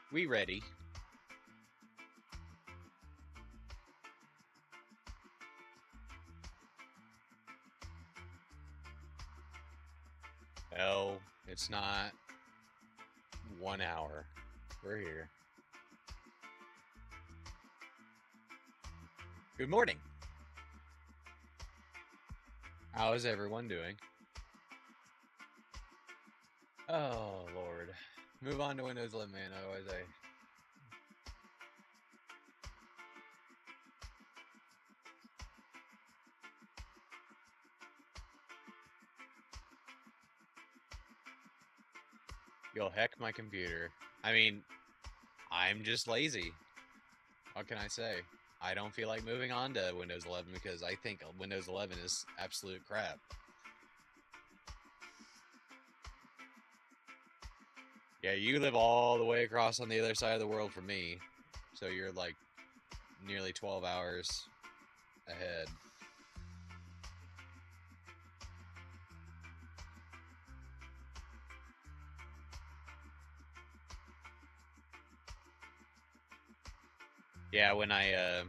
We ready. No, it's not 1 hour. We're here. Good morning. How is everyone doing? Oh, Lord. Move on to Windows 11, man. Otherwise, you'll heck my computer. I mean, I'm just lazy. What can I say? I don't feel like moving on to Windows 11 because I think Windows 11 is absolute crap. Yeah, you live all the way across on the other side of the world from me, so you're like nearly 12 hours ahead. Yeah, when I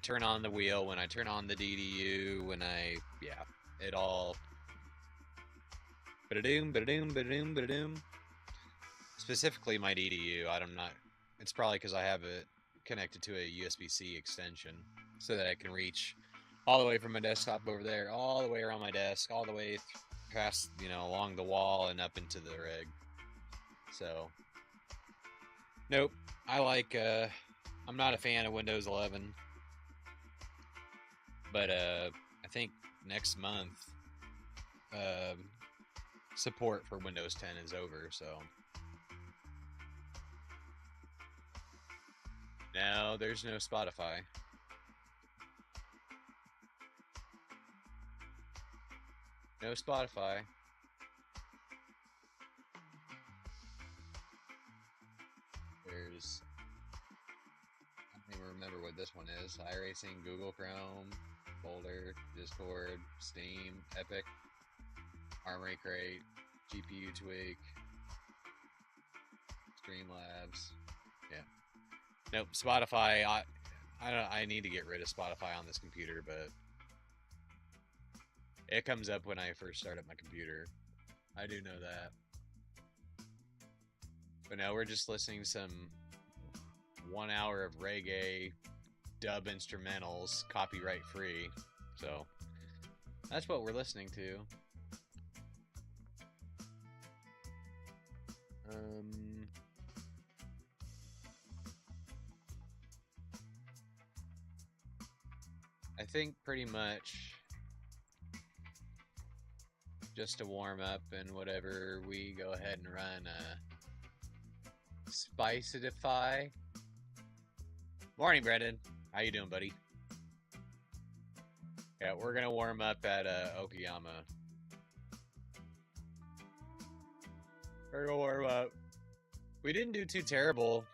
turn on the wheel, when I turn on the DDU, it all ba-da-doom, ba-da-doom, ba-da-doom, ba-da-doom. Specifically my DDU, I'm not, it's probably because I have it connected to a USB-C extension so that I can reach all the way from my desktop over there, all the way around my desk, all the way past, along the wall and up into the rig. So, nope, I'm not a fan of Windows 11, but I think next month support for Windows 10 is over, so. No, there's no Spotify. No Spotify. There's, I don't even remember what this one is. iRacing, Google Chrome, Boulder, Discord, Steam, Epic, Armory Crate, GPU Tweak, Streamlabs. Yeah. Nope, Spotify. I need to get rid of Spotify on this computer, but it comes up when I first start up my computer. I do know that. But now we're just listening to some 1 hour of reggae dub instrumentals, copyright free. So that's what we're listening to. I think pretty much just to warm up and whatever, we go ahead and run Spiceify. Morning, Brendan. How you doing, buddy? Yeah, we're gonna warm up at Okayama. We're gonna warm up. We didn't do too terrible.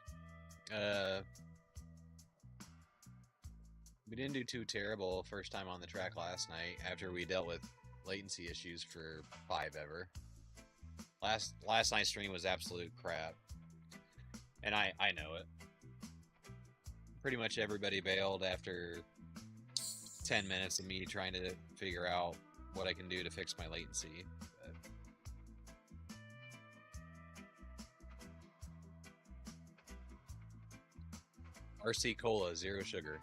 We didn't do too terrible first time on the track last night after we dealt with latency issues for 5 ever. Last night's stream was absolute crap. And I know it. Pretty much everybody bailed after 10 minutes of me trying to figure out what I can do to fix my latency. RC Cola, 0 sugar.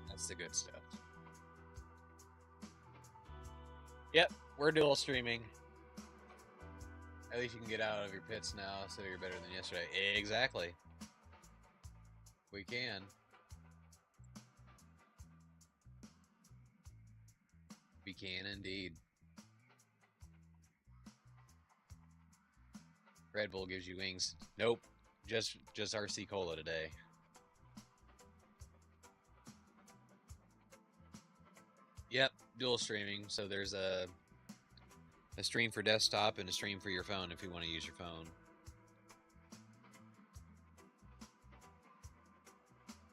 That's the good stuff. Yep, we're dual streaming. At least you can get out of your pits now, so you're better than yesterday. Exactly. We can. can indeed. Red Bull gives you wings. Nope. Just RC Cola today. Yep, dual streaming. So there's a stream for desktop and a stream for your phone if you want to use your phone.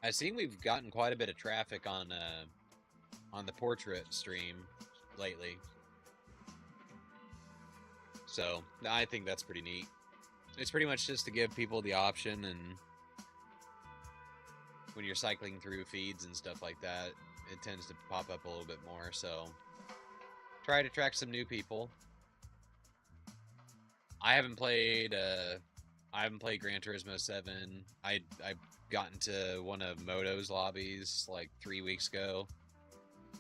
I've seen we've gotten quite a bit of traffic on the portrait stream lately. So I think that's pretty neat. It's pretty much just to give people the option, and when you're cycling through feeds and stuff like that, it tends to pop up a little bit more. So try to attract some new people. I haven't played Gran Turismo 7. I've gotten to one of Moto's lobbies like 3 weeks ago.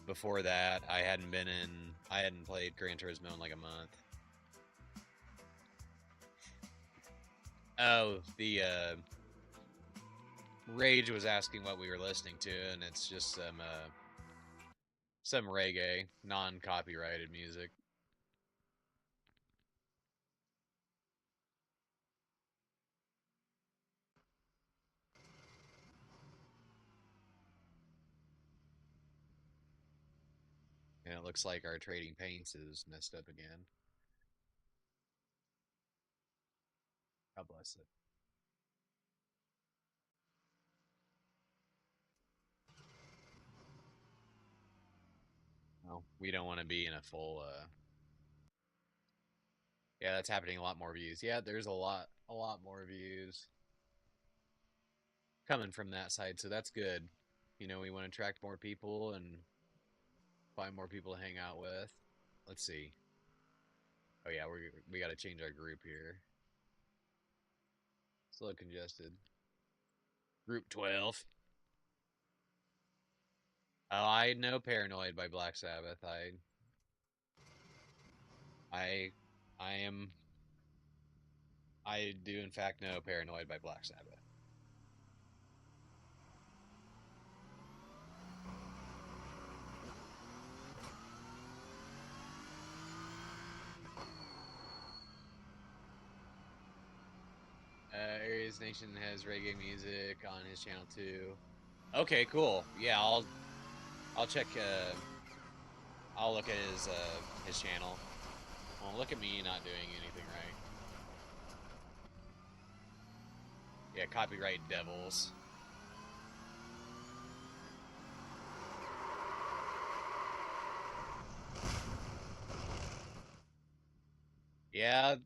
Before that, I hadn't played Gran Turismo in like a month. Oh, the Rage was asking what we were listening to, and it's just some reggae, non-copyrighted music. And it looks like our trading paints is messed up again. God bless it. No, we don't want to be in a full yeah, that's happening, a lot more views. Yeah, there's a lot more views coming from that side, so that's good. You know, we want to attract more people and find more people to hang out with. Let's see. Oh yeah, we got to change our group here. It's a little congested. Group 12. Oh, I know Paranoid by Black Sabbath. I do in fact know Paranoid by Black Sabbath. Aries Nation has reggae music on his channel too. Okay, cool. Yeah, I'll check. I'll look at his channel. Well, look at me not doing anything right. Yeah, copyright devils. Yeah,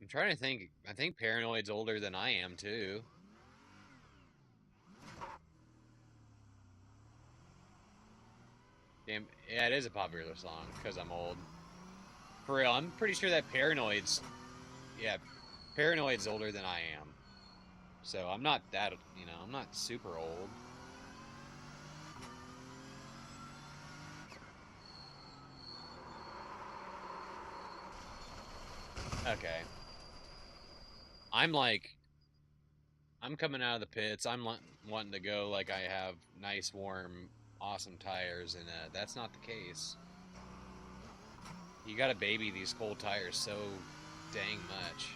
I'm trying to think. I think Paranoid's older than I am too. Damn, yeah, it is a popular song because I'm old. For real, I'm pretty sure that Paranoid's older than I am. So I'm not that, I'm not super old. Okay. I'm coming out of the pits. I'm wanting to go like I have nice, warm, awesome tires, and that's not the case. You gotta baby these cold tires so dang much.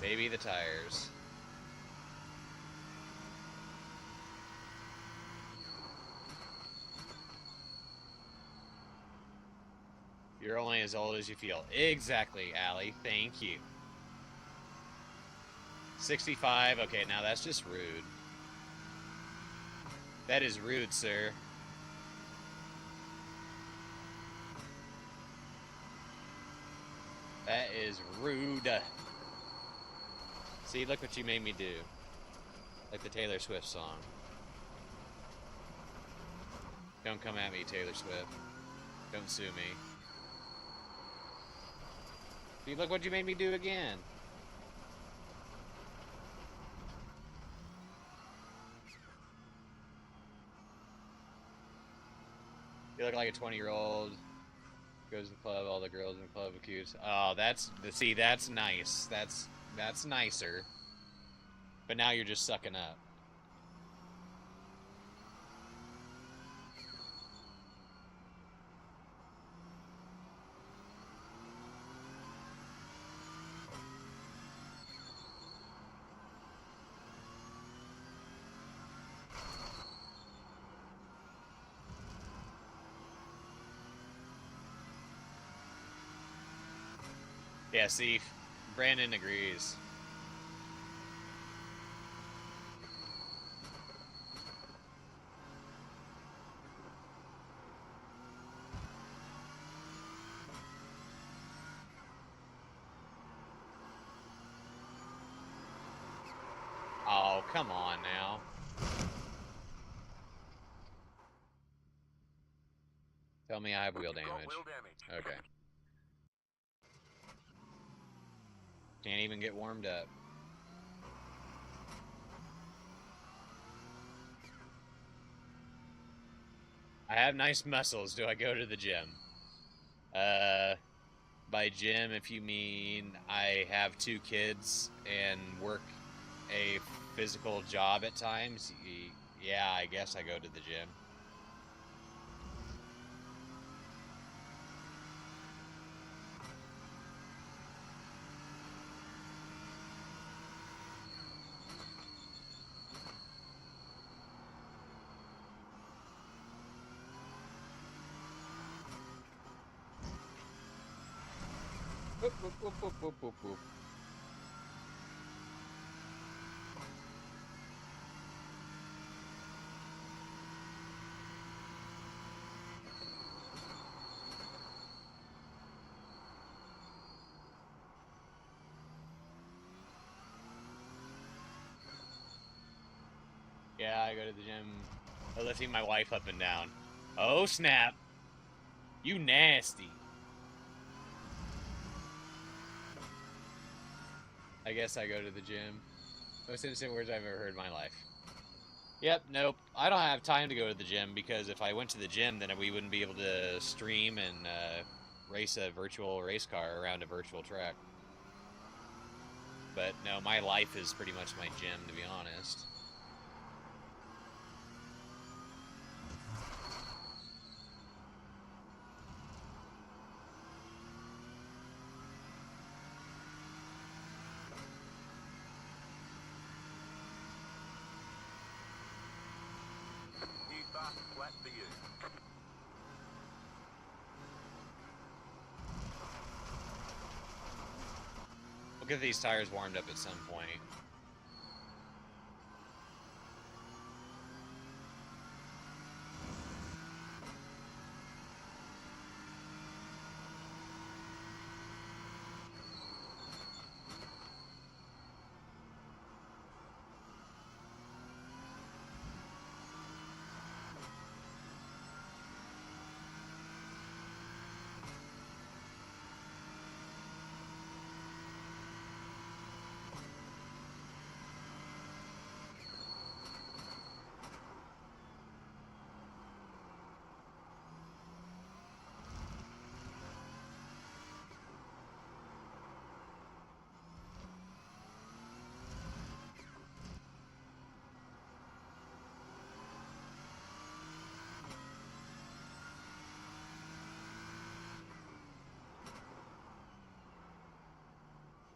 Baby the tires. You're only as old as you feel. Exactly, Allie. Thank you. 65. Okay, now that's just rude. That is rude, sir. That is rude. See, look what you made me do. Like the Taylor Swift song. Don't come at me, Taylor Swift. Don't sue me. See, look what you made me do again. You look like a 20-year-old. Goes to the club, all the girls in the club are cute. Oh, that's nice. That's nicer. But now you're just sucking up. Yeah, see, Brandon agrees. Oh, come on now. Tell me I have wheel damage. Okay. Can't even get warmed up. I have nice muscles. Do I go to the gym? By gym, if you mean I have 2 kids and work a physical job at times, yeah, I guess I go to the gym. Whoop, whoop, whoop, whoop, whoop, whoop, whoop. Yeah, I go to the gym, lifting my wife up and down. Oh, snap. You nasty. I guess I go to the gym. Most innocent words I've ever heard in my life. Yep, nope. I don't have time to go to the gym because if I went to the gym, then we wouldn't be able to stream and race a virtual race car around a virtual track. But no, my life is pretty much my gym, to be honest. Flat for you. We'll get these tires warmed up at some point.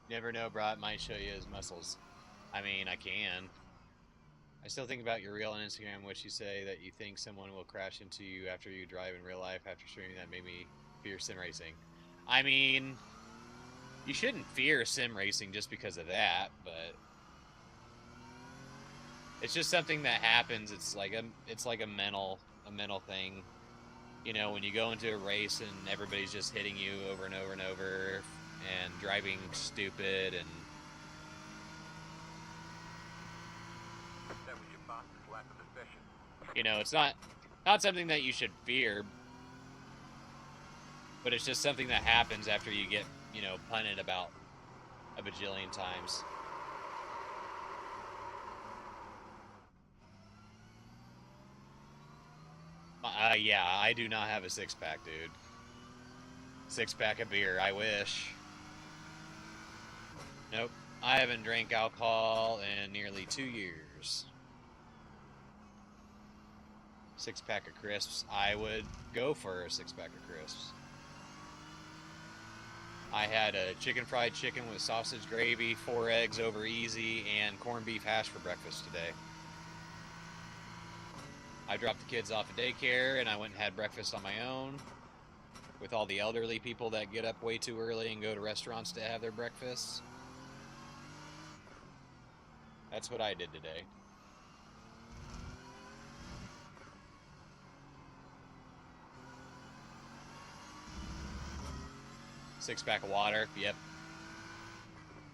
Never know, Brat might show you his muscles. I mean, I can. I still think about your reel on Instagram, which you say that you think someone will crash into you after you drive in real life. After streaming that made me fear sim racing. I mean, you shouldn't fear sim racing just because of that, but it's just something that happens. It's like a mental thing. You know, when you go into a race and everybody's just hitting you over and over and over and driving stupid and That was your fastest lap of the session. you know, it's not something that you should fear, but it's just something that happens after you get, you know, punted about a bajillion times. Yeah, I do not have a six-pack, dude. Six-pack of beer, I wish. Nope, I haven't drank alcohol in nearly 2 years. Six-pack of crisps, I would go for a six-pack of crisps. I had a fried chicken with sausage gravy, 4 eggs over easy, and corned beef hash for breakfast today. I dropped the kids off at daycare, and I went and had breakfast on my own with all the elderly people that get up way too early and go to restaurants to have their breakfasts. That's what I did today. Six-pack of water, yep.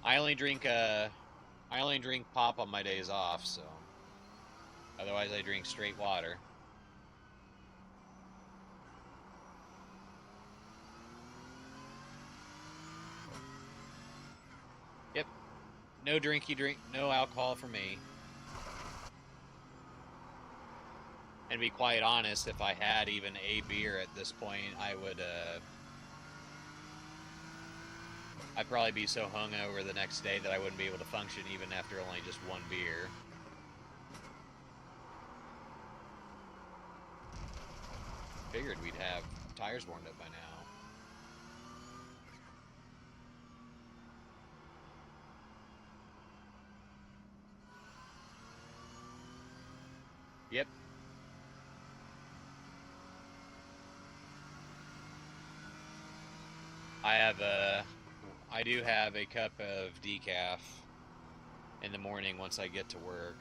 I only drink pop on my days off, so otherwise I drink straight water. Yep. No no alcohol for me. And to be quite honest, if I had even a beer at this point, I'd probably be so hungover the next day that I wouldn't be able to function even after only just one beer. Figured we'd have tires warmed up by now. Yep. I do have a cup of decaf in the morning once I get to work.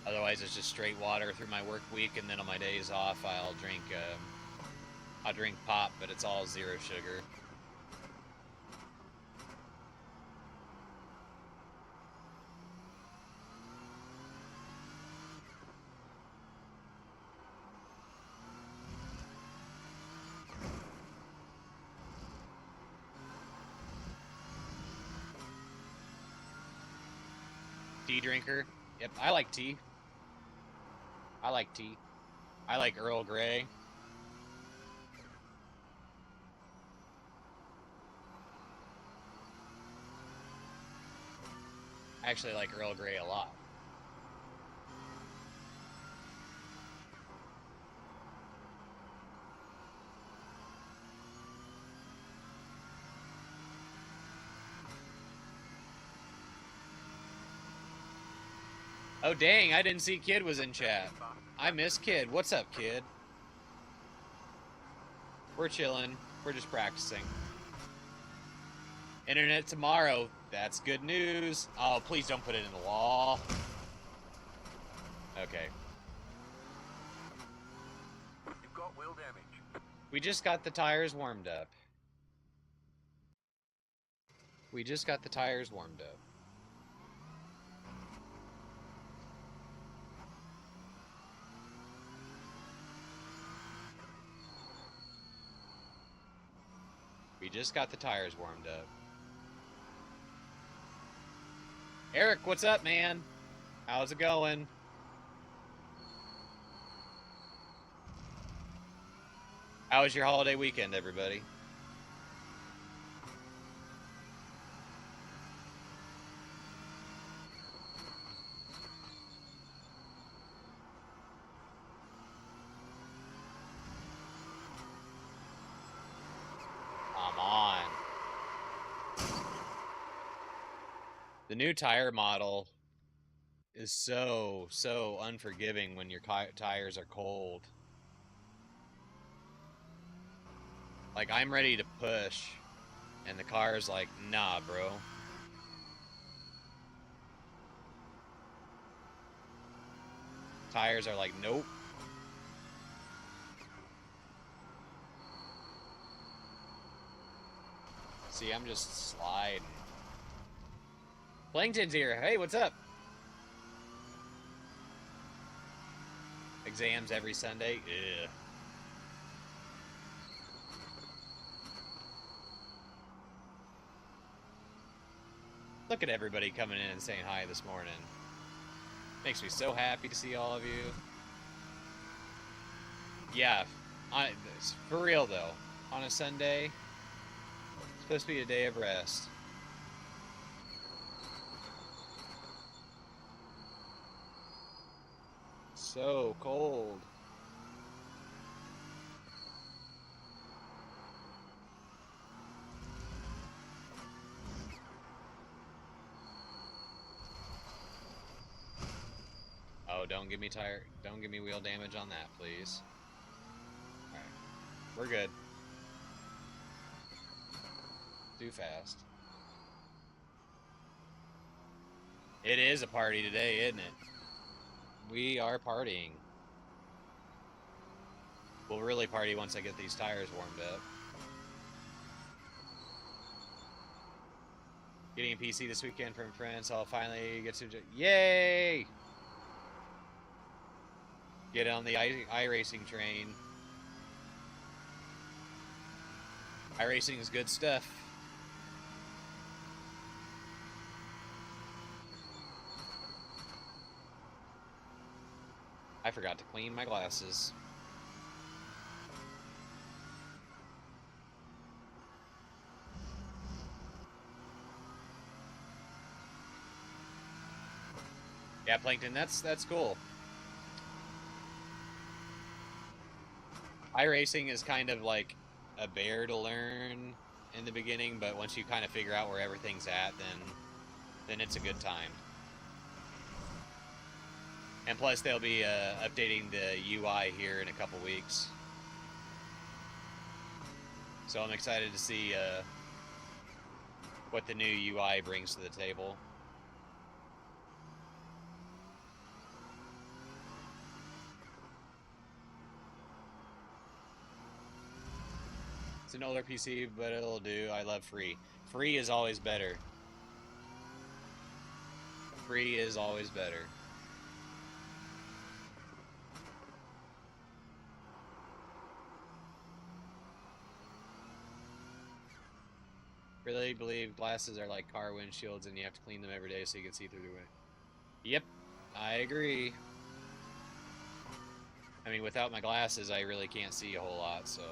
Otherwise, it's just straight water through my work week, and then on my days off, I'll drink pop, but it's all 0 sugar. Tea drinker? Yep, I like tea. I like tea. I like Earl Grey. I actually like Earl Grey a lot. Oh dang, I didn't see Kid was in chat. I miss Kid. What's up, Kid? We're chilling. We're just practicing. Internet tomorrow. That's good news. Oh, please don't put it in the wall. Okay. You've got wheel damage. We just got the tires warmed up. We just got the tires warmed up. We just got the tires warmed up. Eric, what's up, man? How's it going? How was your holiday weekend, everybody? Come on. The new tire model is so unforgiving when your tires are cold. Like, I'm ready to push, and the car's like, nah, bro. Tires are like, nope. See, I'm just sliding. Plankton's here. Hey, what's up? Exams every Sunday? Ugh. Look at everybody coming in and saying hi this morning. Makes me so happy to see all of you. Yeah, for real though. On a Sunday, it's supposed to be a day of rest. So cold. Oh, don't give me wheel damage on that, please. Alright. We're good. Too fast. It is a party today, isn't it? We are partying. We'll really party once I get these tires warmed up. Getting a PC this weekend from friends, so I'll finally get to... Yay! Get on the iRacing train. iRacing is good stuff. I forgot to clean my glasses. Yeah, Plankton, that's cool. iRacing is kind of like a bear to learn in the beginning, but once you kind of figure out where everything's at, then it's a good time. And plus, they'll be updating the UI here in a couple weeks. So I'm excited to see what the new UI brings to the table. It's an older PC, but it'll do. I love free. Free is always better. Free is always better. Really believe glasses are like car windshields and you have to clean them every day so you can see through the window. Yep, I agree. I mean, without my glasses, I really can't see a whole lot, so...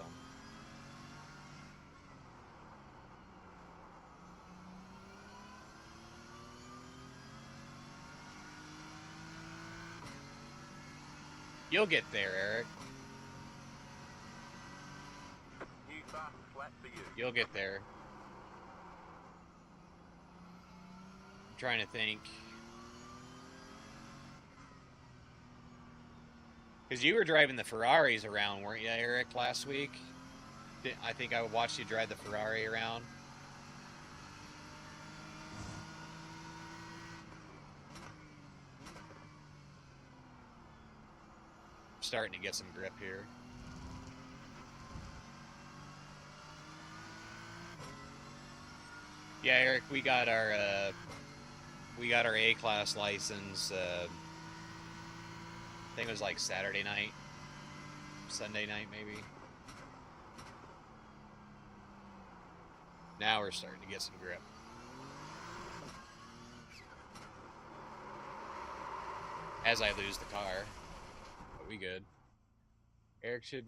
You'll get there, Eric. New fast flat for you. You'll get there. I'm trying to think. Because you were driving the Ferraris around, weren't you, Eric, last week? I think I watched you drive the Ferrari around. Starting to get some grip here. Yeah, Eric, we got our A-class license. I think it was like Saturday night, Sunday night maybe. Now we're starting to get some grip. As I lose the car. We good. Eric, should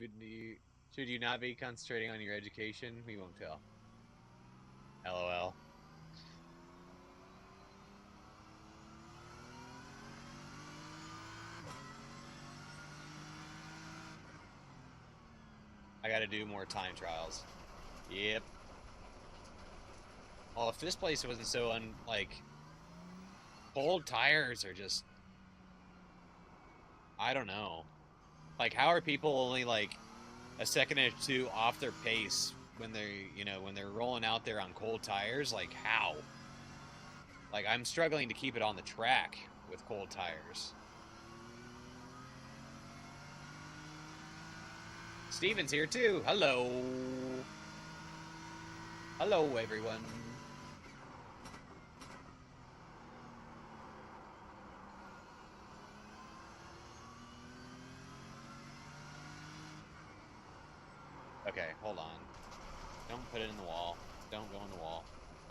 you not be concentrating on your education? We won't tell. LOL. I gotta do more time trials. Yep. Well, if this place wasn't so cold tires are just... I don't know. Like, how are people only like a second or two off their pace when they're rolling out there on cold tires? Like, how? Like, I'm struggling to keep it on the track with cold tires. Steven's here too. Hello. Hello, everyone. Okay, hold on. Don't put it in the wall. Don't go in the wall.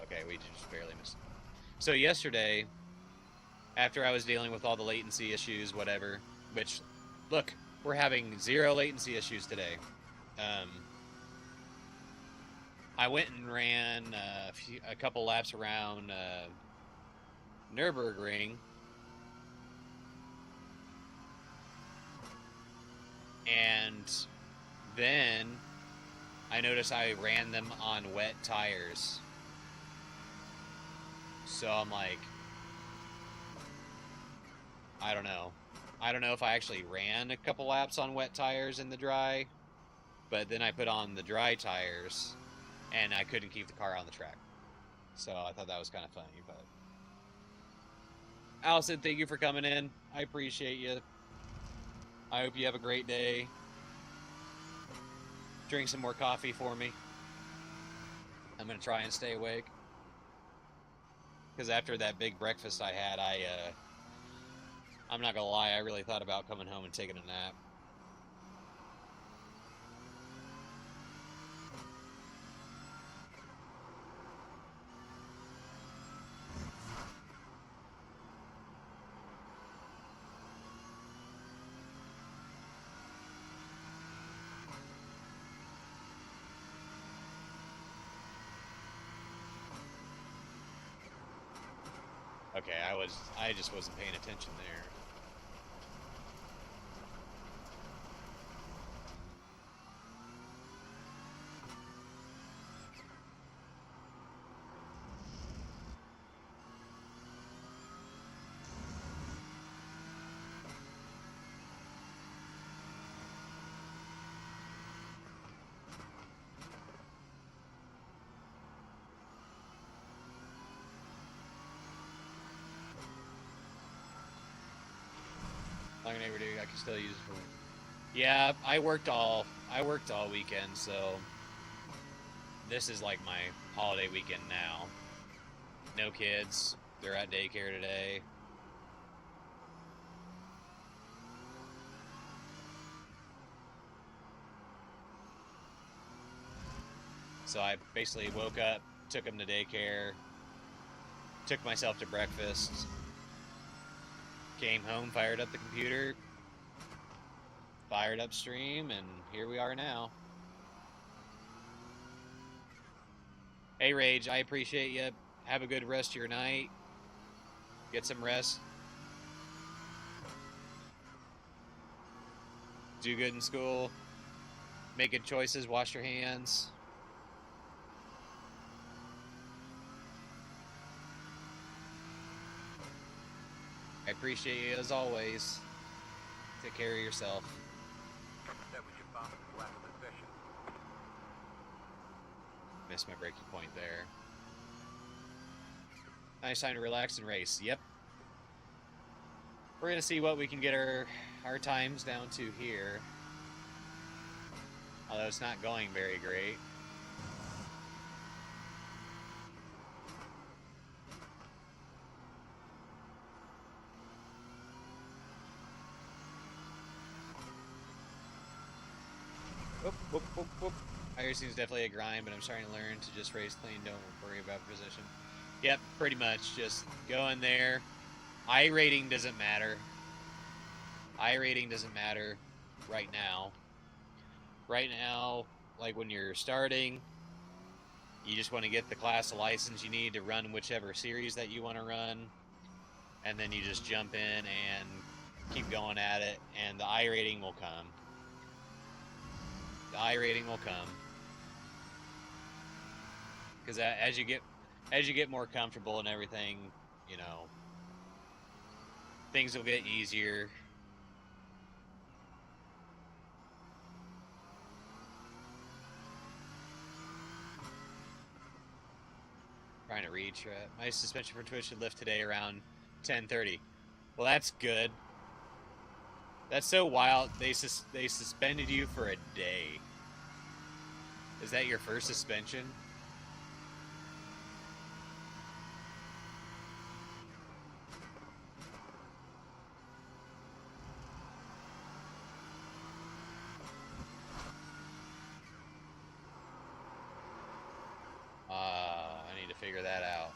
Okay, we just barely missed. So yesterday, after I was dealing with all the latency issues, whatever, which, look, we're having 0 latency issues today. I went and ran a couple laps around Nürburgring, and then I noticed I ran them on wet tires. So I'm like, I don't know. I don't know if I actually ran a couple laps on wet tires in the dry, but then I put on the dry tires and I couldn't keep the car on the track. So I thought that was kind of funny. But Allison, thank you for coming in. I appreciate you. I hope you have a great day. Drink some more coffee for me. I'm going to try and stay awake. Because after that big breakfast I had, I'm not going to lie, I really thought about coming home and taking a nap. Okay, I just wasn't paying attention there. Long and overdue, I can still use it for. Yeah, I worked all weekend, so this is like my holiday weekend now. No kids, they're at daycare today. So I basically woke up, took them to daycare, took myself to breakfast, came home, fired up the computer, fired up stream, and here we are now. Hey Rage, I appreciate you. Have a good rest of your night. Get some rest. Do good in school. Make good choices. Wash your hands. I appreciate you as always. Take care of yourself. That was your fastest lap of the session. Missed my breaking point there. Nice time to relax and race. Yep. We're gonna see what we can get our times down to here. Although it's not going very great. Whoop, whoop, whoop, whoop. iRacing is definitely a grind, but I'm starting to learn to just race clean, don't worry about position. Yep, pretty much. Just go in there. iRating doesn't matter. iRating doesn't matter right now. Right now, like when you're starting, you just want to get the class of license you need to run whichever series that you want to run. And then you just jump in and keep going at it, and the iRating will come. The iRating will come. Because as you get more comfortable and everything, you know, things will get easier. Trying to reach. My suspension for Twitch should lift today around 10:30. Well, that's good. That's so wild. They suspended you for a day. Is that your first suspension? I need to figure that out.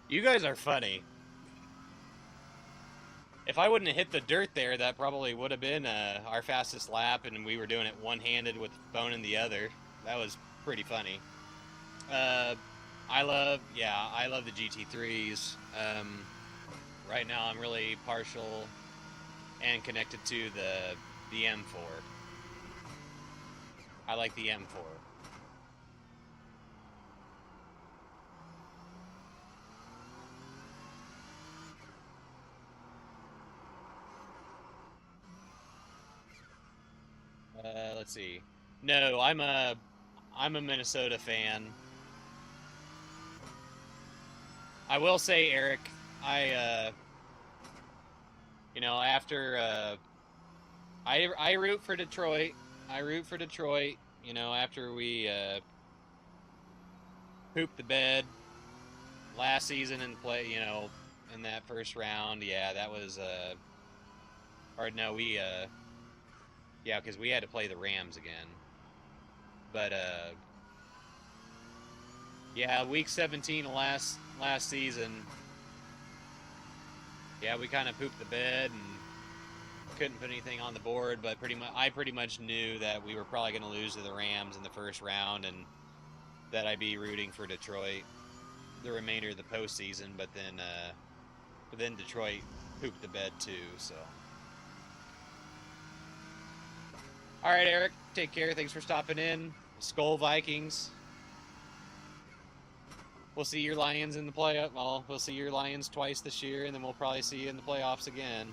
You guys are funny. If I wouldn't have hit the dirt there, that probably would have been our fastest lap, and we were doing it one-handed with the phone in the other. That was pretty funny. I love the GT3s. Right now, I'm really partial and connected to the M4. I like the M4. Let's see. No, I'm a Minnesota fan. I will say, Eric, after I root for Detroit. I root for Detroit. After we pooped the bed last season and play, in that first round. Yeah, that was or no, yeah, because we had to play the Rams again. But yeah, week 17 of last season. Yeah, we kind of pooped the bed and couldn't put anything on the board, but I pretty much knew that we were probably going to lose to the Rams in the first round, and that I'd be rooting for Detroit the remainder of the postseason. But then Detroit pooped the bed too. So, all right, Eric, take care. Thanks for stopping in. Skull Vikings. We'll see your Lions in the playoff. Well, we'll see your Lions twice this year, and then we'll probably see you in the playoffs again.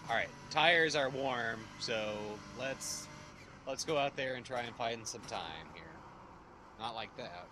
All right, tires are warm, so let's go out there and try and find some time here. Not like that.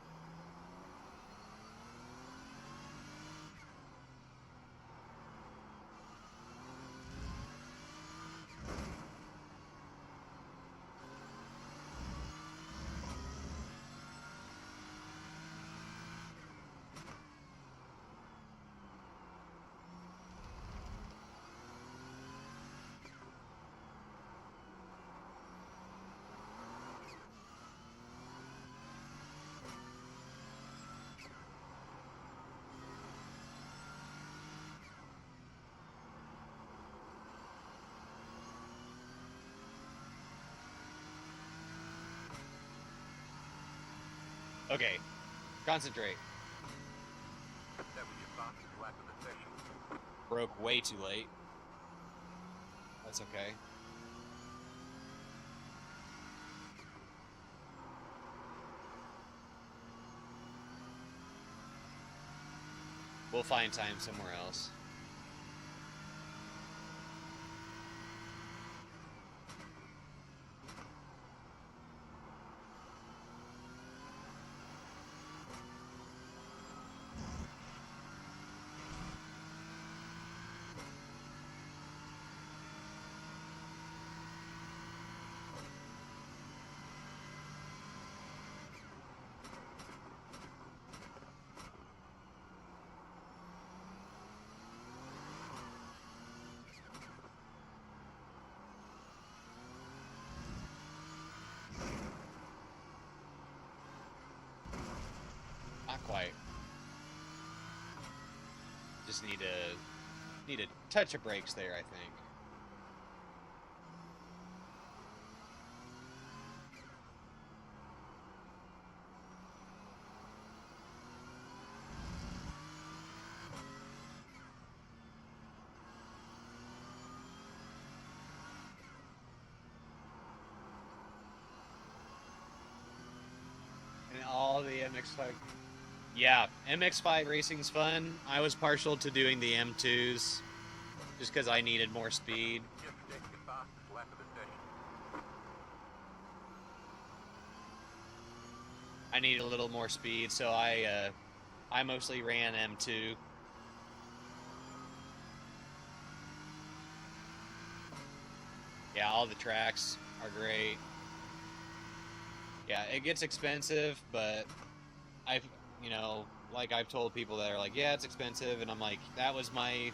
Okay, concentrate. That was your fastest lap of the session. Broke way too late. That's okay. We'll find time somewhere else. Not quite. Just need a touch of brakes there, I think. And all the MX5. Yeah, MX5 racing's fun. I was partial to doing the M2s just because I needed more speed. Yesterday's your fastest lap of the session. I needed a little more speed, so I mostly ran M2. Yeah, all the tracks are great. Yeah, it gets expensive, but I've told people that are like, yeah, it's expensive, and I'm like, that was my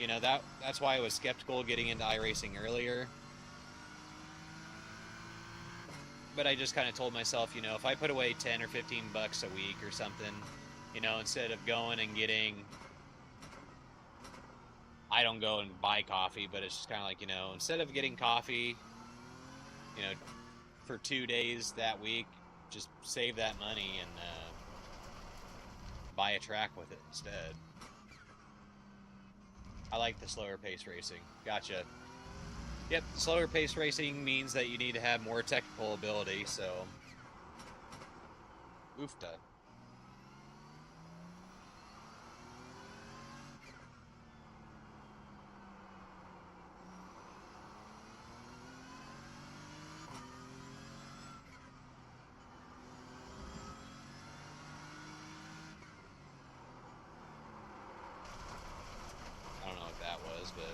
You know, that's why I was skeptical getting into iRacing earlier. But I just kind of told myself, you know, if I put away 10 or 15 bucks a week or something, you know, instead of going and getting, I don't go and buy coffee, but it's just kind of like, you know, instead of getting coffee, you know, for 2 days that week, just save that money and buy a track with it instead. I like the slower pace racing. Gotcha. Yep, slower pace racing means that you need to have more technical ability, so... Oofta. I don't know what that was, but...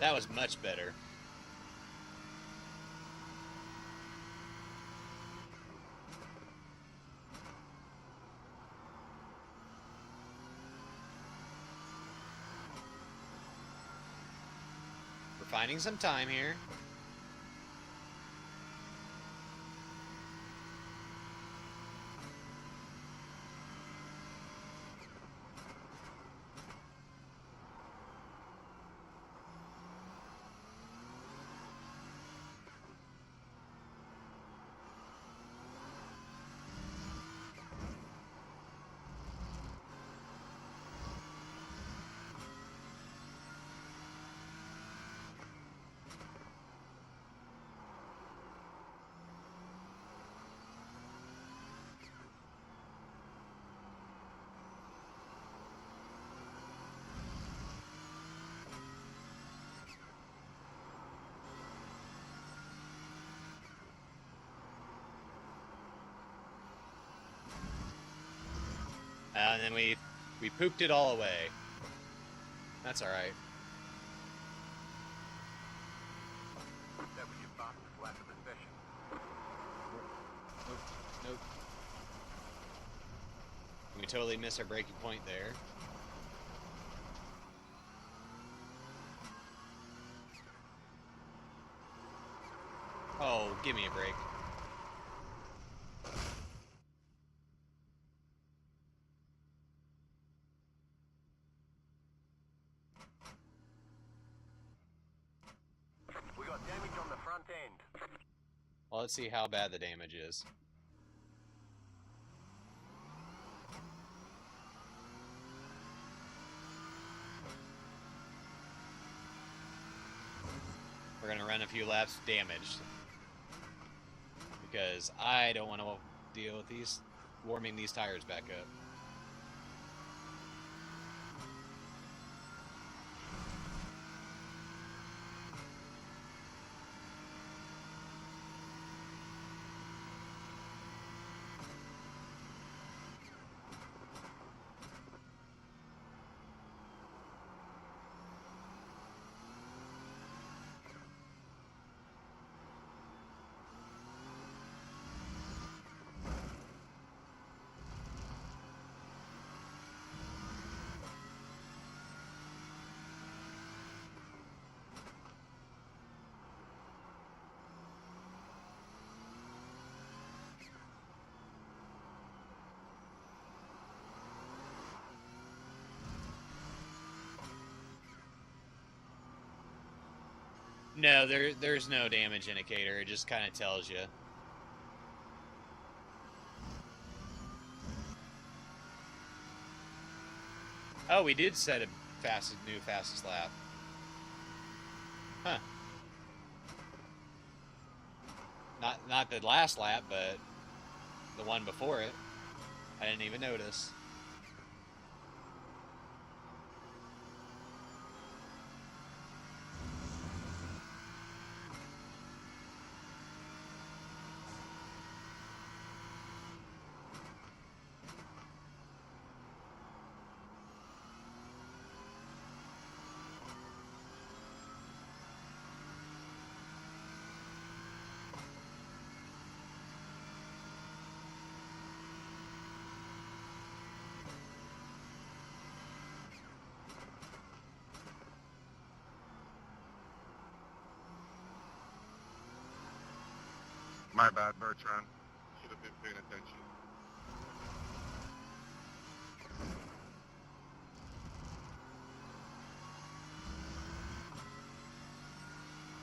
That was much better. We're finding some time here. And then we pooped it all away. That's alright. That was your fastest lap of the session. Nope. Nope. We totally missed our braking point there. Oh, give me a break. We got damage on the front end. Well, let's see how bad the damage is. We're gonna run a few laps damaged. Because I don't want to deal with these, warming these tires back up. No, there's no damage indicator. It just kind of tells you. Oh, we did set a new fastest lap. Huh. Not the last lap, but the one before it. I didn't even notice. My bad, Bertrand. Should have been paying attention.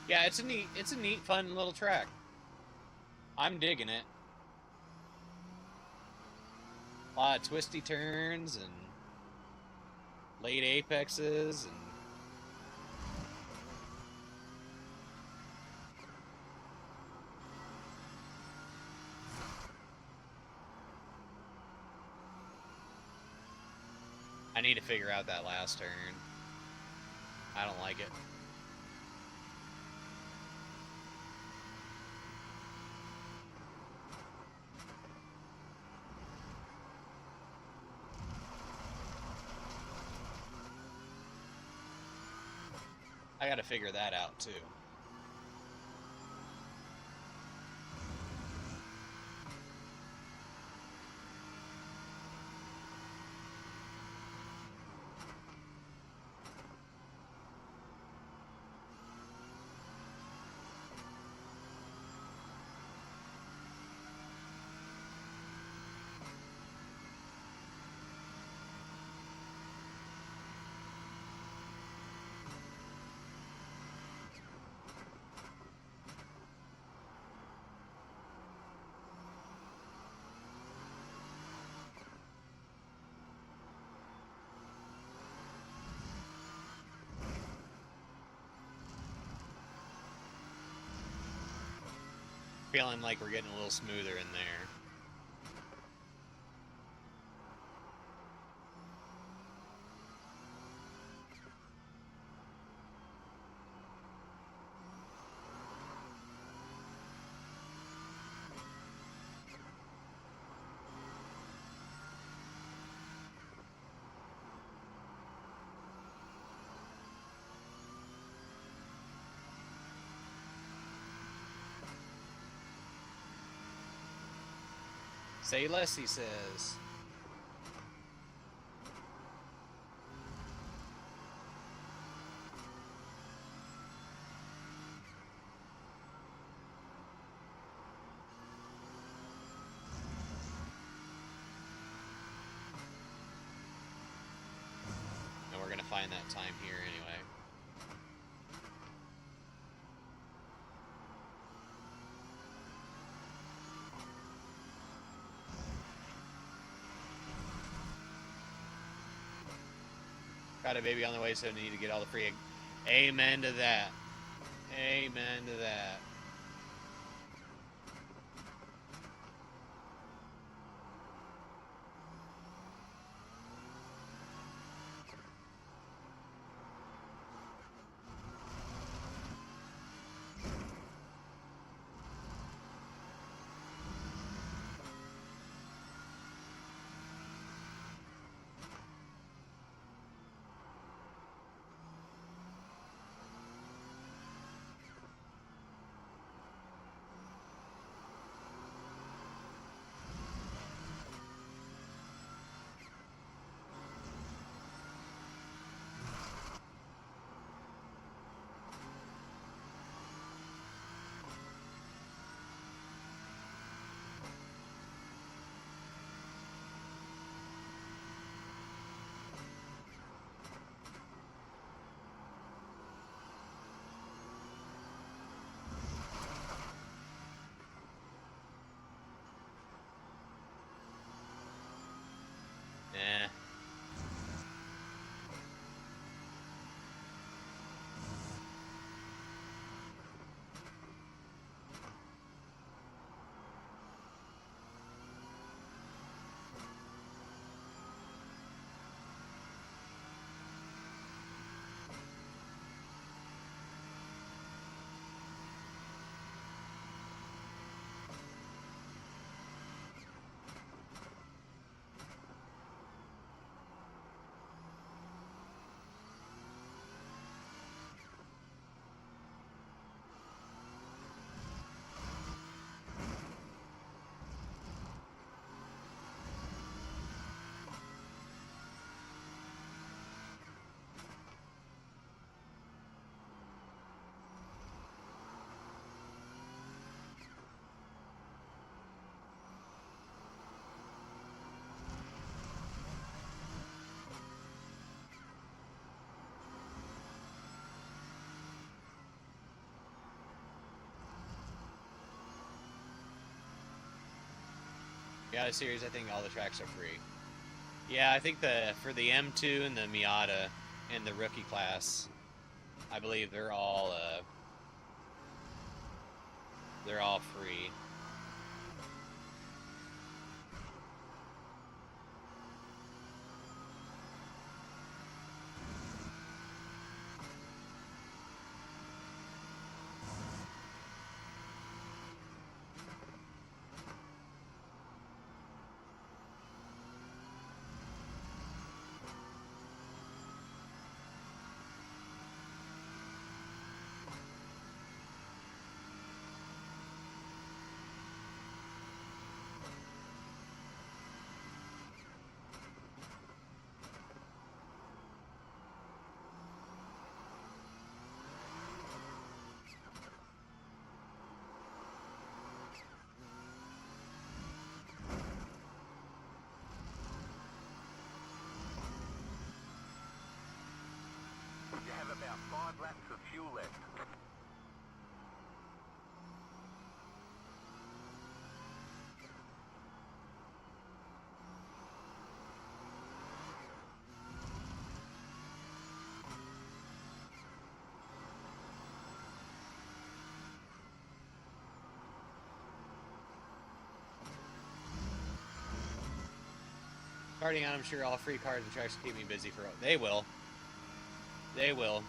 Yeah, it's a neat, fun little track. I'm digging it. A lot of twisty turns and late apexes and I need to figure out that last turn. I don't like it. I gotta figure that out too. Feeling like we're getting a little smoother in there. Say less, he says. And we're gonna find that time here anyway. Got a baby on the way, so need to get all the free. Amen to that. Amen to that. Yeah, the series, I think all the tracks are free. Yeah, I think for the M2 and the Miata and the rookie class, I believe they're all free. You have about 5 laps of fuel left. Starting out, I'm sure all free cars and tracks will keep me busy for. They will. They will.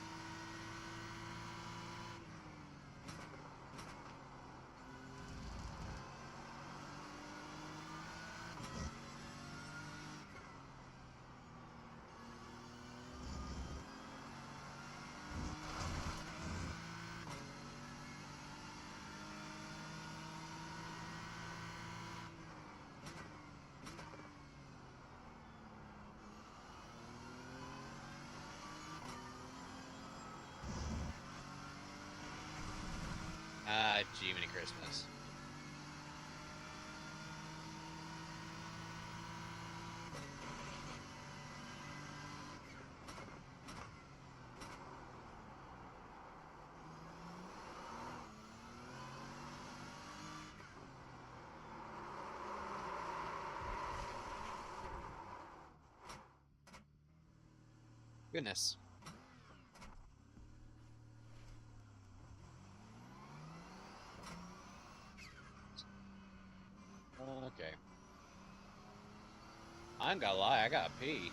Jiminy Christmas. Goodness. Okay. I ain't gonna lie, I gotta pee.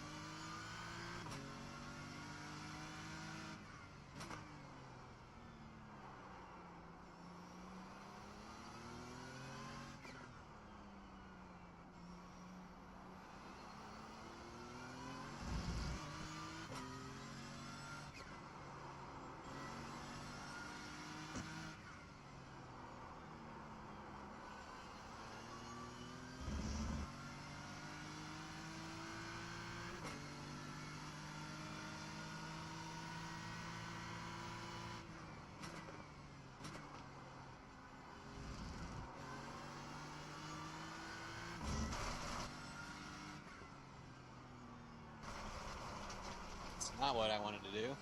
It's not what I wanted to do.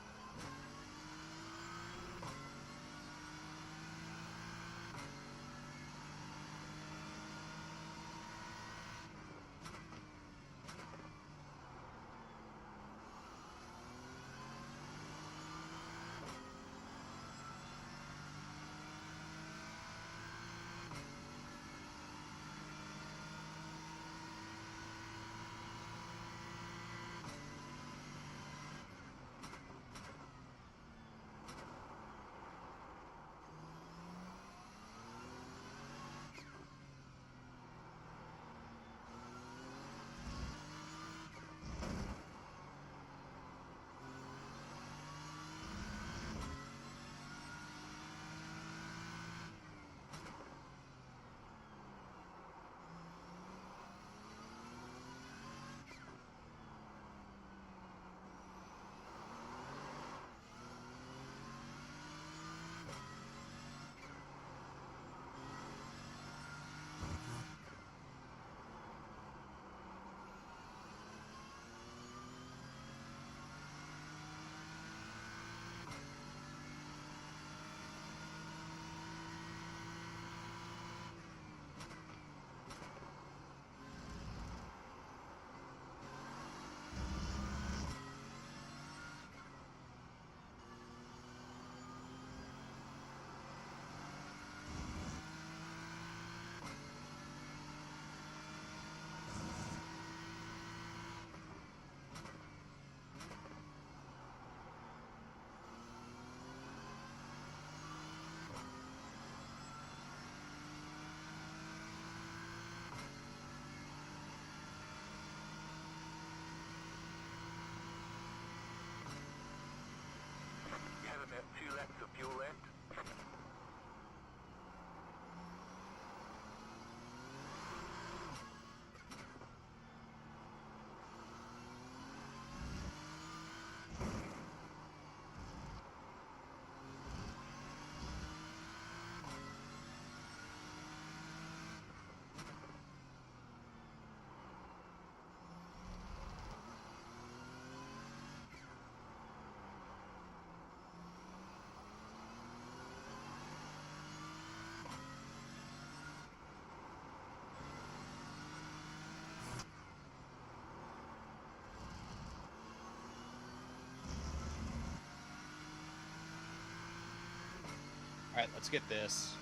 Alright, let's get this.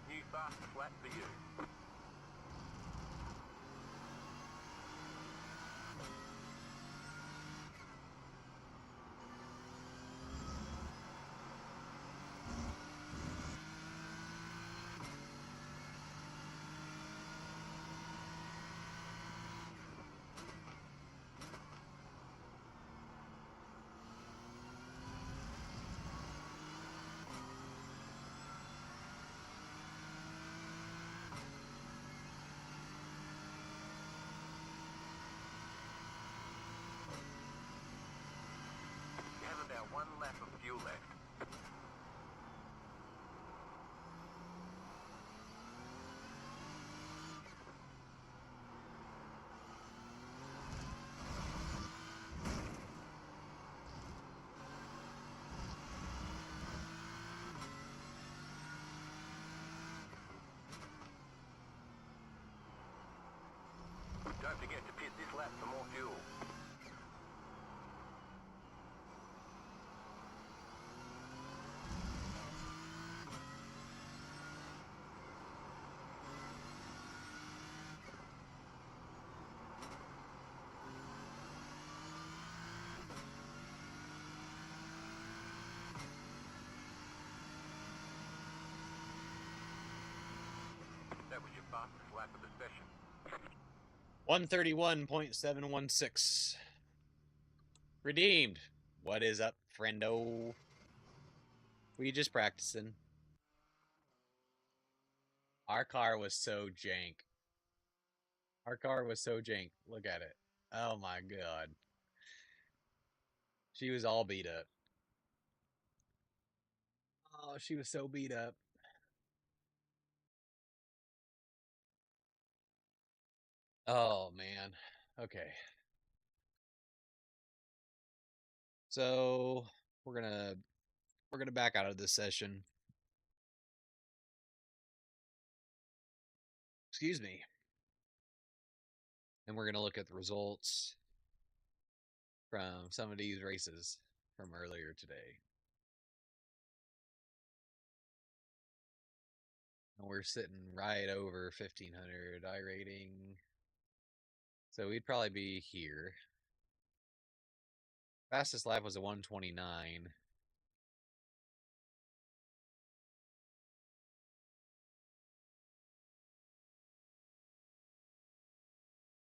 New fast flat for you. You have about 1 lap of fuel left. Don't forget to pit this lap for more fuel. That was your fastest lap of the session. 131.716. Redeemed. What is up, friendo? We just practicing. Our car was so jank. Our car was so jank. Look at it. Oh my god. She was all beat up. Oh, she was so beat up. Oh man. Okay. So we're gonna back out of this session. Excuse me. And we're gonna look at the results from some of these races from earlier today. And we're sitting right over 1500 iRating. So we'd probably be here. Fastest lap was a 129.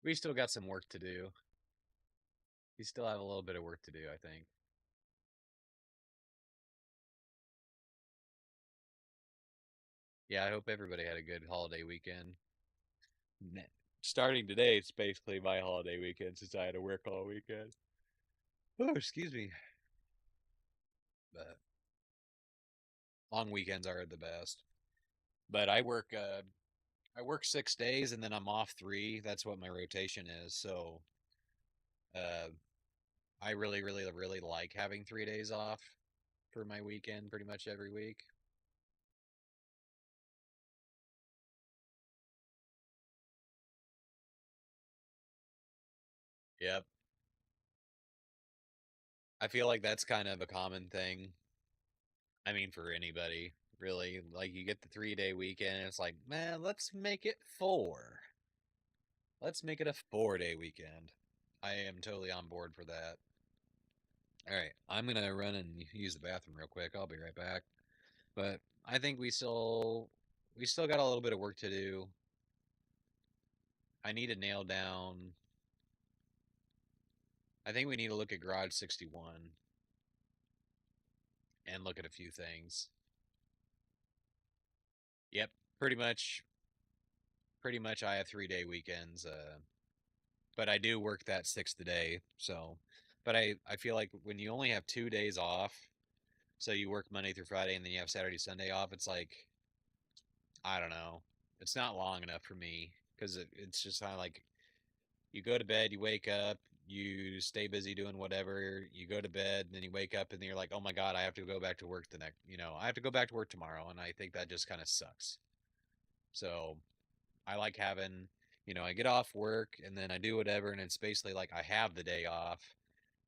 We still got some work to do. We still have a little bit of work to do, I think. Yeah, I hope everybody had a good holiday weekend. Starting today, it's basically my holiday weekend since I had to work all weekend. Oh, excuse me. But long weekends are the best. But I work 6 days and then I'm off 3. That's what my rotation is. So I really, really, really like having 3 days off for my weekend pretty much every week. Yep. I feel like that's kind of a common thing. I mean, for anybody, really. Like, you get the 3-day weekend, and it's like, man, let's make it 4. Let's make it a 4-day weekend. I am totally on board for that. All right, I'm going to run and use the bathroom real quick. I'll be right back. But I think we still got a little bit of work to do. I need to nail down. I think we need to look at Garage 61 and look at a few things. Yep, pretty much I have 3-day weekends. But I do work that 6th day. So, but I feel like when you only have 2 days off, so you work Monday through Friday and then you have Saturday, Sunday off, it's like, I don't know. It's not long enough for me because it's just kind of like you go to bed, you wake up, you stay busy doing whatever, you go to bed, and then you wake up and then you're like, oh my God, I have to go back to work I have to go back to work tomorrow. And I think that just kind of sucks. So I like having, I get off work and then I do whatever. And it's basically like I have the day off.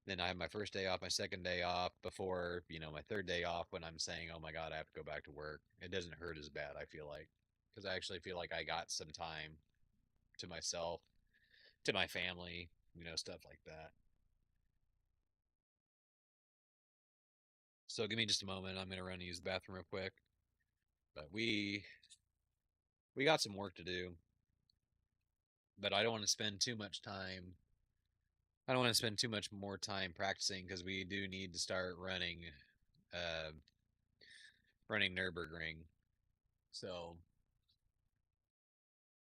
Then I have my first day off, my second day off before, my third day off when I'm saying, oh my God, I have to go back to work. It doesn't hurt as bad, I feel like. Because I actually feel like I got some time to myself, to my family, stuff like that. So give me just a moment. I'm going to run and use the bathroom real quick. But we got some work to do. But I don't want to spend too much time. I don't want to spend too much more time practicing because we do need to start uh, running Nürburgring. So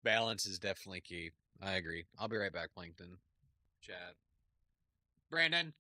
balance is definitely key. I agree. I'll be right back, Plankton. Chat. Brandon.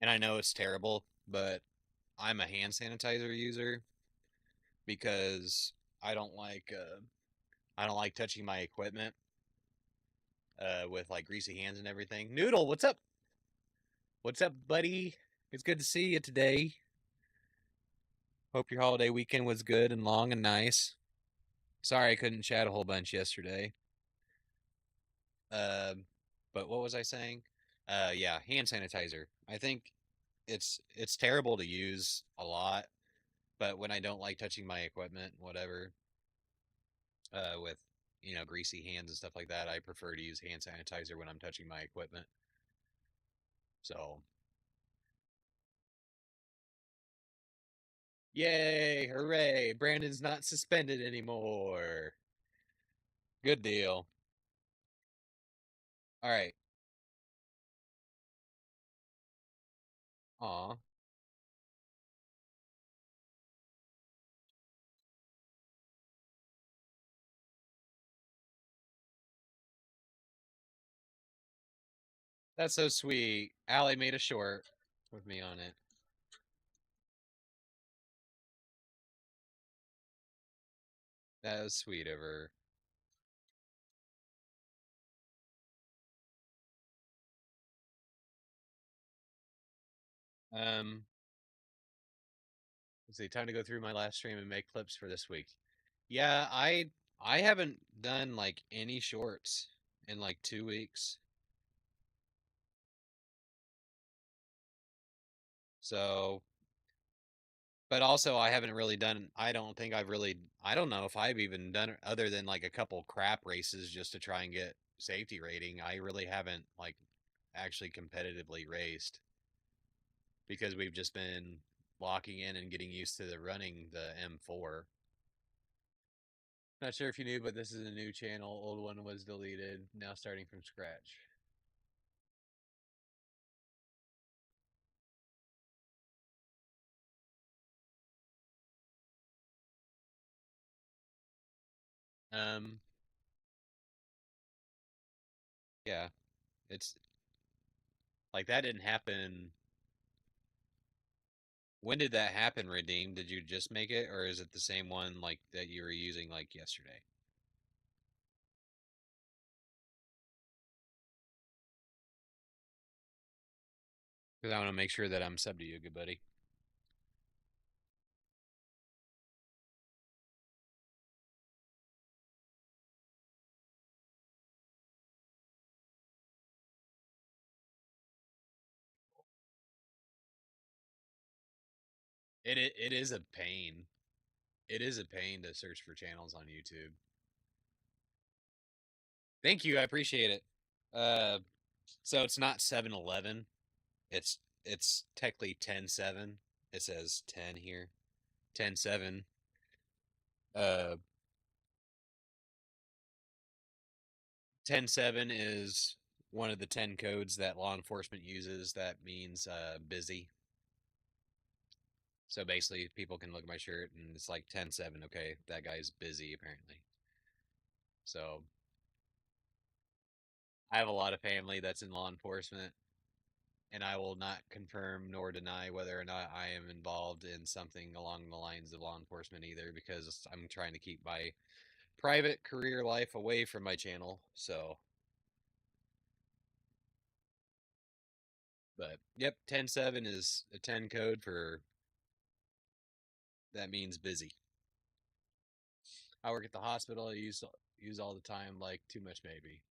And I know it's terrible, but I'm a hand sanitizer user because I don't like I don't like touching my equipment with like greasy hands and everything. Noodle, what's up? What's up, buddy? It's good to see you today. Hope your holiday weekend was good and long and nice. Sorry I couldn't chat a whole bunch yesterday. But what was I saying? Yeah, hand sanitizer. I think it's terrible to use a lot, but when I don't like touching my equipment, whatever, with greasy hands and stuff like that, I prefer to use hand sanitizer when I'm touching my equipment. So, yay, hooray! Brandon's not suspended anymore. Good deal. All right. Aw, that's so sweet. Allie made a short with me on it. That was sweet of her. Um, let's see. Time to go through my last stream and make clips for this week. Yeah, I haven't done like any shorts in like 2 weeks. So, but also I haven't really done. I don't think I've really. I don't know if I've even done other than like a couple crap races just to try and get safety rating. I really haven't like actually competitively raced because we've just been locking in and getting used to the running the M4. Not sure if you knew, but this is a new channel. Old one was deleted. Now starting from scratch. Um, yeah, it's like that didn't happen. When did that happen, Redeem? Did you just make it, or is it the same one like that you were using like yesterday? Because I want to make sure that I'm sub to you, good buddy. It is a pain. It is a pain to search for channels on YouTube. Thank you, I appreciate it. Uh, so it's not 7-Eleven. It's technically 10-7. It says 10 here. 10-7. Uh, 10.7 is one of the 10 codes that law enforcement uses that means busy. So basically, people can look at my shirt and it's like 10.7. Okay, that guy's busy apparently. So I have a lot of family that's in law enforcement, and I will not confirm nor deny whether or not I am involved in something along the lines of law enforcement either, because I'm trying to keep my private career life away from my channel. So, but yep, 10.7 is a 10 code for that means busy. I work at the hospital. I use all the time, like too much maybe.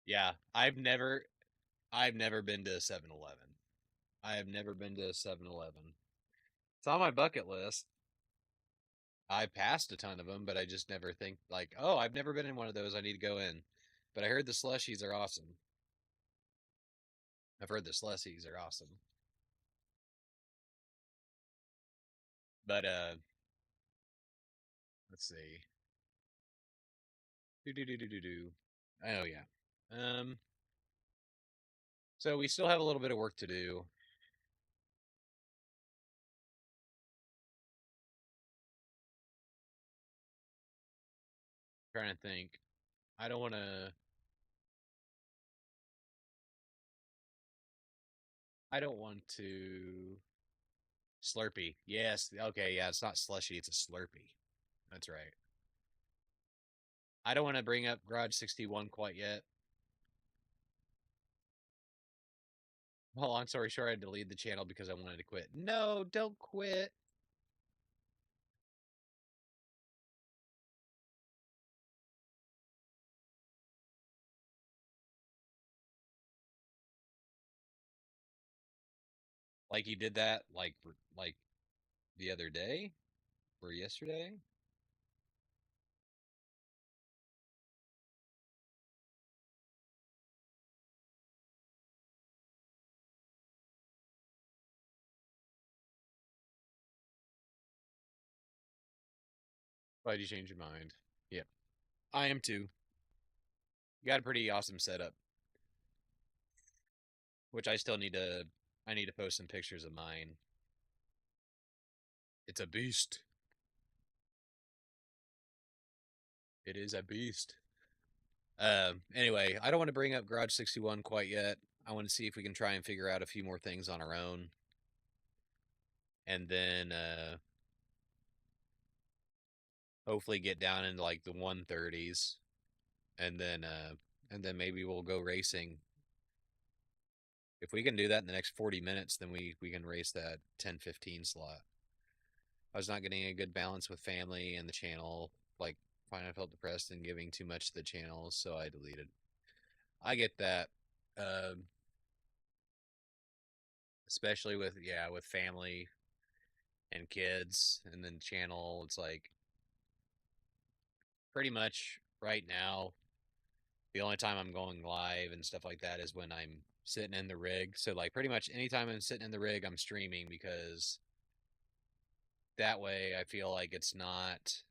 Yeah, I've never been to a 7-Eleven. I have never been to a 7-Eleven. It's on my bucket list. I passed a ton of them, but I just never think like, oh, I've never been in one of those. I need to go in. But I heard the slushies are awesome. I've heard the slushies are awesome. But let's see. Do do do do do do. Oh yeah. Um. So we still have a little bit of work to do. Trying to think. I don't want to. I don't want to. Slurpee. Yes. Okay. Yeah. It's not slushy. It's a Slurpee. That's right. I don't want to bring up Garage 61 quite yet. Well, long story short, I deleted the channel because I wanted to quit. No, don't quit. Like you did that like the other day or yesterday? Why'd you change your mind? Yep. I am too. You got a pretty awesome setup, which I need to post some pictures of mine. It's a beast. It is a beast. Anyway, I don't want to bring up Garage 61 quite yet. I want to see if we can try and figure out a few more things on our own. And then hopefully get down into like the 130s. And then maybe we'll go racing. If we can do that in the next 40 minutes, then we can race that 10-15 slot. I was not getting a good balance with family and the channel. Like, finally, I felt depressed and giving too much to the channel, so I deleted. I get that, um, especially with family and kids, and then channel. It's like pretty much right now. The only time I'm going live and stuff like that is when I'm sitting in the rig. So like pretty much anytime I'm sitting in the rig, I'm streaming, because that way I feel like it's not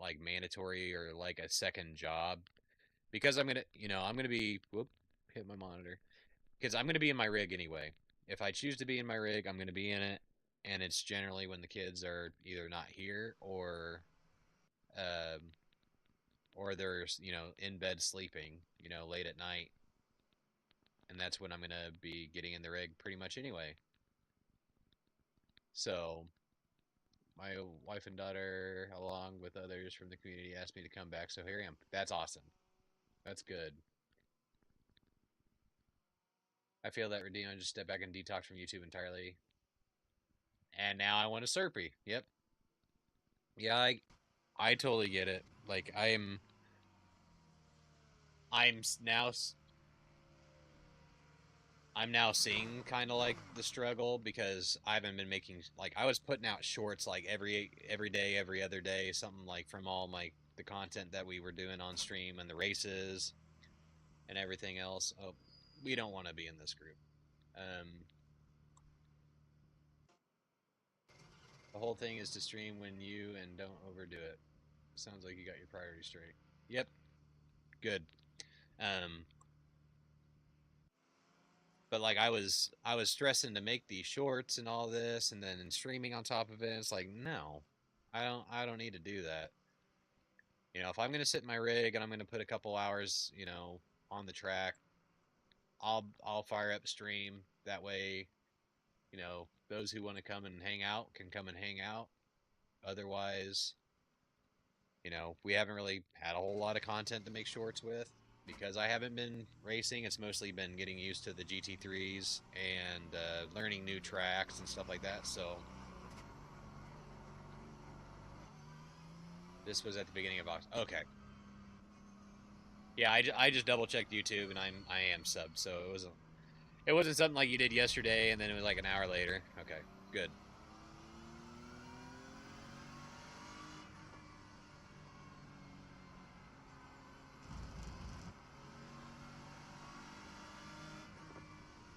like mandatory or like a second job, because I'm gonna be hit my monitor, because I'm gonna be in my rig anyway. If I choose to be in my rig, I'm gonna be in it, and it's generally when the kids are either not here um, or they're in bed sleeping late at night, and that's when I'm gonna be getting in the rig pretty much anyway. So my wife and daughter, along with others from the community, asked me to come back, so here I am. That's awesome. That's good. I feel that redeem. I just stepped back and detox from YouTube entirely, and now I want a Slurpee. Yep. Yeah, I totally get it. Like I'm now seeing kind of like the struggle, because I haven't been making, like, I was putting out shorts like every day, every other day, something like from all my the content that we were doing on stream and the races and everything else. Oh, we don't want to be in this group. Um, The whole thing is to stream when you and don't overdo it. Sounds like you got your priorities straight. Yep. Good. But like I was stressing to make these shorts and all this, and then streaming on top of it. It's like, no, I don't need to do that. You know, if I'm gonna sit in my rig and I'm gonna put a couple hours, you know, on the track, I'll fire up stream. That way, you know, those who want to come and hang out can come and hang out. Otherwise, you know, we haven't really had a whole lot of content to make shorts with because I haven't been racing. It's mostly been getting used to the GT3s and learning new tracks and stuff like that. So this was at the beginning of October. Okay. Yeah, I just double checked YouTube and I am subbed, so it wasn't something like you did yesterday and then it was like an hour later. Okay, good.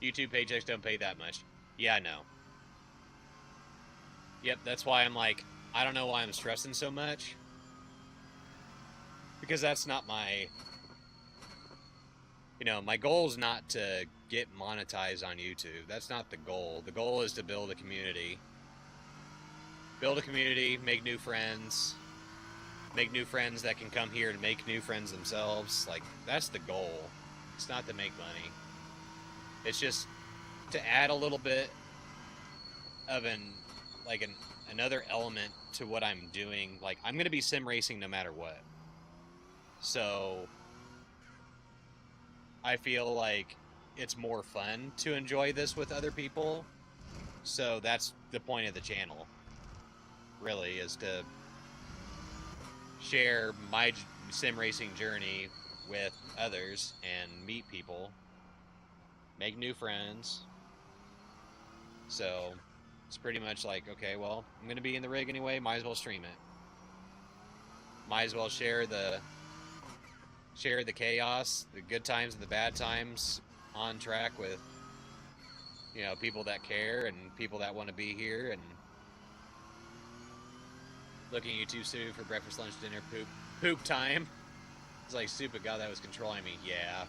YouTube paychecks don't pay that much. Yeah, I know. Yep, that's why I'm like, I don't know why I'm stressing so much. Because that's not my... You know, my goal is not to get monetized on YouTube. That's not the goal. The goal is to build a community. Build a community, make new friends. Make new friends that can come here and make new friends themselves. Like, that's the goal. It's not to make money. It's just to add a little bit of another element to what I'm doing. Like, I'm going to be sim racing no matter what. So I feel like it's more fun to enjoy this with other people. So that's the point of the channel, really, is to share my sim racing journey with others and meet people, make new friends. So it's pretty much like, okay, well, I'm going to be in the rig anyway, might as well stream it. Might as well share the chaos, the good times and the bad times on track with, you know, people that care and people that want to be here. And looking at you two, Sue, for breakfast, lunch, dinner, poop time. It's like, stupid God, that was controlling me. Yeah.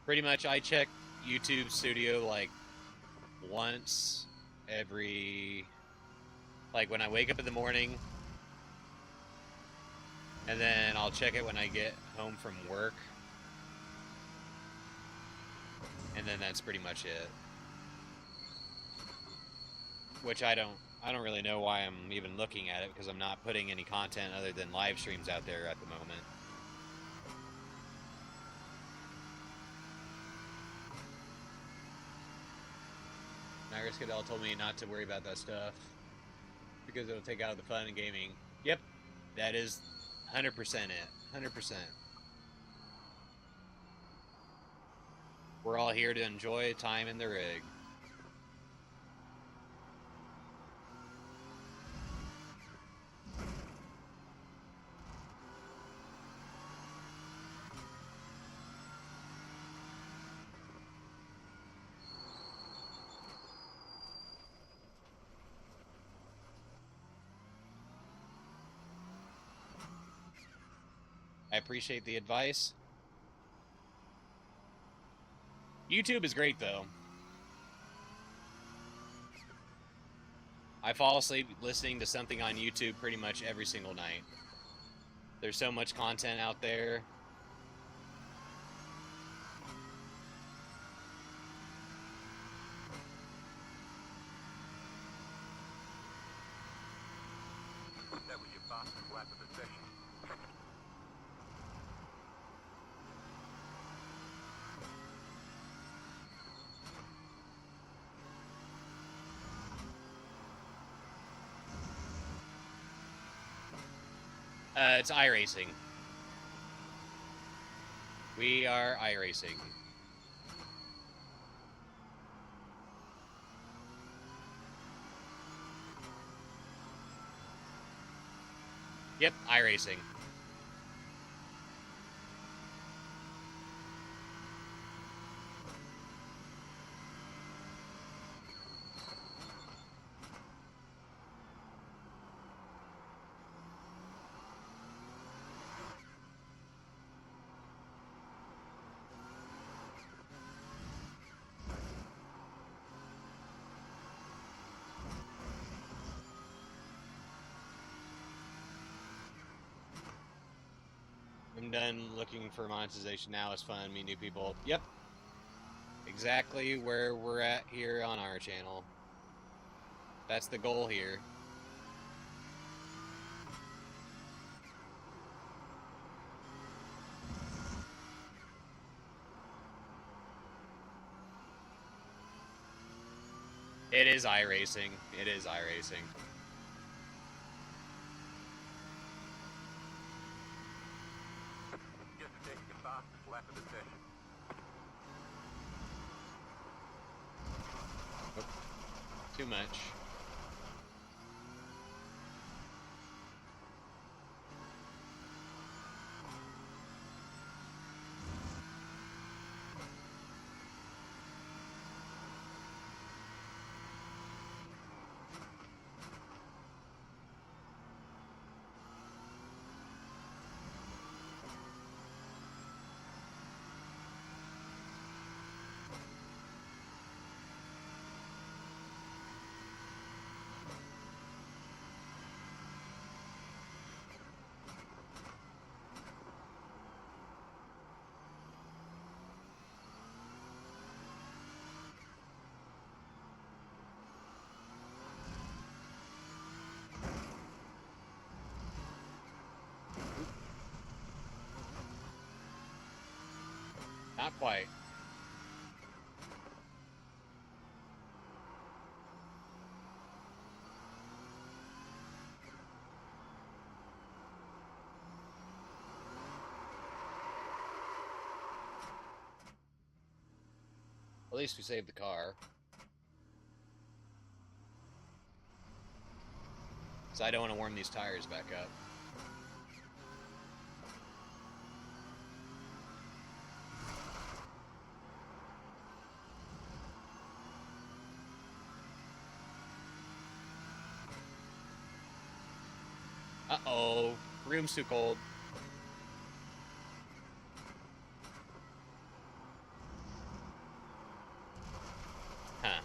Pretty much, I check YouTube Studio like once every, like when I wake up in the morning, and then I'll check it when I get home from work, and then that's pretty much it. Which I don't really know why I'm even looking at it, because I'm not putting any content other than live streams out there at the moment. Nagra Skadell told me not to worry about that stuff because it'll take out the fun in gaming. Yep, that is 100% it. 100%. We're all here to enjoy time in the rig. I appreciate the advice. YouTube is great, though. I fall asleep listening to something on YouTube pretty much every single night. There's so much content out there. That was your fastest lap of the session. It's iRacing. We are iRacing. Yep, iRacing. I'm done looking for monetization now. It's fun, meet new people. Yep. Exactly where we're at here on our channel. That's the goal here. It is iRacing. It is iRacing. Just taking the fastest lap of the session. Too much. Not quite. At least we saved the car. So I don't want to warm these tires back up. Uh-oh. Room's too cold. Huh.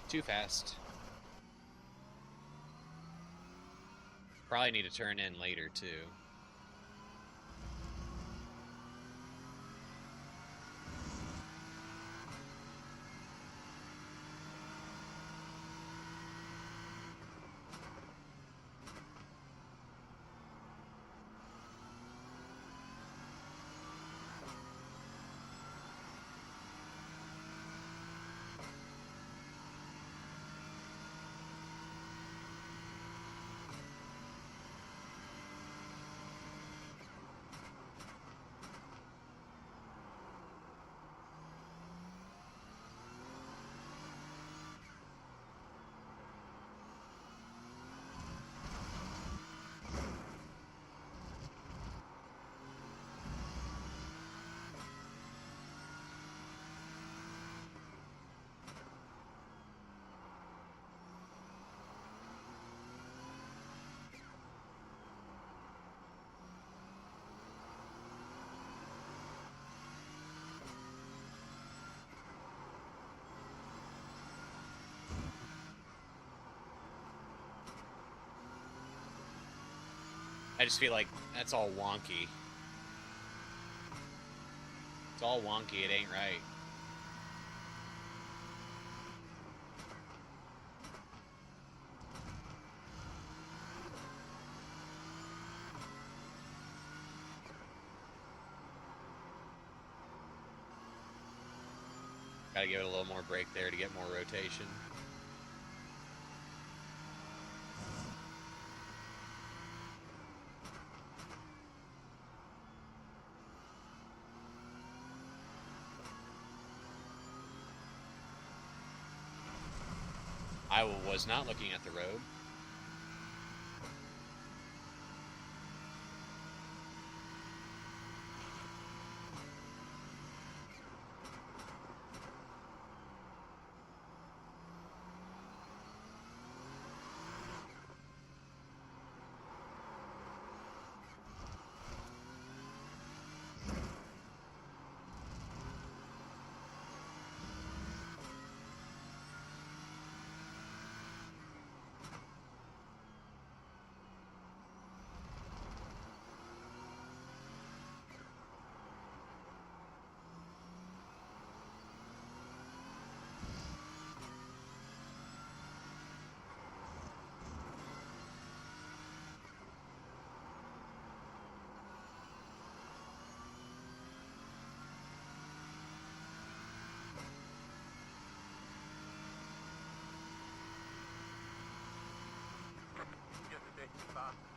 Too fast. Probably need to turn in later, too. I just feel like that's all wonky. It's all wonky, it ain't right. Gotta give it a little more brake there to get more rotation. I was not looking at the road.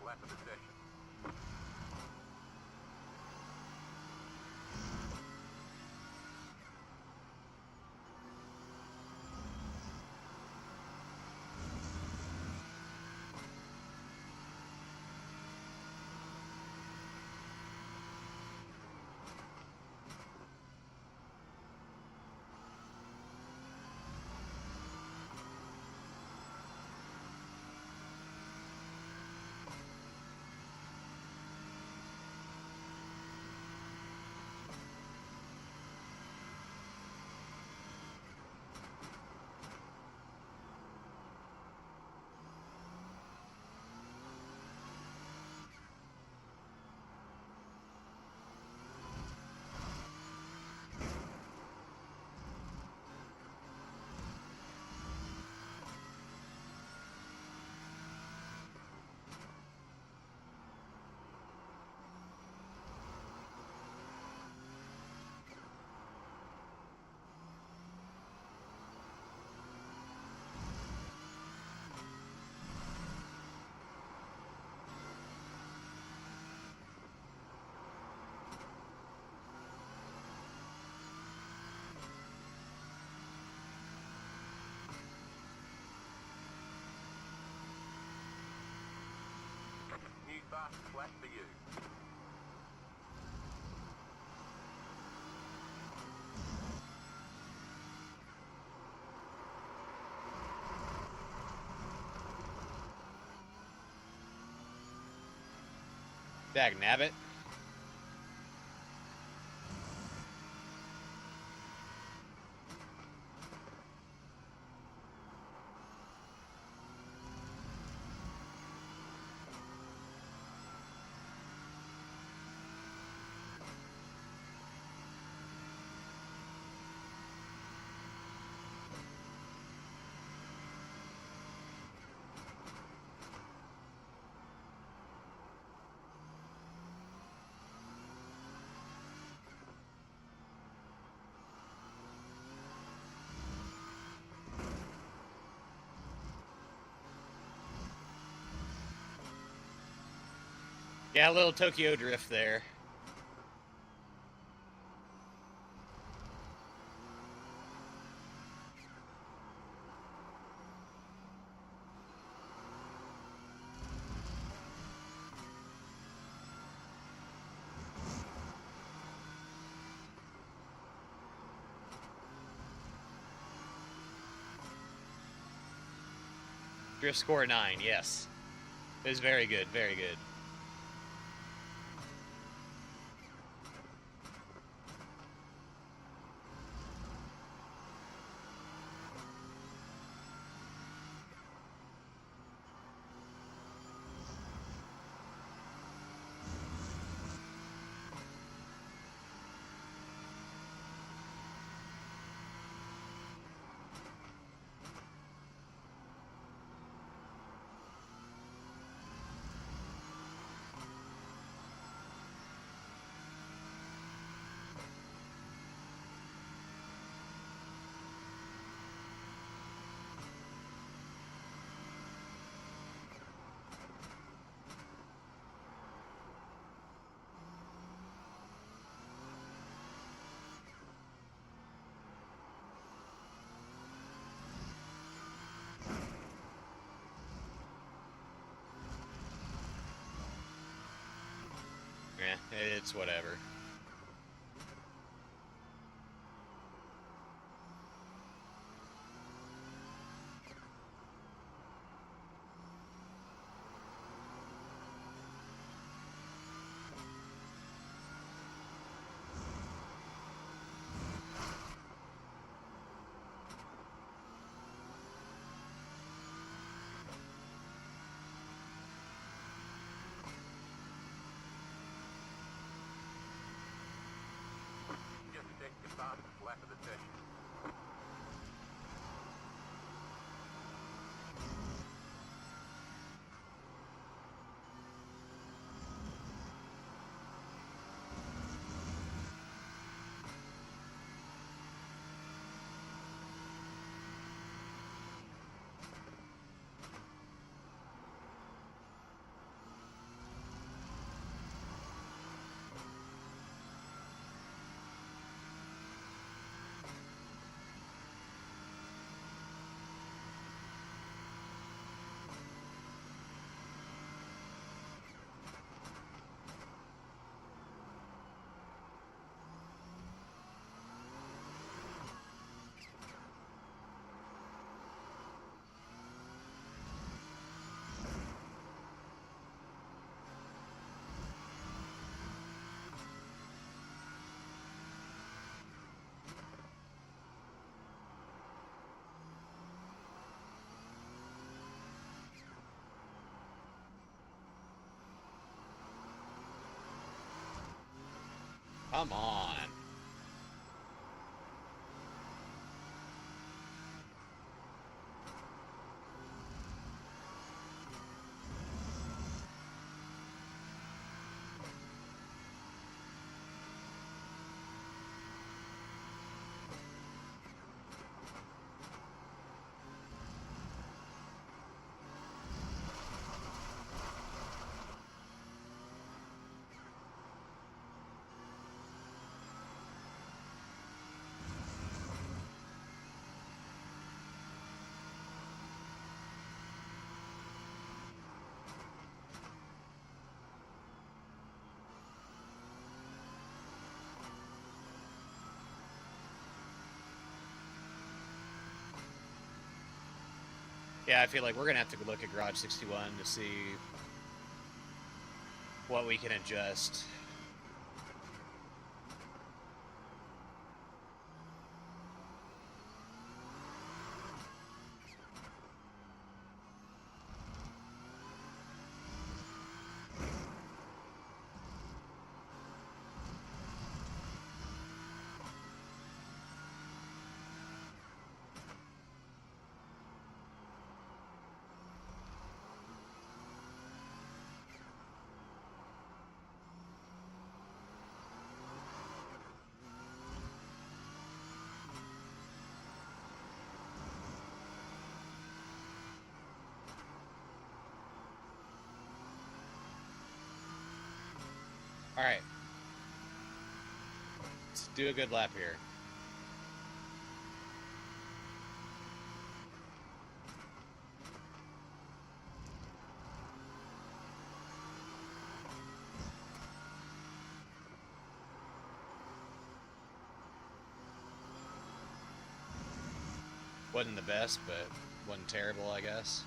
lap of the session. New fast flat for you. Dag nabbit. Yeah, a little Tokyo drift there. Drift score 9, yes. It was very good, very good. Yeah, it's whatever. Come on. Yeah, I feel like we're gonna have to look at Garage 61 to see what we can adjust. All right, let's do a good lap here. Wasn't the best, but wasn't terrible, I guess.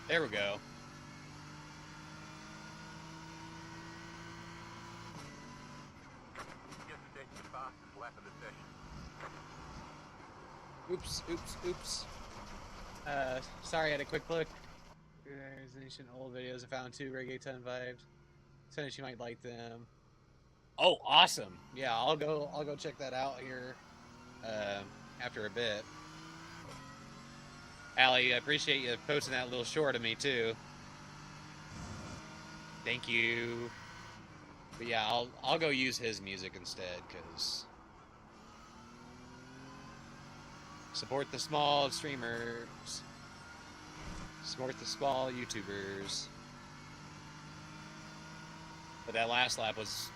There we go. Yesterday, the fastest lap of the session. Oops. Sorry, I had a quick look. There's ancient old videos I found too. Reggae 10 vibes. Said you might like them. Oh, awesome! Yeah, I'll go check that out here after a bit. Allie, I appreciate you posting that little short of me too. Thank you. But yeah, I'll go use his music instead, cause support the small streamers. Support the small YouTubers. But that last lap was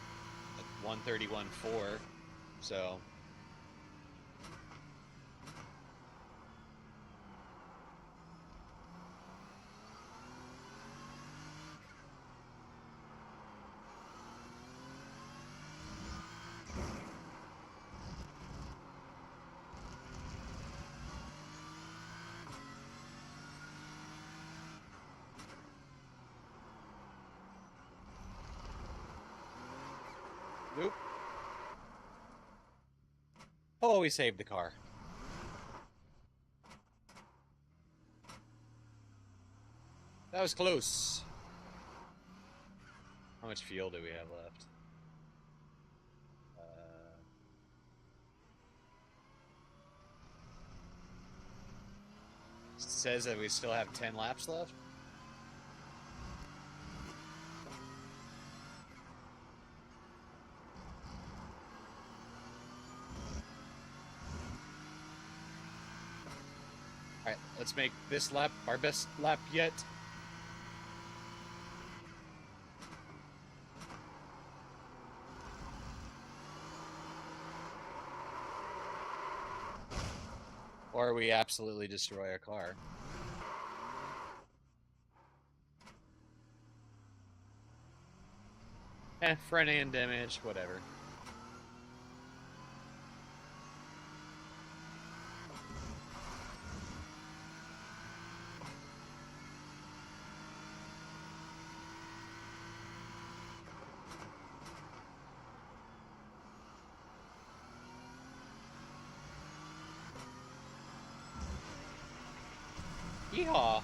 1:31.4, so. Nope. Oh, we saved the car. That was close. How much fuel do we have left? says that we still have 10 laps left. Alright, let's make this lap our best lap yet. Or we absolutely destroy a car. Front end damage, whatever. Yeehaw!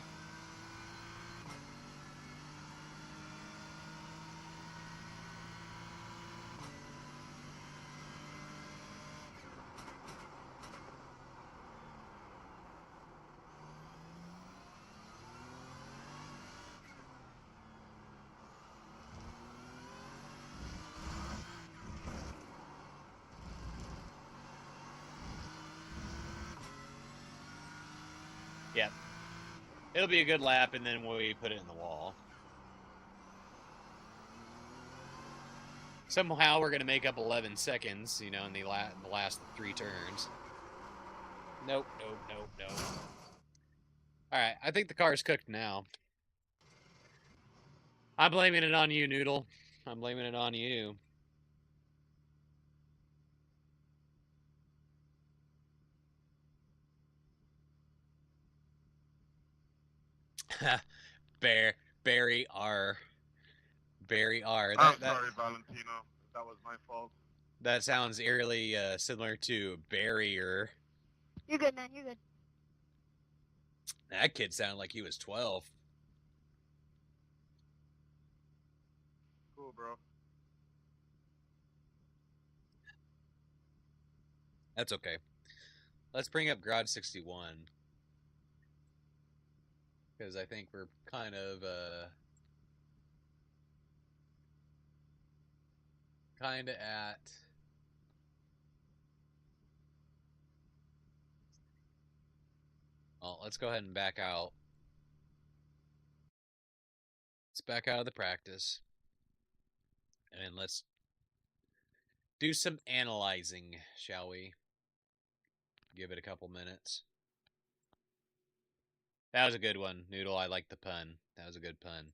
Yep. It'll be a good lap, and then we put it in the wall. Somehow we're going to make up 11 seconds, you know, in the last 3 turns. Nope, nope, nope, nope. Alright, I think the car's cooked now. I'm blaming it on you, Noodle. I'm blaming it on you. Barry R. Barry R. I'm sorry, Valentino. That was my fault. That sounds eerily similar to barrier. You're good, man. You're good. That kid sounded like he was 12. Cool, bro. That's okay. Let's bring up Garage 61. Because I think we're kind of at well, let's go ahead and back out. Let's back out of the practice. And let's do some analyzing, shall we? Give it a couple minutes. That was a good one, Noodle. I like the pun. That was a good pun.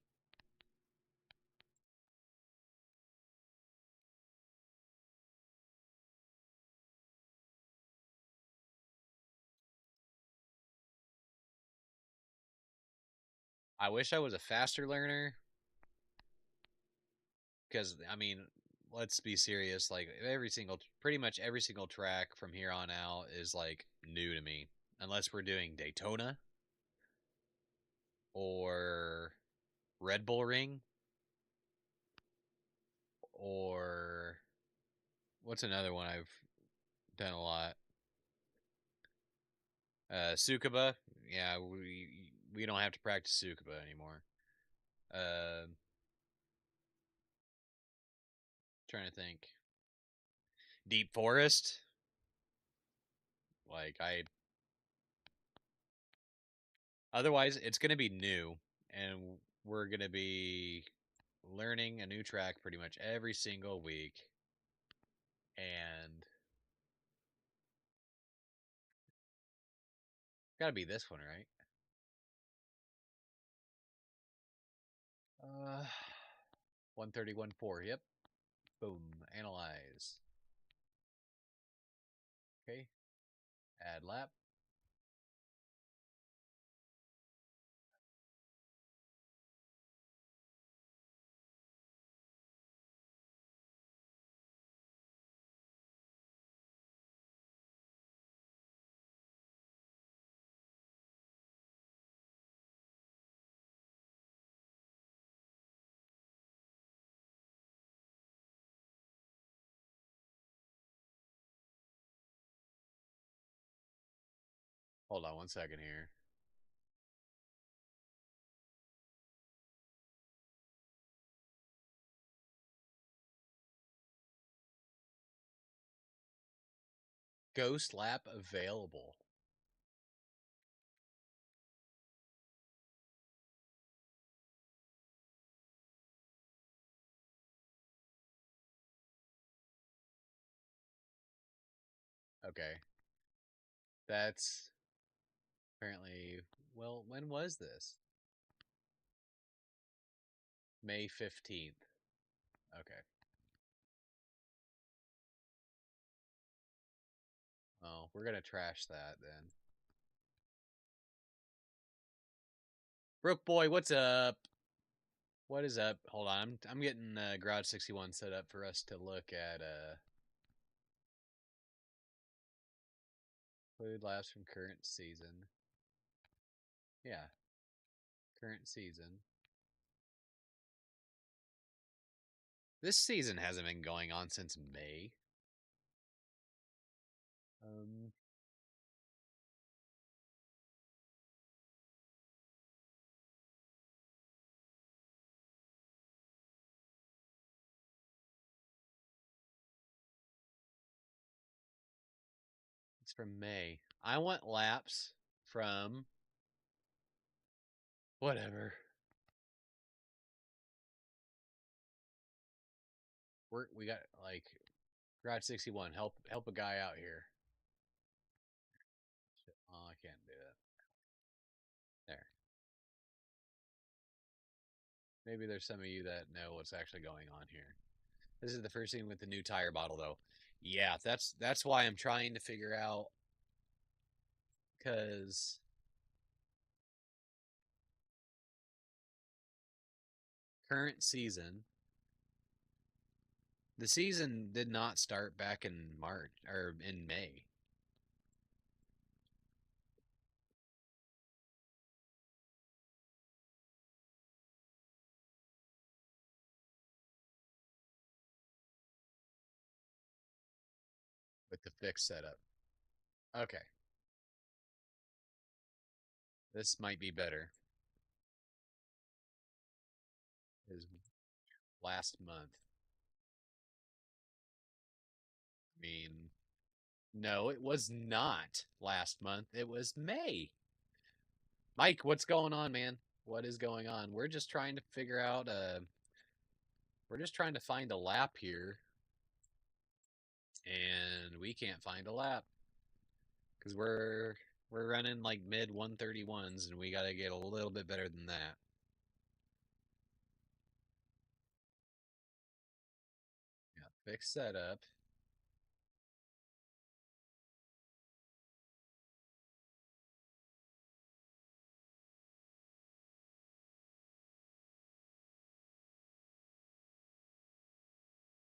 I wish I was a faster learner. Because, I mean, let's be serious. Like, pretty much every single track from here on out is, like, new to me. Unless we're doing Daytona or Red Bull Ring or what's another one I've done a lot? Tsukuba. Yeah, we don't have to practice Tsukuba anymore. Trying to think. Deep Forest. Like otherwise it's gonna be new, and we're gonna be learning a new track pretty much every single week, and gotta be this one, right? 131.4. Yep. Boom. Analyze. Okay. Add lap. Hold on 1 second here. Ghost lap available. Okay. That's apparently, well, when was this? May 15th. Okay. Oh, we're going to trash that then. Brook Boy, what's up? What is up? Hold on. I'm getting Garage 61 set up for us to look at include laps from current season. Yeah. Current season. This season hasn't been going on since May. It's from May. I want laps from whatever. We got like Garage 61. Help a guy out here. Oh, I can't do it. There. Maybe there's some of you that know what's actually going on here. This is the first thing with the new tire bottle, though. Yeah, that's why I'm trying to figure out, because current season, the season did not start back in March or in May. With the fixed setup. Okay. This might be better. Is last month. I mean, no, it was not last month. It was May. Mike, what's going on, man? What is going on? We're just trying to figure out we're just trying to find a lap here. And we can't find a lap. Cuz we're running like mid 131s and we got to get a little bit better than that. Yeah, fix setup.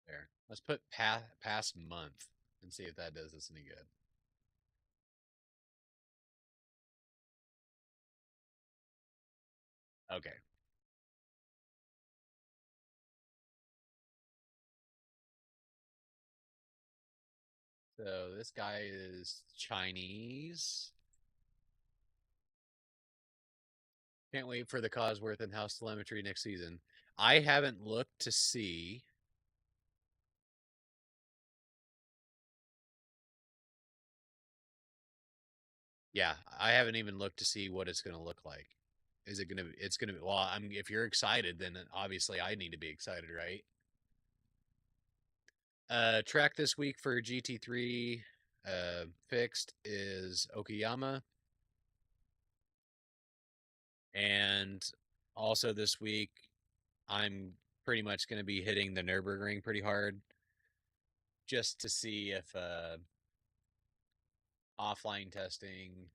There. Let's put past month and see if that does us any good. Okay. So this guy is Chinese. Can't wait for the Cosworth and House telemetry next season. I haven't looked to see. Yeah, I haven't even looked to see what it's going to look like. Is it going to? It's going to. Well, if you're excited, then obviously I need to be excited, right? Track this week for GT3 fixed is Okayama, and also this week I'm pretty much going to be hitting the Nürburgring pretty hard, just to see if offline testing.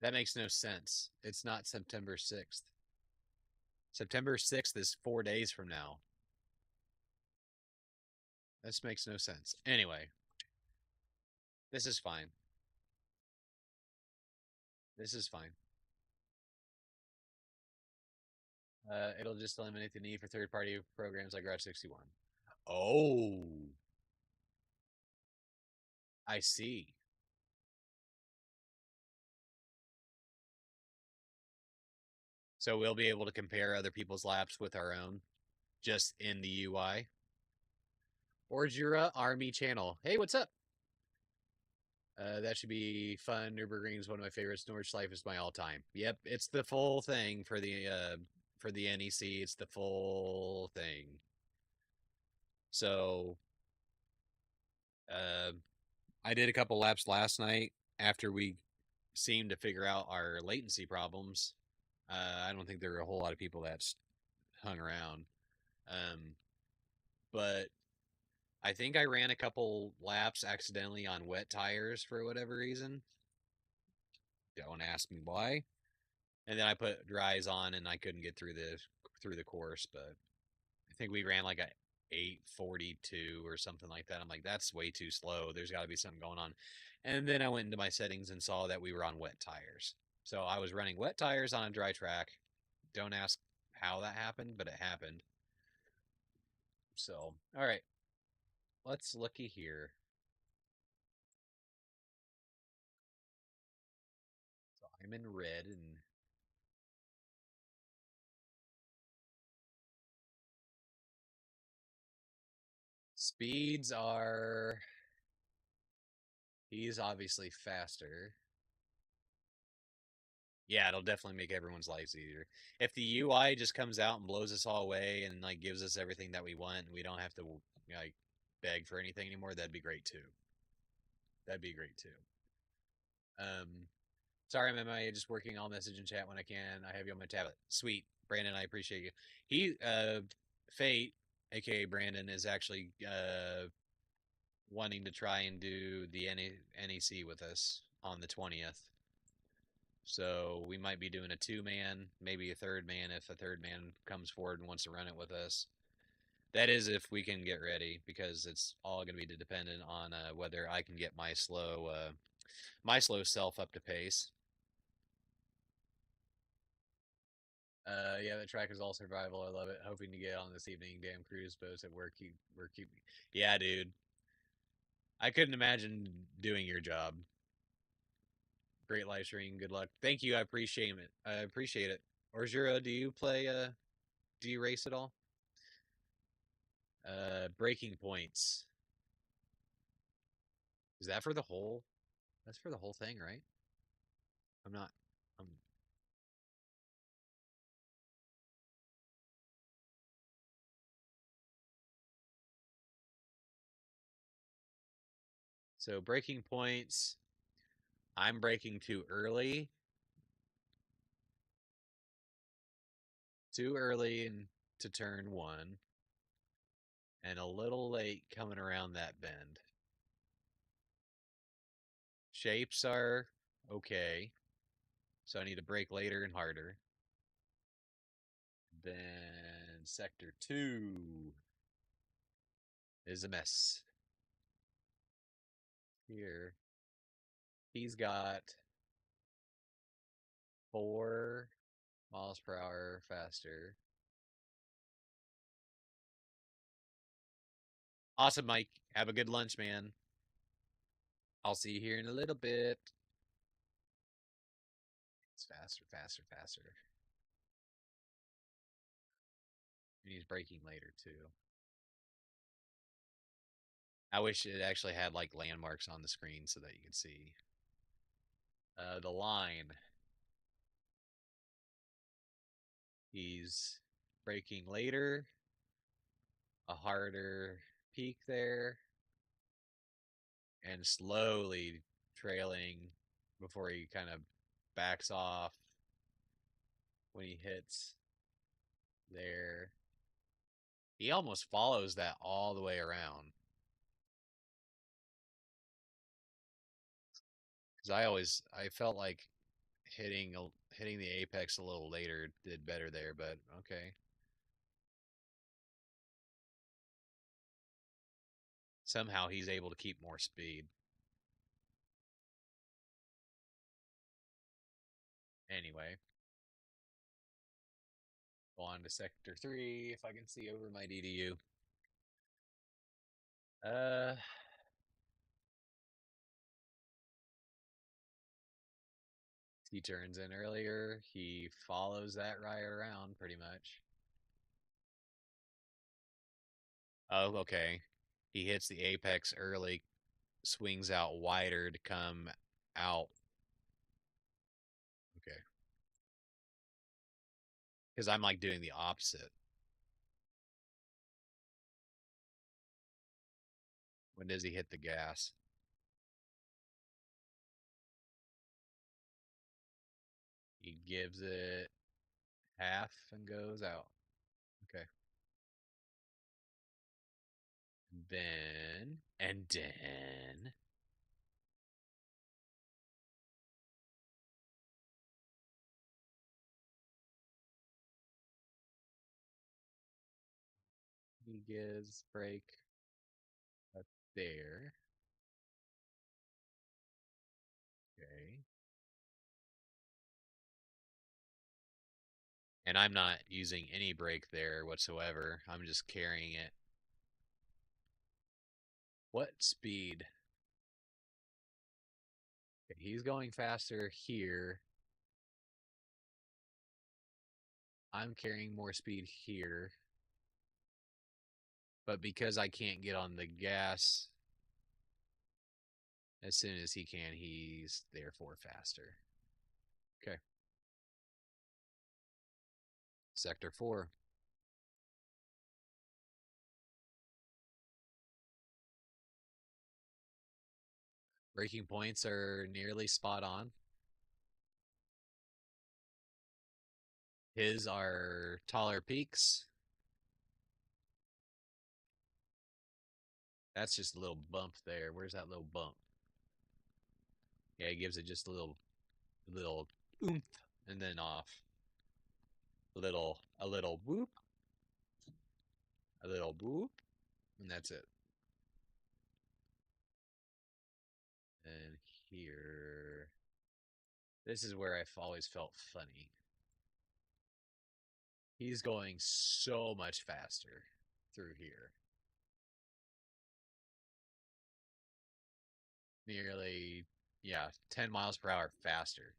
That makes no sense. It's not September 6th. September 6th is 4 days from now. This makes no sense. Anyway, this is fine. This is fine. It'll just eliminate the need for third-party programs like Garage 61. Oh, I see. So we'll be able to compare other people's laps with our own. just in the UI. Or Jura Army channel. Hey, what's up? That should be fun. Nürburgring's one of my favorites. Nordschleife is my all-time. Yep, it's the full thing for the NEC. It's the full thing. So, I did a couple laps last night after we seemed to figure out our latency problems. I don't think there were a whole lot of people that hung around, but I think I ran a couple laps accidentally on wet tires for whatever reason. Don't ask me why. And then I put dries on and I couldn't get through the course, but I think we ran like a 8:42 or something like that. I'm like, that's way too slow. There's got to be something going on. And then I went into my settings and saw that we were on wet tires. So I was running wet tires on a dry track. Don't ask how that happened, but it happened. So, all right. Let's looky here. So I'm in red and speeds are, he's obviously faster. Yeah, it'll definitely make everyone's lives easier. If the UI just comes out and blows us all away and like gives us everything that we want and we don't have to like beg for anything anymore, that'd be great too. That'd be great too. Sorry, I'm MIA, just working. I'll message and chat when I can. I have you on my tablet. Sweet. Brandon, I appreciate you. He Fate, aka Brandon, is actually wanting to try and do the NEC with us on the 20th. So we might be doing a 2-man, maybe a 3rd man if a 3rd man comes forward and wants to run it with us. That is if we can get ready, because it's all going to be dependent on whether I can get my slow self up to pace. Yeah, the track is all survival. I love it. Hoping to get on this evening. Damn cruise boats at work. We're keeping. Yeah, dude. I couldn't imagine doing your job. Great live stream. Good luck. Thank you. I appreciate it. I appreciate it. Orzura, do you play? Do you race at all? Breaking points. Is that for the whole? That's for the whole thing, right? I'm not. I'm. So breaking points. I'm breaking too early. Too early to turn 1. And a little late coming around that bend. Shapes are okay. So I need to brake later and harder. Then sector 2 is a mess. Here, he's got 4 miles per hour faster. Awesome, Mike. Have a good lunch, man. I'll see you here in a little bit. It's faster, faster, faster. And he's braking later, too. I wish it actually had, like, landmarks on the screen so that you could see. The line. He's braking later. A harder peak there. And slowly trailing before he kind of backs off when he hits there. He almost follows that all the way around. Because I felt like hitting the apex a little later did better there, but okay. Somehow he's able to keep more speed. Anyway. Go on to sector 3 if I can see over my DDU. He turns in earlier. He follows that right around pretty much. Oh, okay. He hits the apex early, swings out wider to come out. Okay. Because I'm like doing the opposite. When does he hit the gas? He gives it half and goes out. Okay. And then he gives brake up there. Okay. And I'm not using any brake there whatsoever. I'm just carrying it. What speed? Okay, he's going faster here. I'm carrying more speed here. But because I can't get on the gas as soon as he can, he's therefore faster. Okay. Sector 4. Braking points are nearly spot on. His are taller peaks. That's just a little bump there. Where's that little bump? Yeah, he gives it just a little oomph and then off. A little whoop. A little whoop. And that's it. And here. This is where I've always felt funny. He's going so much faster through here. Nearly, yeah, 10 miles per hour faster.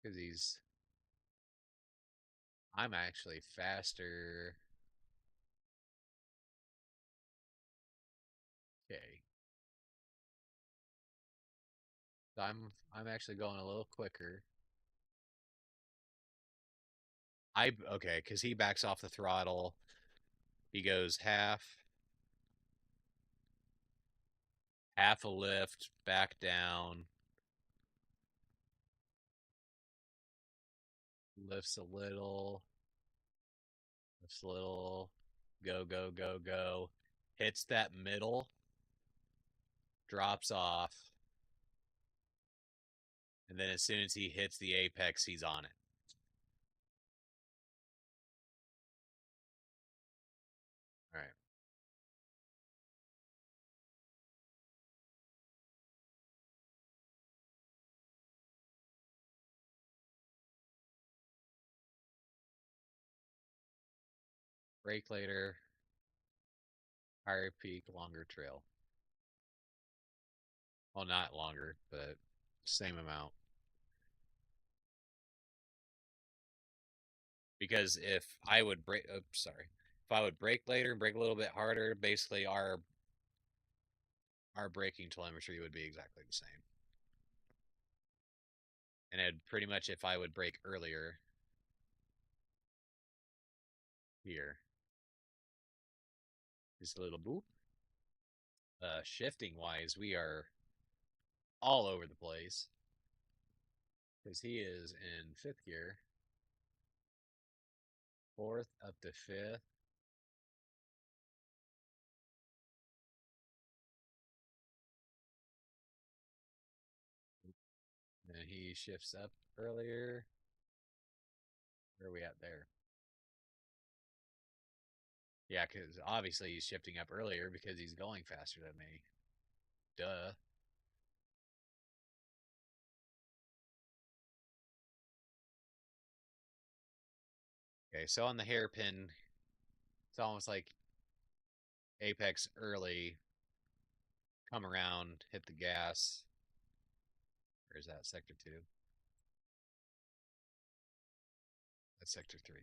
Because I'm actually faster. Okay. So I'm actually going a little quicker. Okay, because he backs off the throttle. He goes half a lift, back down, lifts a little, go, go, go, go, hits that middle, drops off, and then as soon as he hits the apex, he's on it. All right. Brake later, higher peak, longer trail. Well, not longer, but same amount. Because if I would brake, if I would brake later and brake a little bit harder, basically our braking telemetry would be exactly the same. And it'd pretty much, if I would brake earlier here, just a little boop. Shifting wise, we are all over the place because he is in 5th gear, 4th up to 5th. And he shifts up earlier. Where are we at there? Yeah, because obviously he's shifting up earlier because he's going faster than me. Duh. Okay, so on the hairpin, it's almost like apex early, come around, hit the gas, Or is that Sector 2? That's Sector 3.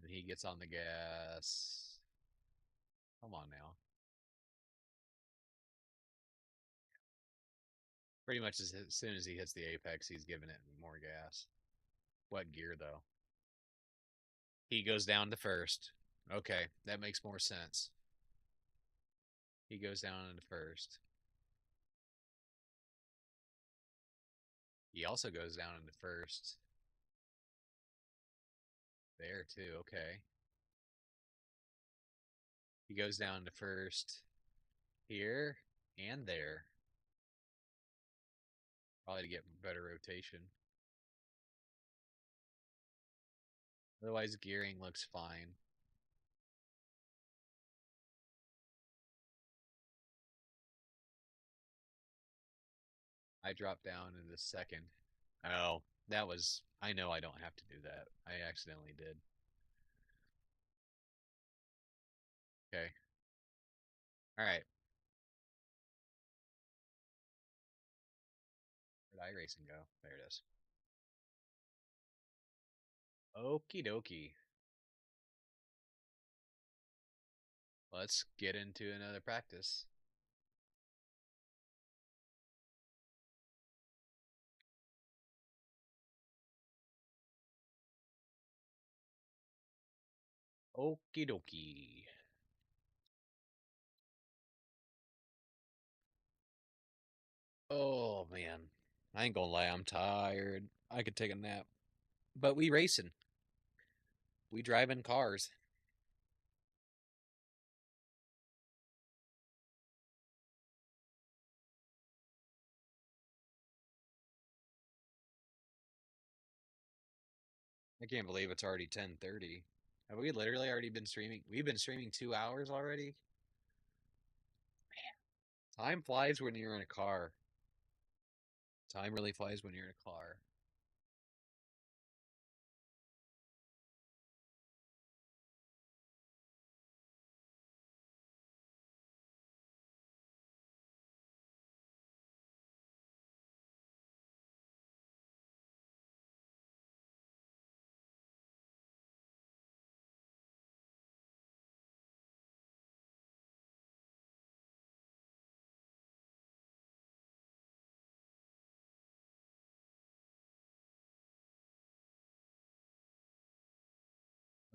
And he gets on the gas. Come on now. Pretty much as soon as he hits the apex, he's giving it more gas. What gear, though? He goes down to first. Okay, that makes more sense. He goes down into first. He also goes down into first. There, too. Okay. He goes down to first here and there. Probably to get better rotation. Otherwise, gearing looks fine. I dropped down into second. Oh, that was... I know I don't have to do that. I accidentally did. Okay. Alright. Where'd iRacing go? There it is. Okie dokie. Let's get into another practice. Okie dokie. Oh, man. I ain't gonna lie, I'm tired. I could take a nap. But we racing. We driving cars. I can't believe it's already 10:30. Have we literally already been streaming? We've been streaming 2 hours already? Man, time flies when you're in a car. Time really flies when you're in a car.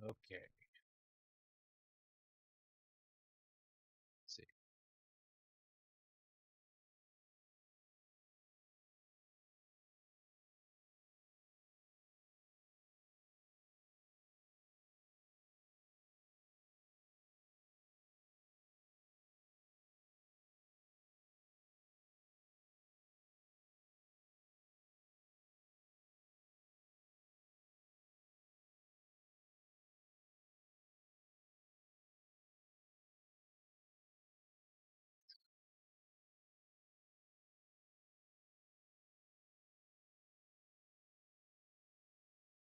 Okay. Let's see.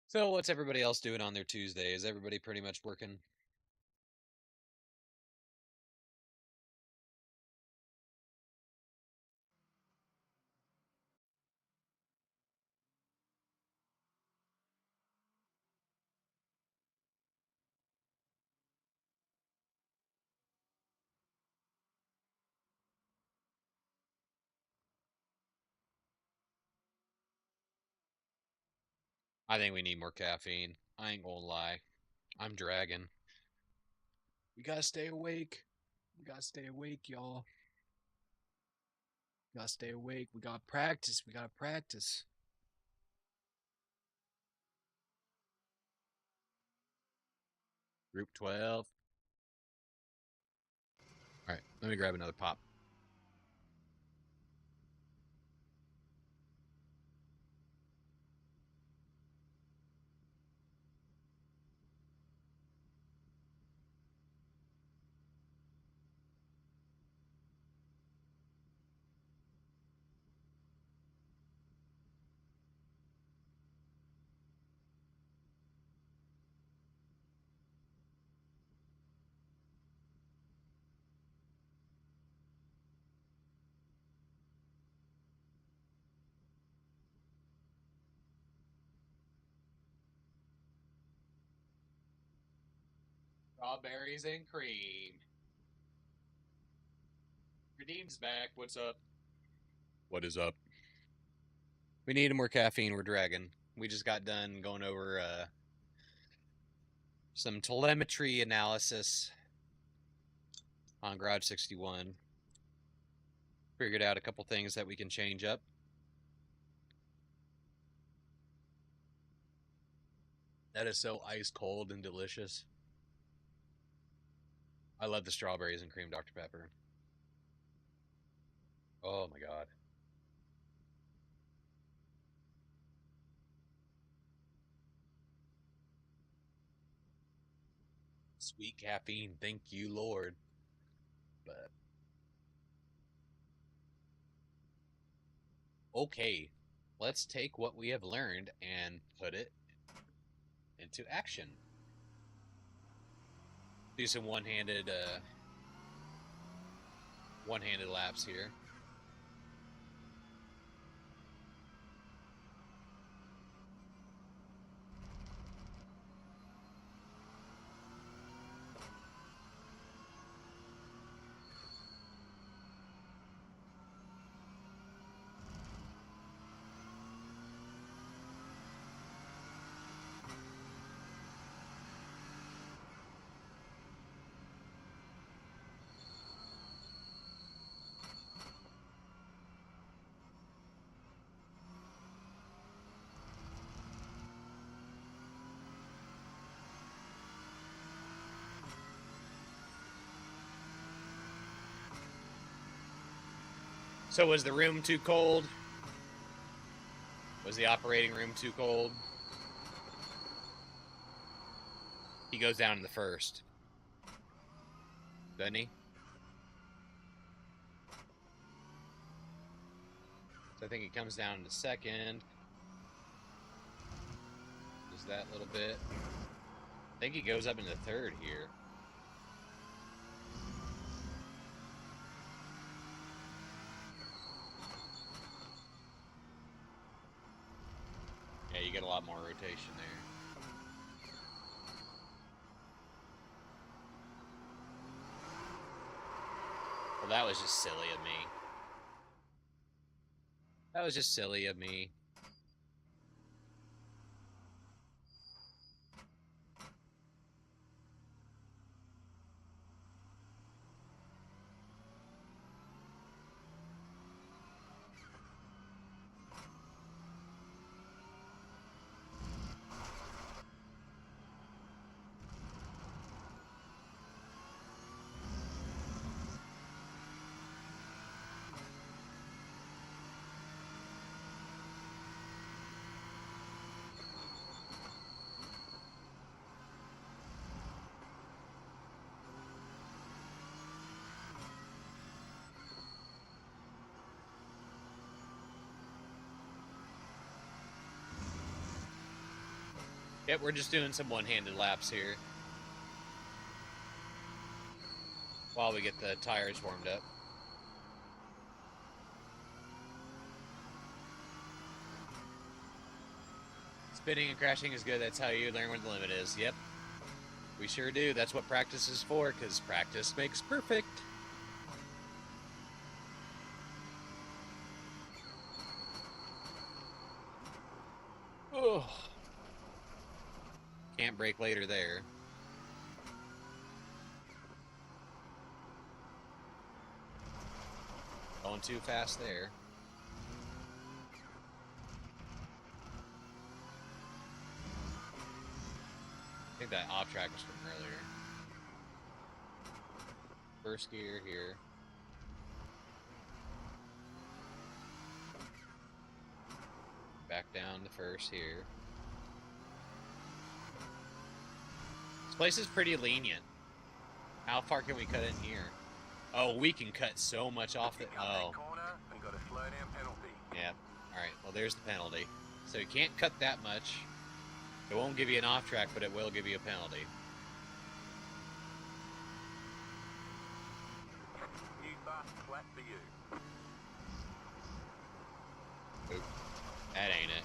So what's everybody else doing on their Tuesday? Is everybody pretty much working? I think we need more caffeine. I ain't gonna lie. I'm dragging. We gotta stay awake. We gotta stay awake, y'all. We gotta stay awake. We gotta practice. We gotta practice. Group 12. Alright, let me grab another pop. Strawberries and cream. Redeem's back. What's up? What is up? We need more caffeine. We're dragging. We just got done going over some telemetry analysis on Garage 61. Figured out a couple things that we can change up. That is so ice cold and delicious. I love the strawberries and cream Dr. Pepper. Oh my god. Sweet caffeine, thank you, Lord. But okay, let's take what we have learned and put it into action. Do some one-handed laps here. So was the room too cold? Was the operating room too cold? He goes down in the first. Doesn't he? So I think he comes down in the second. Just that little bit. I think he goes up in the third here. Yeah, you get a lot more rotation there. Well, that was just silly of me. That was just silly of me. Yep, we're just doing some one-handed laps here while we get the tires warmed up. Spinning and crashing is good. That's how you learn what the limit is. Yep, we sure do. That's what practice is for, because practice makes perfect. Oh. Can't brake later there. Going too fast there. I think that off track was from earlier. First gear here. Back down to first here. This place is pretty lenient. How far can we cut in here? Oh, we can cut so much off it. Oh. Yeah. Alright, well there's the penalty. So you can't cut that much. It won't give you an off track, but it will give you a penalty. Oop. That ain't it.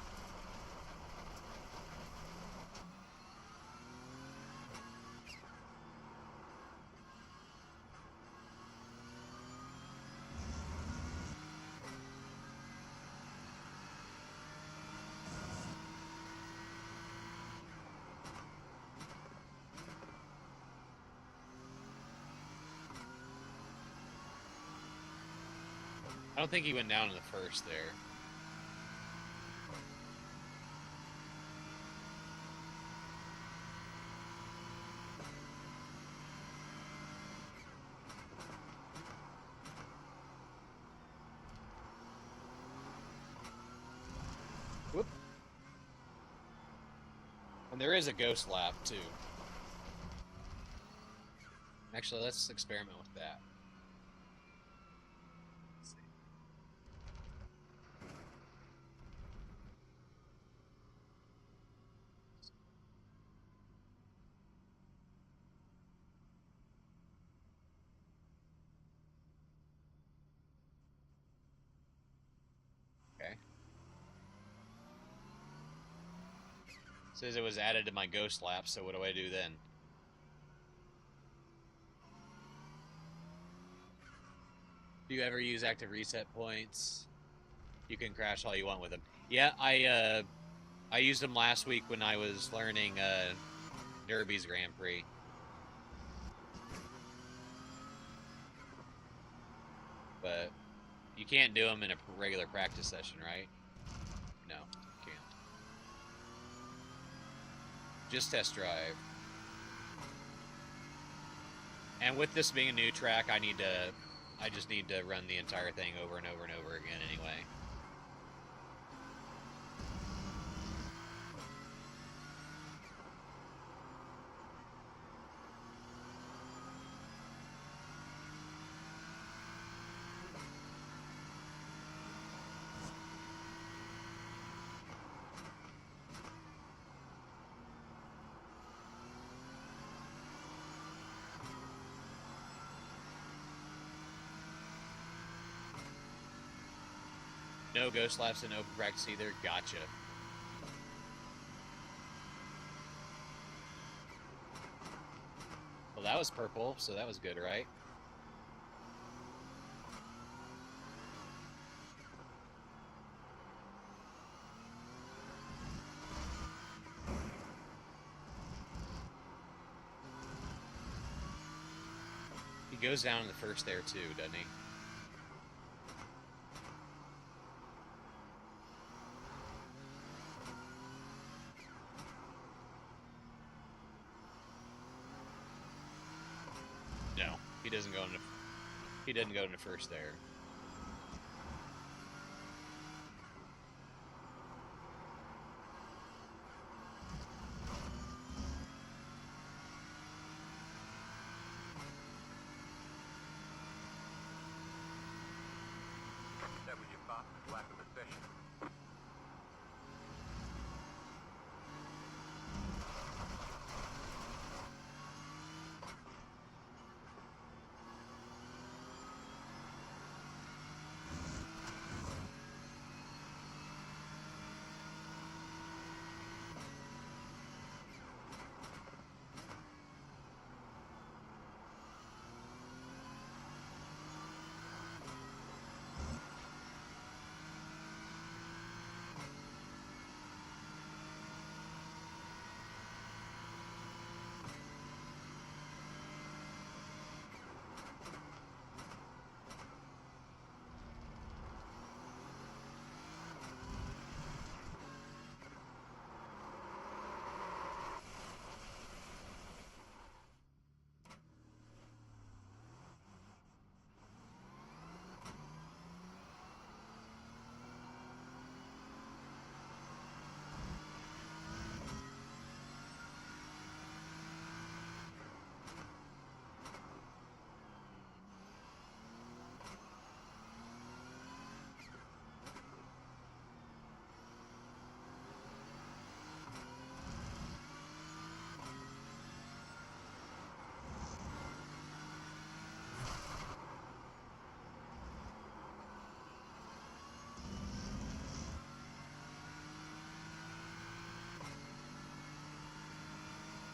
don't think he went down in the first there. Whoop. And there is a ghost lap, too. Actually, let's experiment with that. Let's see. Okay. Says it was added to my ghost lap, so what do I do then? Do you ever use active reset points? You can crash all you want with them. Yeah, I used them last week when I was learning Derby's Grand Prix. But you can't do them in a regular practice session, right? No, you can't. Just test drive. And with this being a new track, I just need to run the entire thing over and over and over again anyway. No ghost laps in open practice either. Gotcha. Well, that was purple, so that was good, right? He goes down in the first there too, doesn't he? No, he doesn't go into. He didn't go into first there. That was your fastest lap of the session.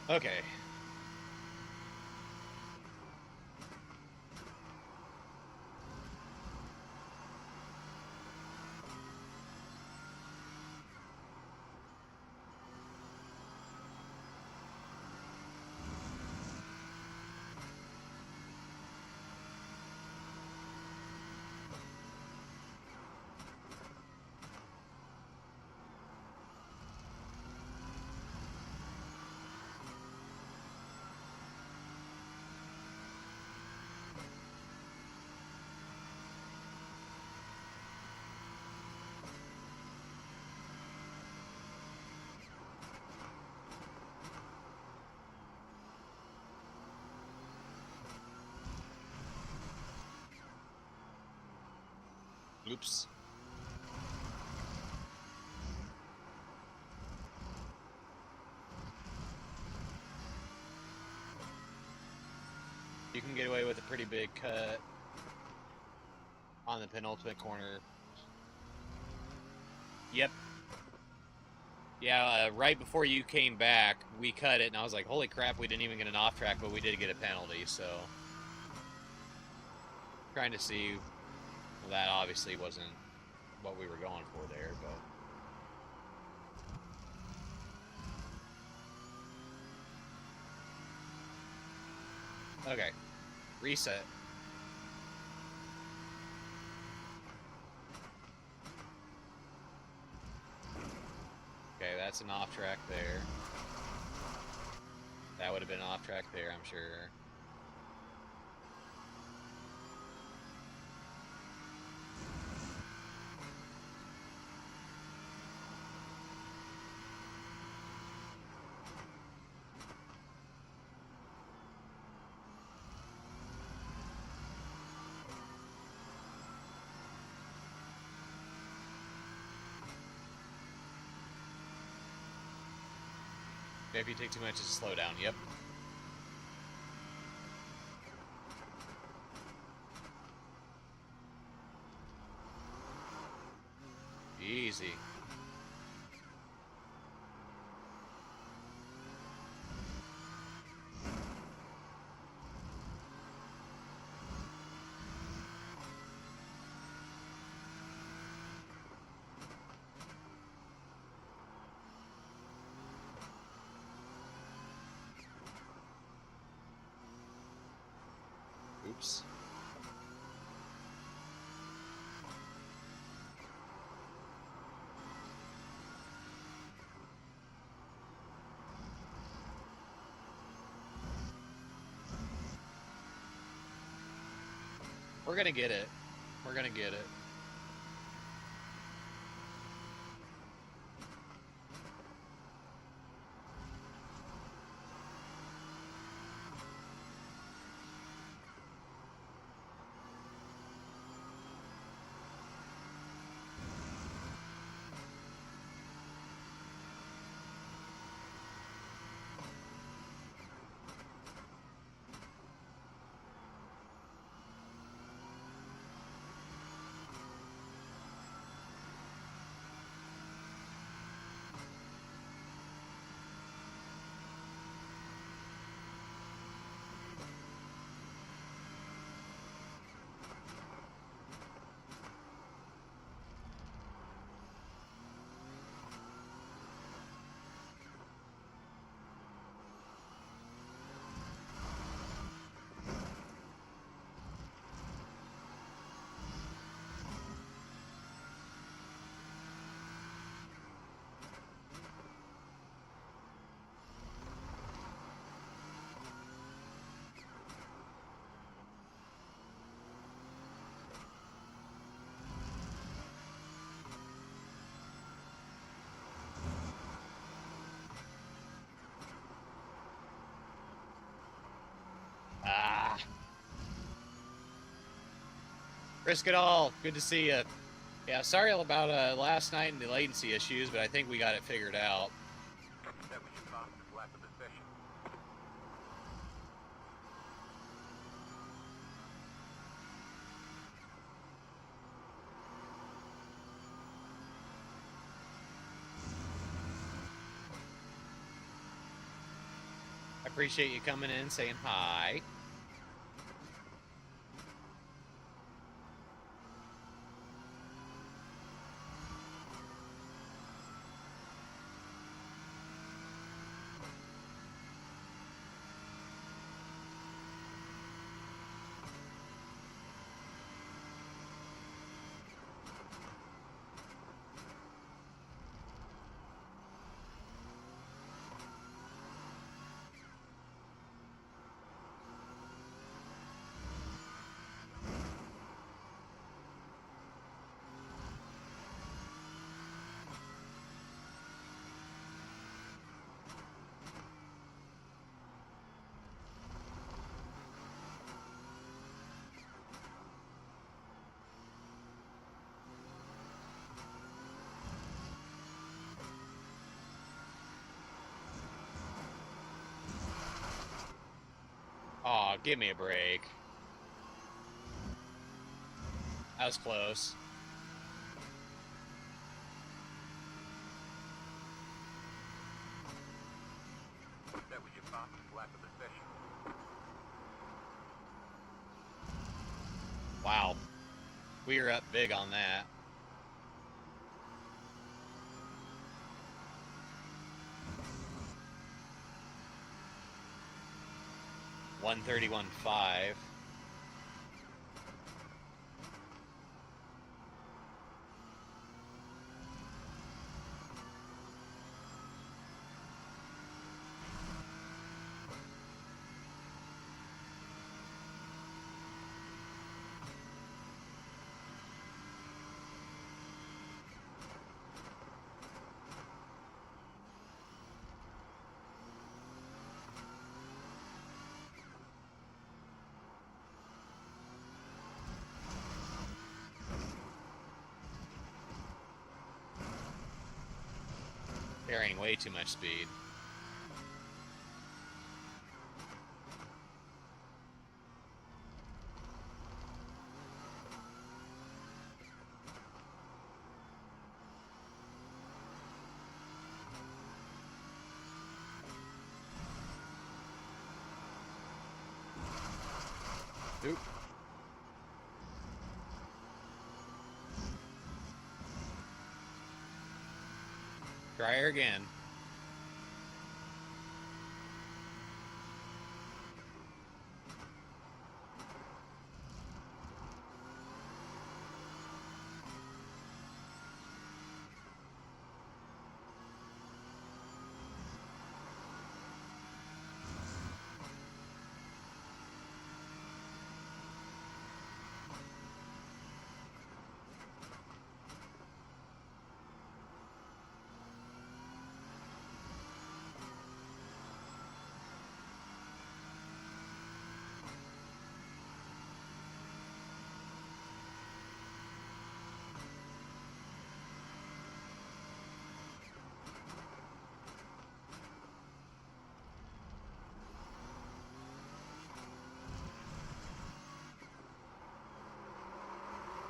Okay. Oops. You can get away with a pretty big cut on the penultimate corner. Yep. Yeah, right before you came back, we cut it, and I was like, holy crap, we didn't even get an off track, but we did get a penalty, so. Trying to see, well, that obviously wasn't what we were going for there, but. Okay. Reset. Okay, that's an off track there. That would have been an off track there, I'm sure. If you take too much, it's a slow down. Yep. Easy. Oops. We're gonna get it. We're gonna get it. Ah. Risk it all. Good to see you. Yeah, sorry about last night and the latency issues, but I think we got it figured out. That was your boss's lack of possession. I appreciate you coming in, saying hi. give me a break. That was close. That was your fastest lap of the session. Wow. We were up big on that. $131.5. Carrying way too much speed. Oop. Try her again.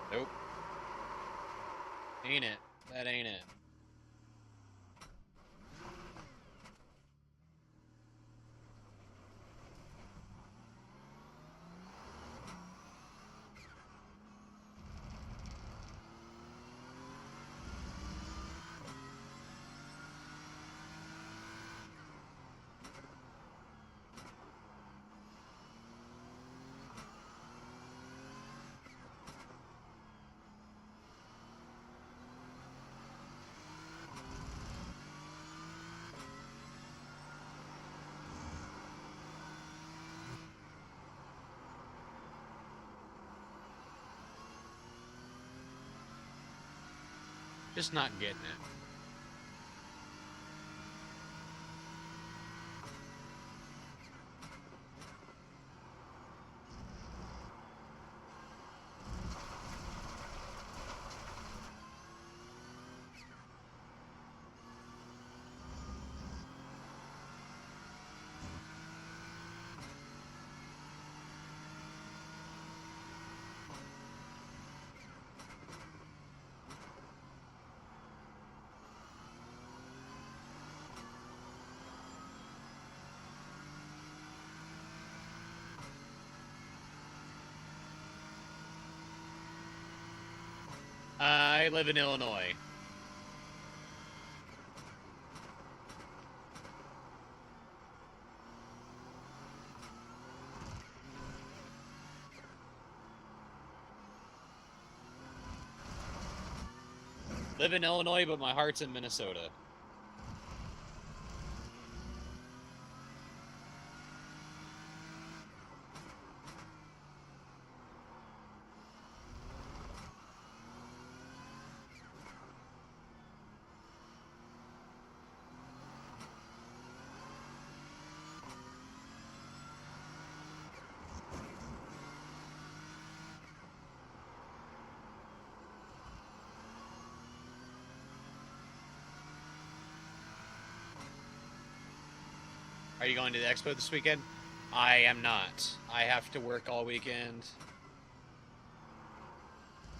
Nope. Ain't it. That ain't it. Just not getting it. I live in Illinois. Live in Illinois, but my heart's in Minnesota. Are you going to the expo this weekend? I am not. I have to work all weekend.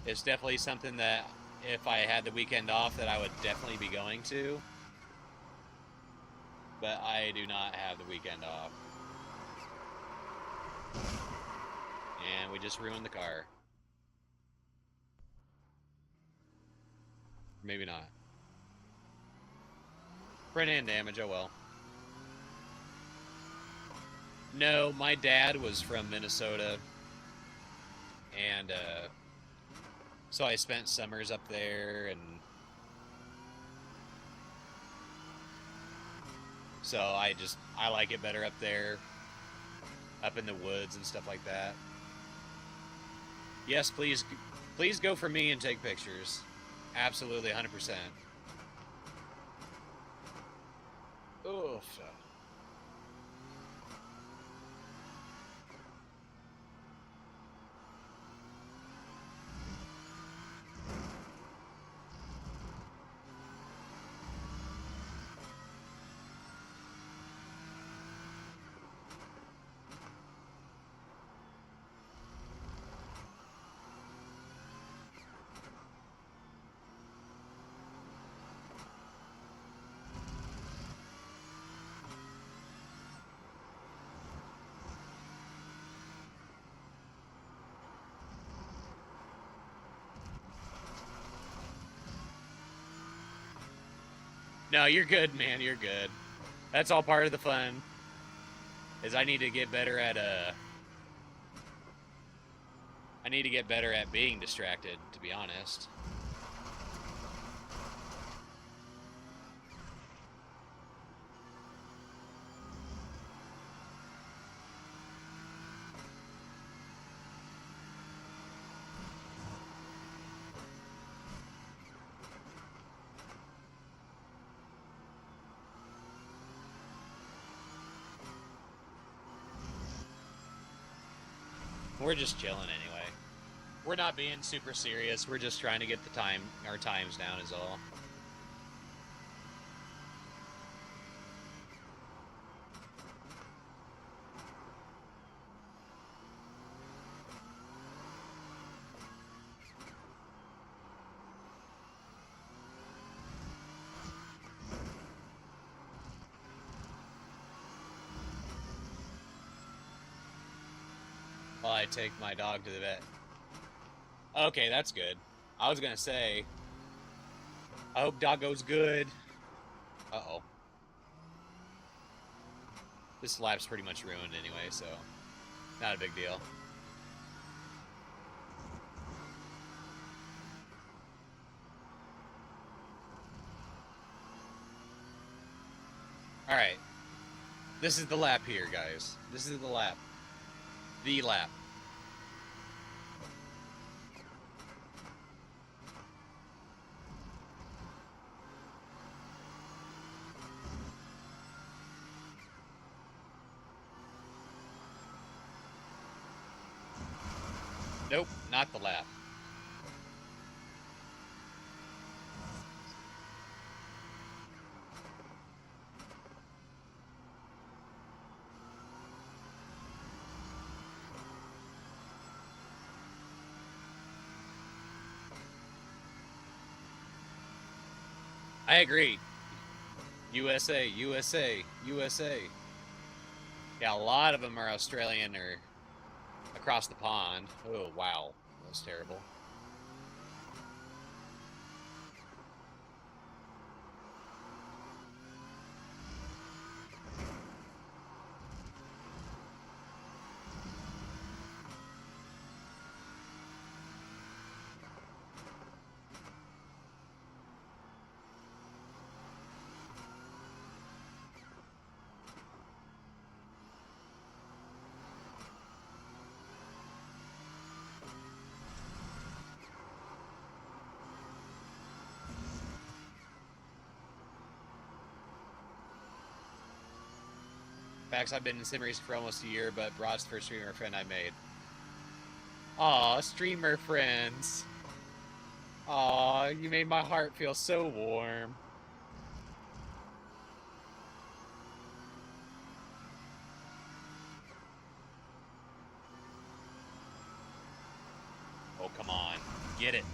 It's definitely something that if I had the weekend off that I would definitely be going to. But I do not have the weekend off. And we just ruined the car. Maybe not. Front-end damage, oh well. No, my dad was from Minnesota. And, so I spent summers up there, and so I like it better up there, up in the woods and stuff like that. Yes, please go for me and take pictures. Absolutely, 100%. Oof. No, you're good, man. You're good. That's all part of the fun. Is I need to get better at I need to get better at being distracted, to be honest. We're just chilling anyway. We're not being super serious. We're just trying to get our times down is all. While I take my dog to the vet. Okay, that's good. I was gonna say, I hope doggo's good. Uh-oh. This lap's pretty much ruined anyway, so not a big deal. Alright. This is the lap here, guys. This is the lap. The lap. Nope, not the lap. I agree. USA, USA, USA. Yeah, a lot of them are Australian or across the pond. Oh, wow. That was terrible. Facts, I've been in sim racing for almost a year, but Brod's the first streamer friend I made. Aw, streamer friends. Aw, you made my heart feel so warm. Oh, come on. Get it.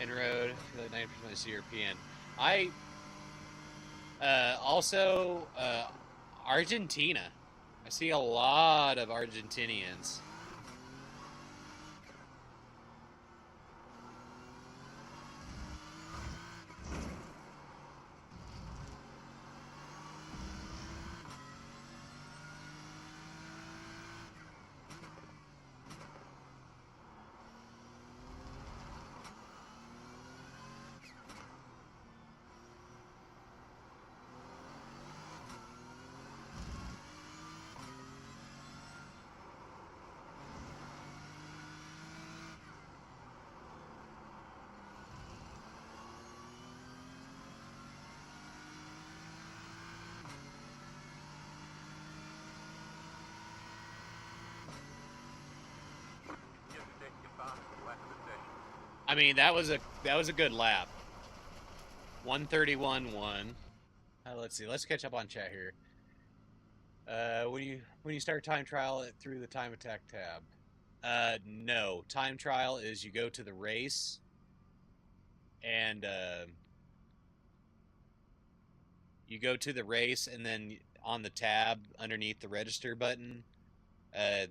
Inroad, I feel like 90% is European. Also, Argentina. I see a lot of Argentinians. I mean, that was a good lap. 131.1. Let's see. Let's catch up on chat here. When you start time trial through the time attack tab. No. Time trial is you go to the race and you go to the race and then on the tab underneath the register button,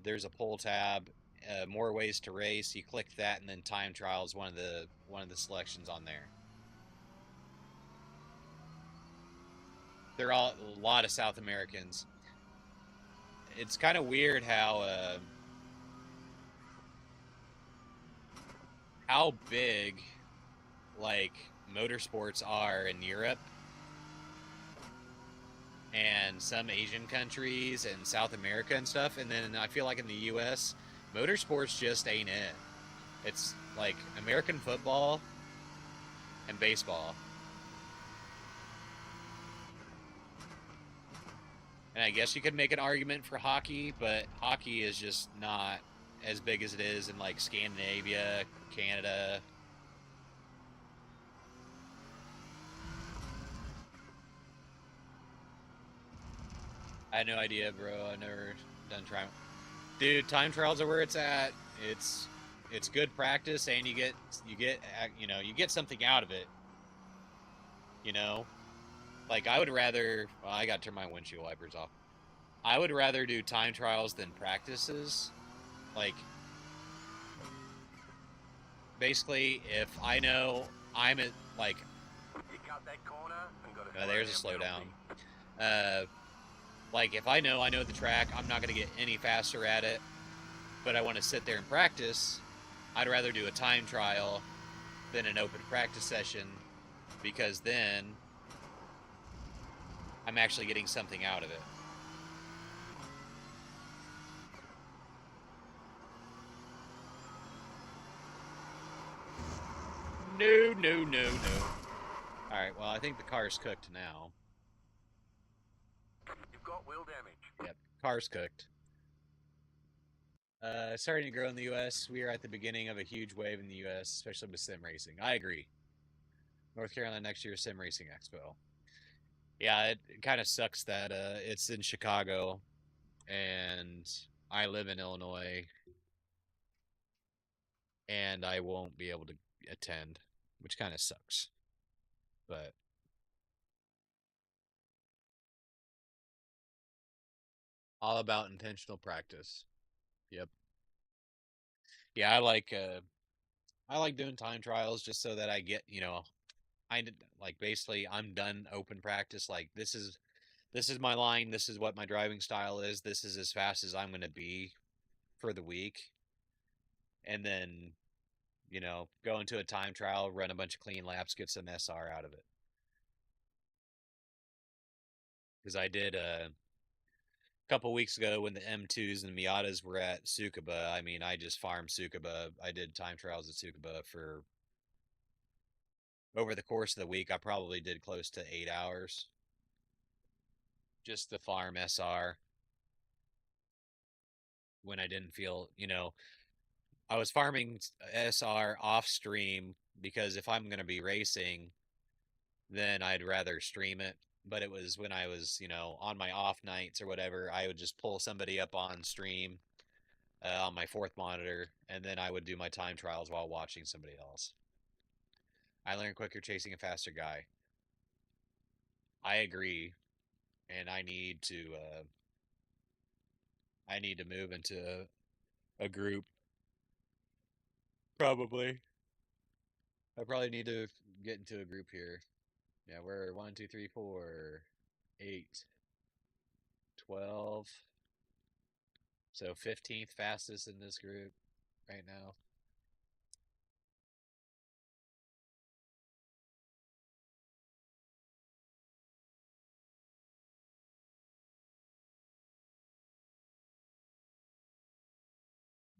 there's a poll tab. More ways to race. You click that, and then time trial is one of the selections on there. They're all a lot of South Americans. It's kind of weird how big like motorsports are in Europe and some Asian countries and South America and stuff, and then I feel like in the U.S. motorsports just ain't it. It's like American football and baseball. And I guess you could make an argument for hockey, but hockey is just not as big as it is in like Scandinavia, Canada. I had no idea, bro. I never done trial. Dude, time trials are where it's at. It's good practice, and you get something out of it. You know, like I would rather. Well, I got to turn my windshield wipers off. I would rather do time trials than practices. Like, basically, if I know I'm at like, there's a slowdown. Like if I know the track, I'm not gonna get any faster at it, but I want to sit there and practice. I'd rather do a time trial than an open practice session, because then I'm actually getting something out of it. No. Alright, well, I think the car's cooked now. You've got wheel damage. Yep, car's cooked. Starting to grow in the U.S. We are at the beginning of a huge wave in the U.S., especially with sim racing. I agree. North Carolina next year, Sim Racing Expo. Yeah, it kind of sucks that it's in Chicago, and I live in Illinois, and I won't be able to attend, which kind of sucks. But all about intentional practice. Yep. Yeah, I like doing time trials just so that I get, like basically I'm done open practice. Like this is my line, this is what my driving style is, this is as fast as I'm going to be for the week. And then, go into a time trial, run a bunch of clean laps, get some SR out of it. Because I did a couple weeks ago when the M2s and the Miatas were at Tsukuba. I mean, I just farmed Tsukuba. I did time trials at Tsukuba for over the course of the week. I probably did close to 8 hours just to farm SR. when I didn't feel, I was farming SR off stream because if I'm going to be racing, then I'd rather stream it. But it was when I was, on my off nights or whatever, I would just pull somebody up on stream on my fourth monitor, and then I would do my time trials while watching somebody else. I learn quicker chasing a faster guy. I agree, and I need to move into a group. Probably. I probably need to get into a group here. Yeah, we're 1, 2, 3, 4, 8, 12. So 15th fastest in this group right now.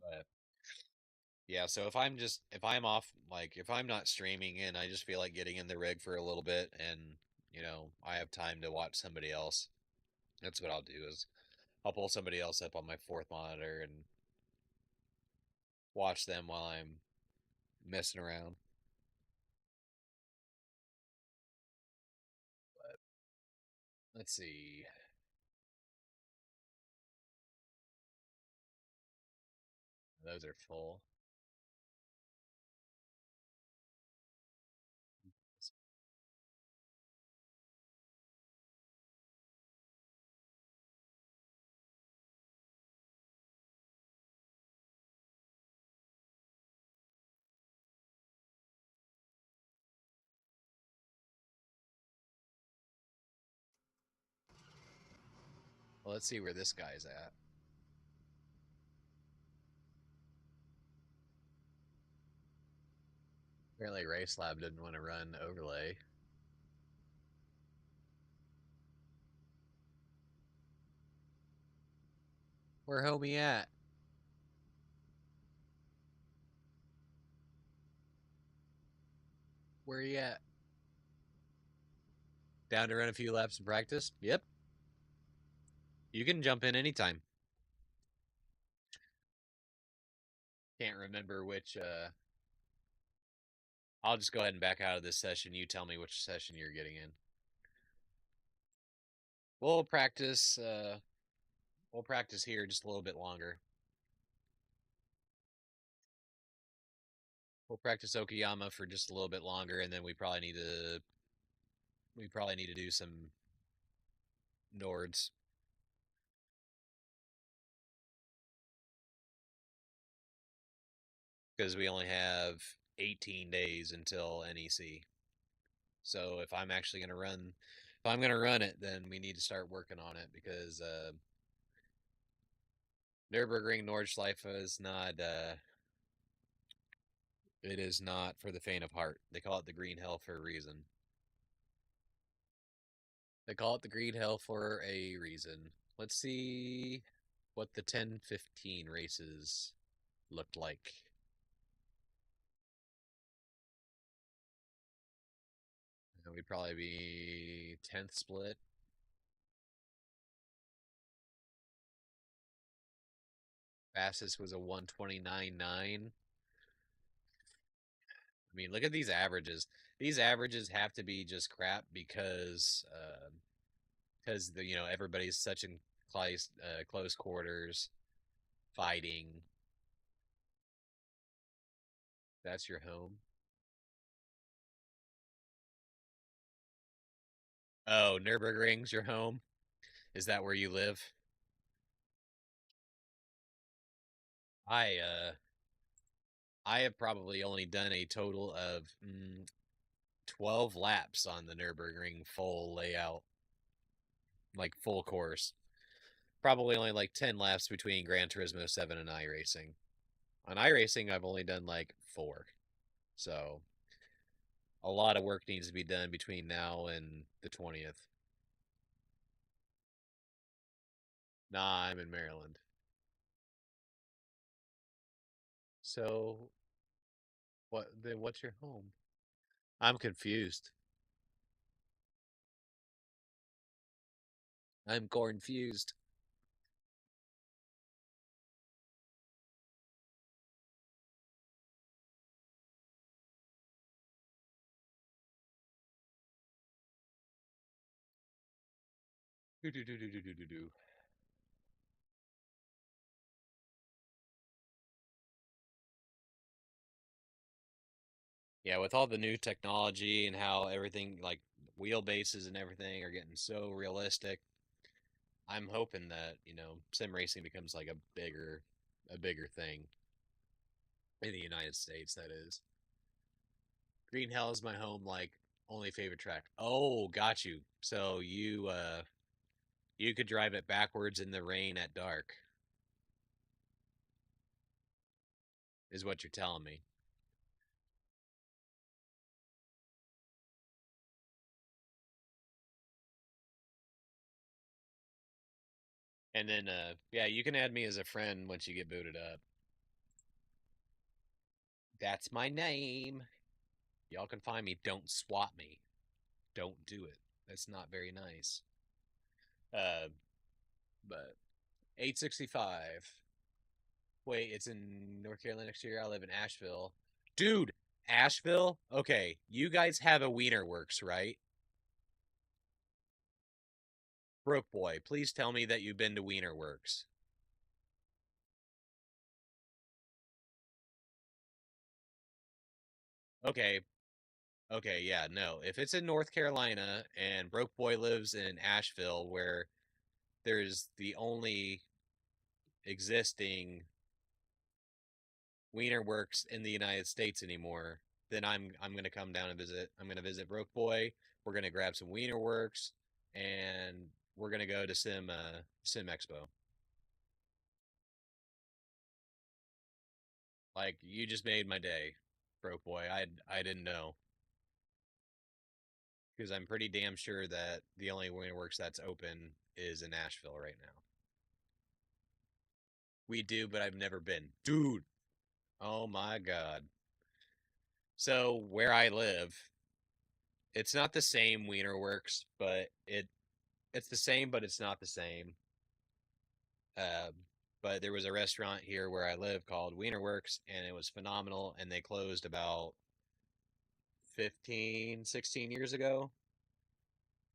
But yeah, so if I'm off, like if I'm not streaming and I just feel like getting in the rig for a little bit and, I have time to watch somebody else, that's what I'll do is I'll pull somebody else up on my fourth monitor and watch them while I'm messing around. But let's see. Those are full. Well, let's see where this guy's at. Apparently Race Lab didn't want to run overlay. Where homie at? Where you at? Down to run a few laps in practice? Yep. You can jump in anytime. Can't remember which I'll just go ahead and back out of this session. You tell me which session you're getting in. We'll practice here just a little bit longer. We'll practice Okayama for just a little bit longer, and then we probably need to do some Nords. Because we only have 18 days until NEC. So if I'm gonna run it, then we need to start working on it because Nürburgring Nordschleife is not it is not for the faint of heart. They call it the Green Hell for a reason. They call it the Green Hell for a reason. Let's see what the 10-15 races looked like. We'd probably be 10th split. Fastest was a 129.9. I mean, look at these averages. These averages have to be just crap because everybody's such in close quarters, fighting. That's your home. Oh, Nürburgring's your home. Is that where you live? I have probably only done a total of 12 laps on the Nürburgring full layout, like full course. Probably only like 10 laps between Gran Turismo 7 and iRacing. On iRacing, I've only done like 4. So a lot of work needs to be done between now and the 20th. Nah, I'm in Maryland. So what's your home? I'm confused. I'm confused. Do, do, do, do, do, do, do, do. Yeah, with all the new technology and how everything, like wheelbases and everything, are getting so realistic, I'm hoping that, sim racing becomes like a bigger thing in the United States, that is. Green Hell is my home, like only favorite track. Oh, got you. So you could drive it backwards in the rain at dark, is what you're telling me. And then yeah, you can add me as a friend once you get booted up. That's my name. Y'all can find me. Don't swap me. Don't do it. That's not very nice. Uh, but 865. Wait, it's in North Carolina next year. I live in Asheville. Dude, Asheville? Okay, you guys have a Wiener Works, right? Broke boy, please tell me that you've been to Wiener Works. Okay, okay, yeah, no. If it's in North Carolina and Broke Boy lives in Asheville, where there's the only existing Wiener Works in the United States anymore, then I'm gonna come down and visit. I'm gonna visit Broke Boy. We're gonna grab some Wiener Works, and we're gonna go to Sim Expo. Like you just made my day, Broke Boy. I didn't know because I'm pretty damn sure that the only Wiener Works that's open is in Nashville right now. We do, but I've never been, dude. Oh my god. So where I live, it's not the same Wiener Works, but it's the same, but it's not the same. Um, but there was a restaurant here where I live called Wiener Works, and it was phenomenal. And they closed about 15, 16 years ago.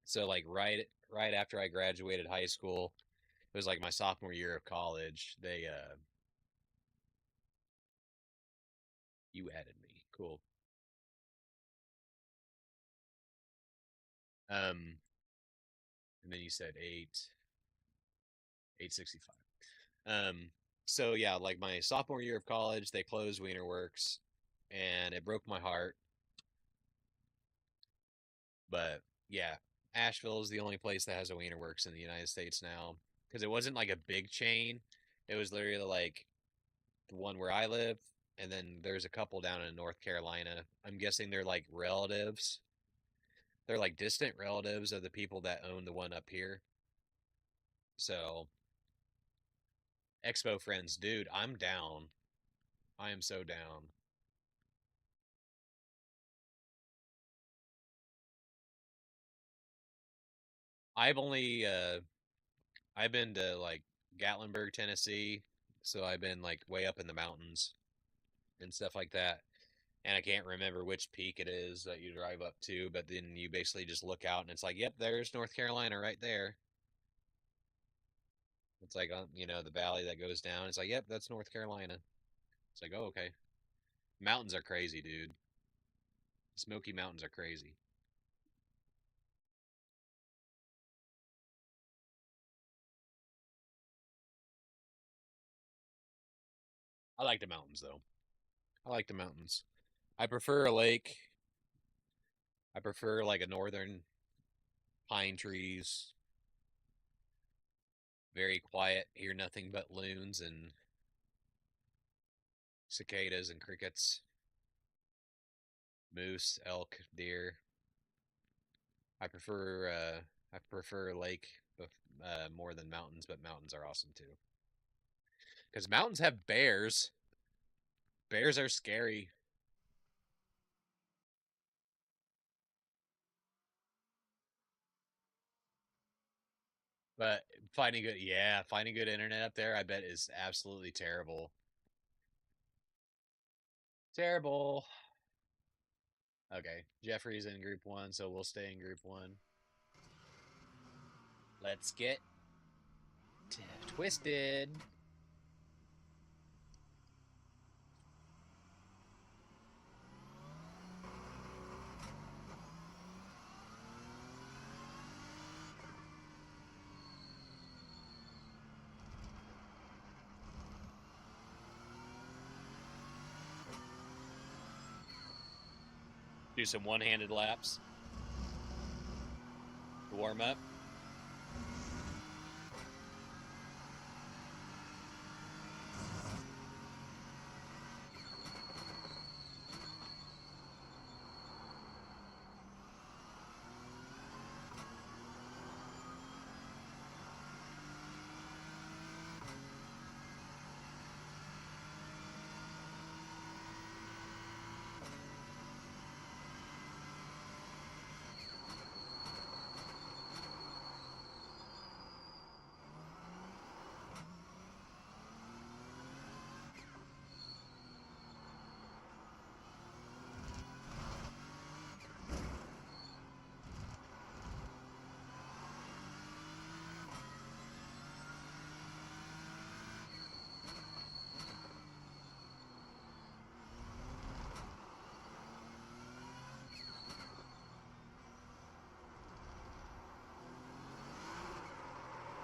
So like right after I graduated high school, it was like my sophomore year of college. They you added me, cool. Um, and then you said 865. So yeah, like my sophomore year of college, they closed Wiener Works, and it broke my heart. But yeah, Asheville is the only place that has a Wiener Works in the United States now because it wasn't like a big chain. It was literally like the one where I live, and then there's a couple down in North Carolina. I'm guessing they're like relatives. They're like distant relatives of the people that own the one up here. So, Expo friends, dude, I'm down. I am so down. I've only I've been to like Gatlinburg, Tennessee, so I've been like way up in the mountains and stuff like that. And I can't remember which peak it is that you drive up to, but then you basically just look out and it's like, yep, there's North Carolina right there. It's like, the valley that goes down. It's like, yep, that's North Carolina. It's like, oh, okay. Mountains are crazy, dude. Smoky Mountains are crazy. I like the mountains, though. I like the mountains. I prefer a lake. I prefer like a northern pine trees, very quiet, hear nothing but loons and cicadas and crickets, moose, elk, deer. I prefer lake more than mountains, but mountains are awesome too. Because mountains have bears. Bears are scary, but finding good internet up there, I bet is absolutely terrible. Terrible. Okay, Jeffrey's in group one, so we'll stay in group one. Let's get twisted. Do some one-handed laps to warm up.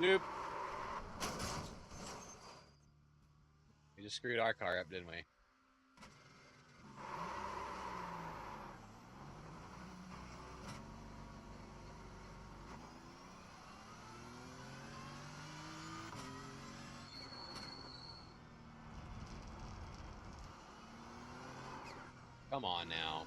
Nope. We just screwed our car up, didn't we? Come on now.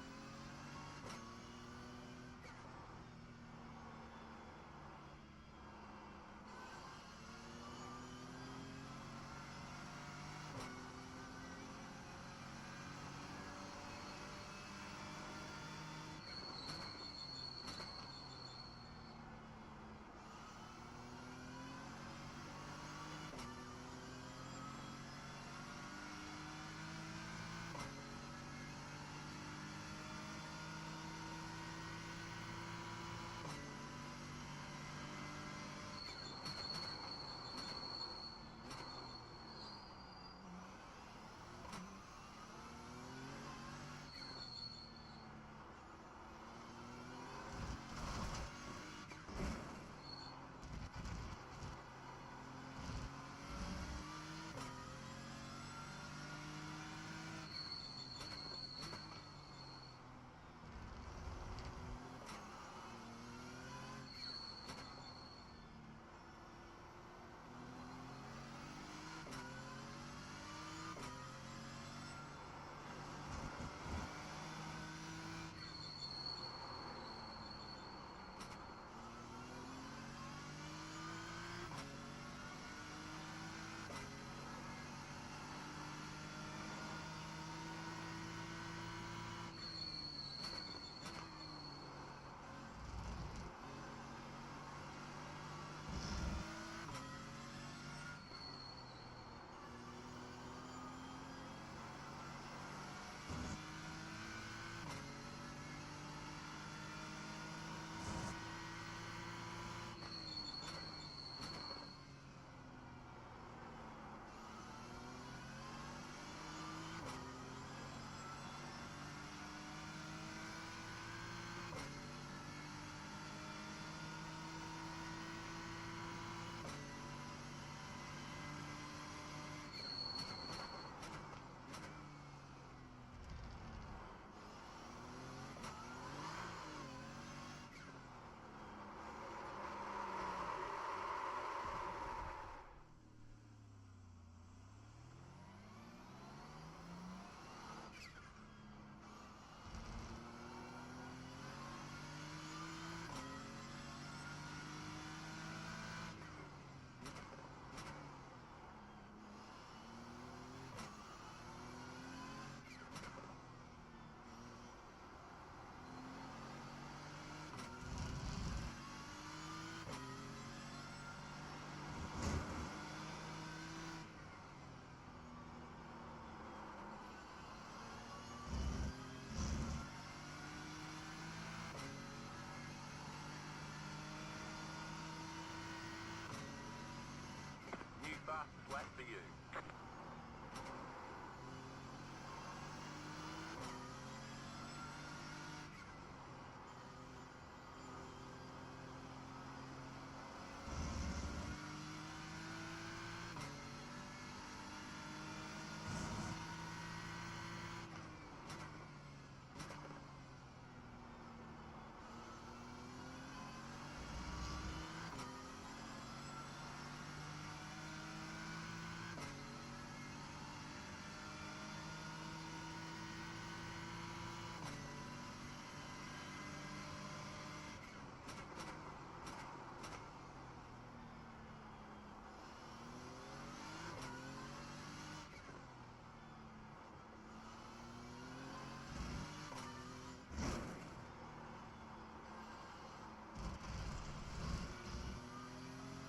fast flat for you.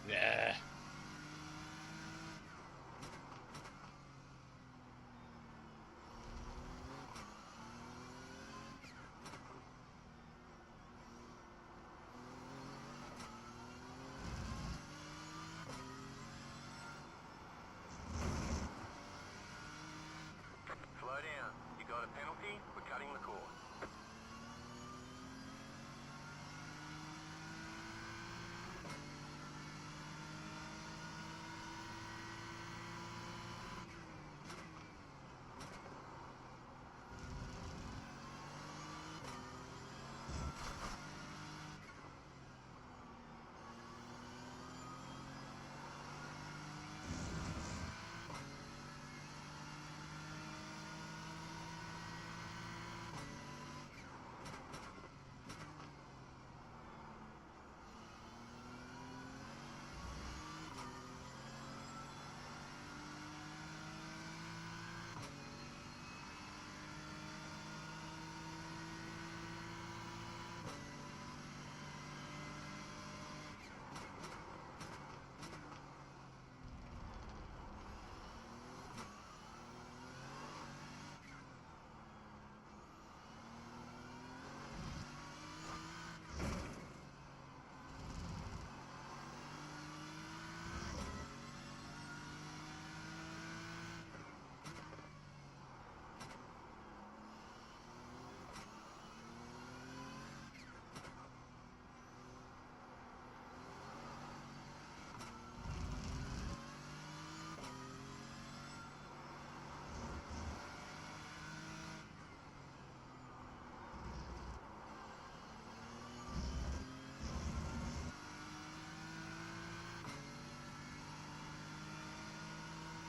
Yeah. Slow down. You got a penalty? We're cutting the course.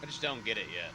I just don't get it yet.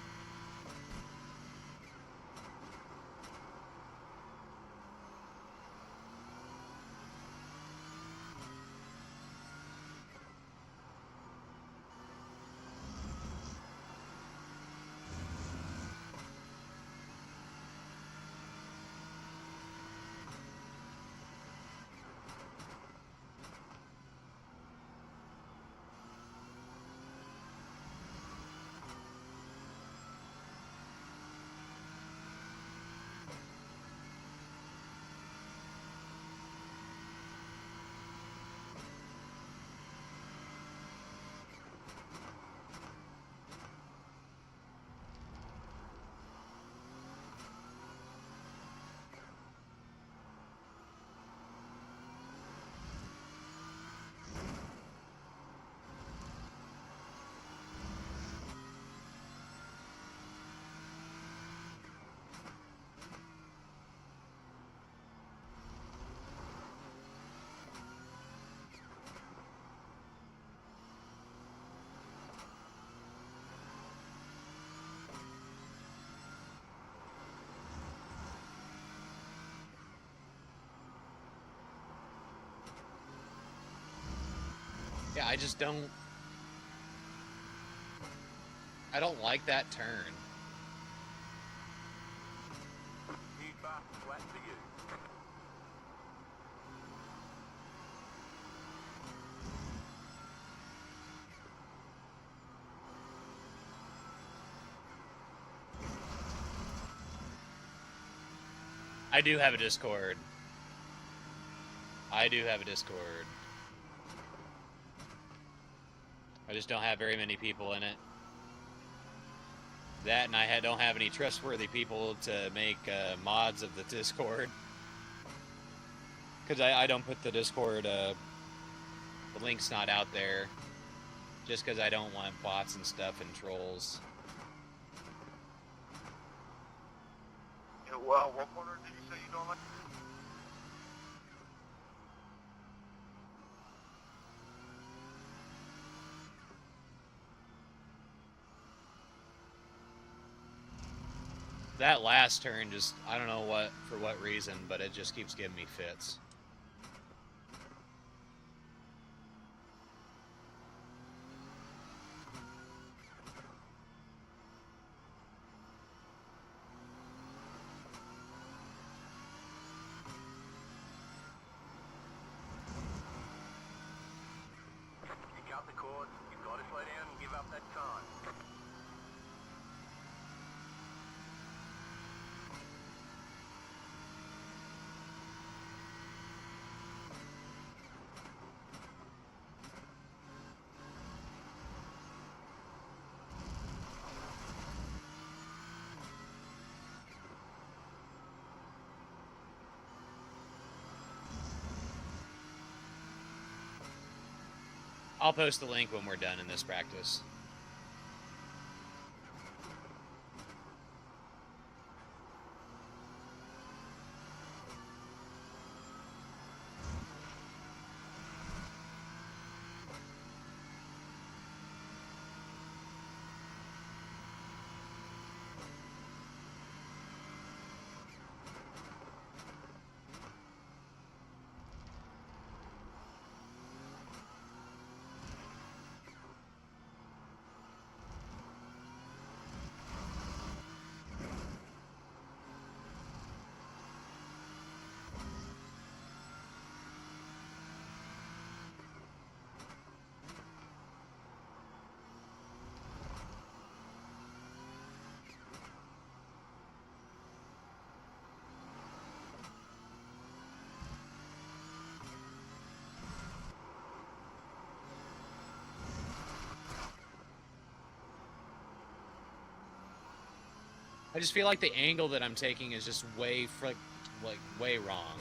Yeah, I just don't... I don't like that turn. New fast flat for you. I do have a Discord. I do have a Discord. I just don't have very many people in it. That and I don't have any trustworthy people to make mods of the Discord. Because I don't put the Discord, the link's not out there. Just because I don't want bots and stuff and trolls. Yeah, well, what corner did you say you don't like? That last turn just, I don't know for what reason, but it just keeps giving me fits. You cut the cord, you've got to slow down and give up that time. I'll post the link when we're done in this practice. I just feel like the angle that I'm taking is just way wrong.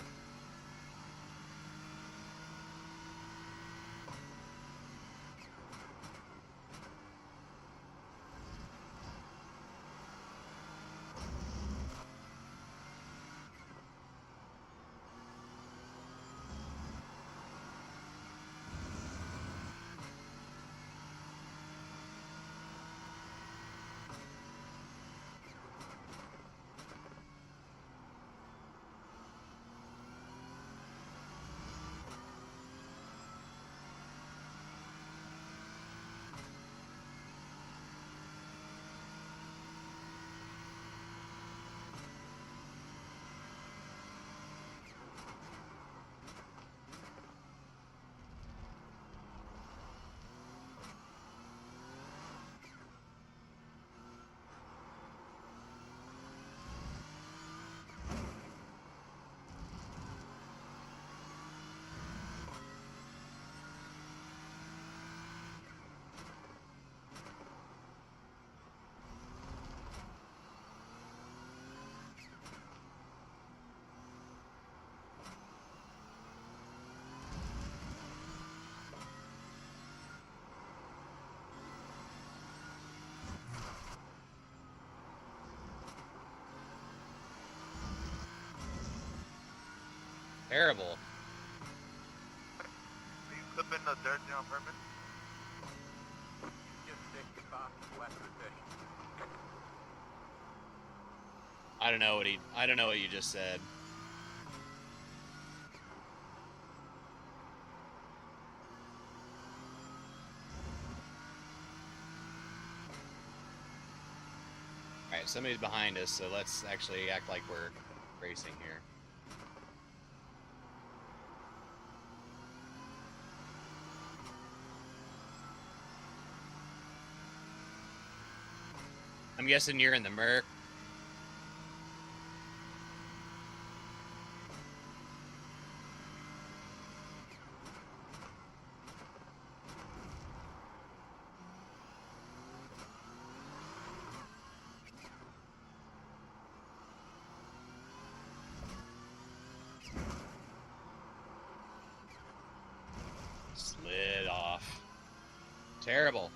Terrible. Are you clipping the dirt on purpose? Just set your fastest lap of the session. I don't know what you just said. Alright, somebody's behind us, so let's actually act like we're racing here. I'm guessing you're in the Merc. Slid off. Terrible.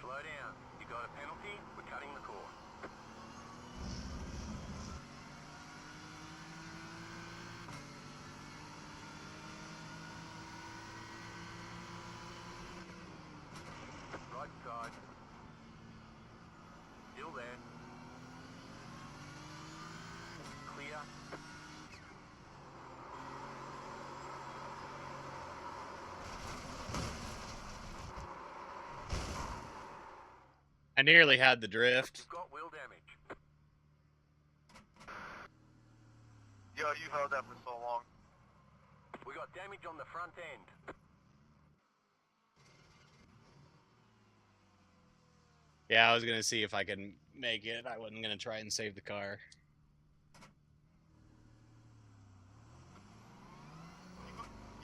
Slow down. You got a penalty? We're cutting the course. Right side. Still there. Clear. I nearly had the drift. You've got wheel damage. Yo, you held that for so long. We got damage on the front end. Yeah, I was gonna see if I can make it. I wasn't gonna try and save the car.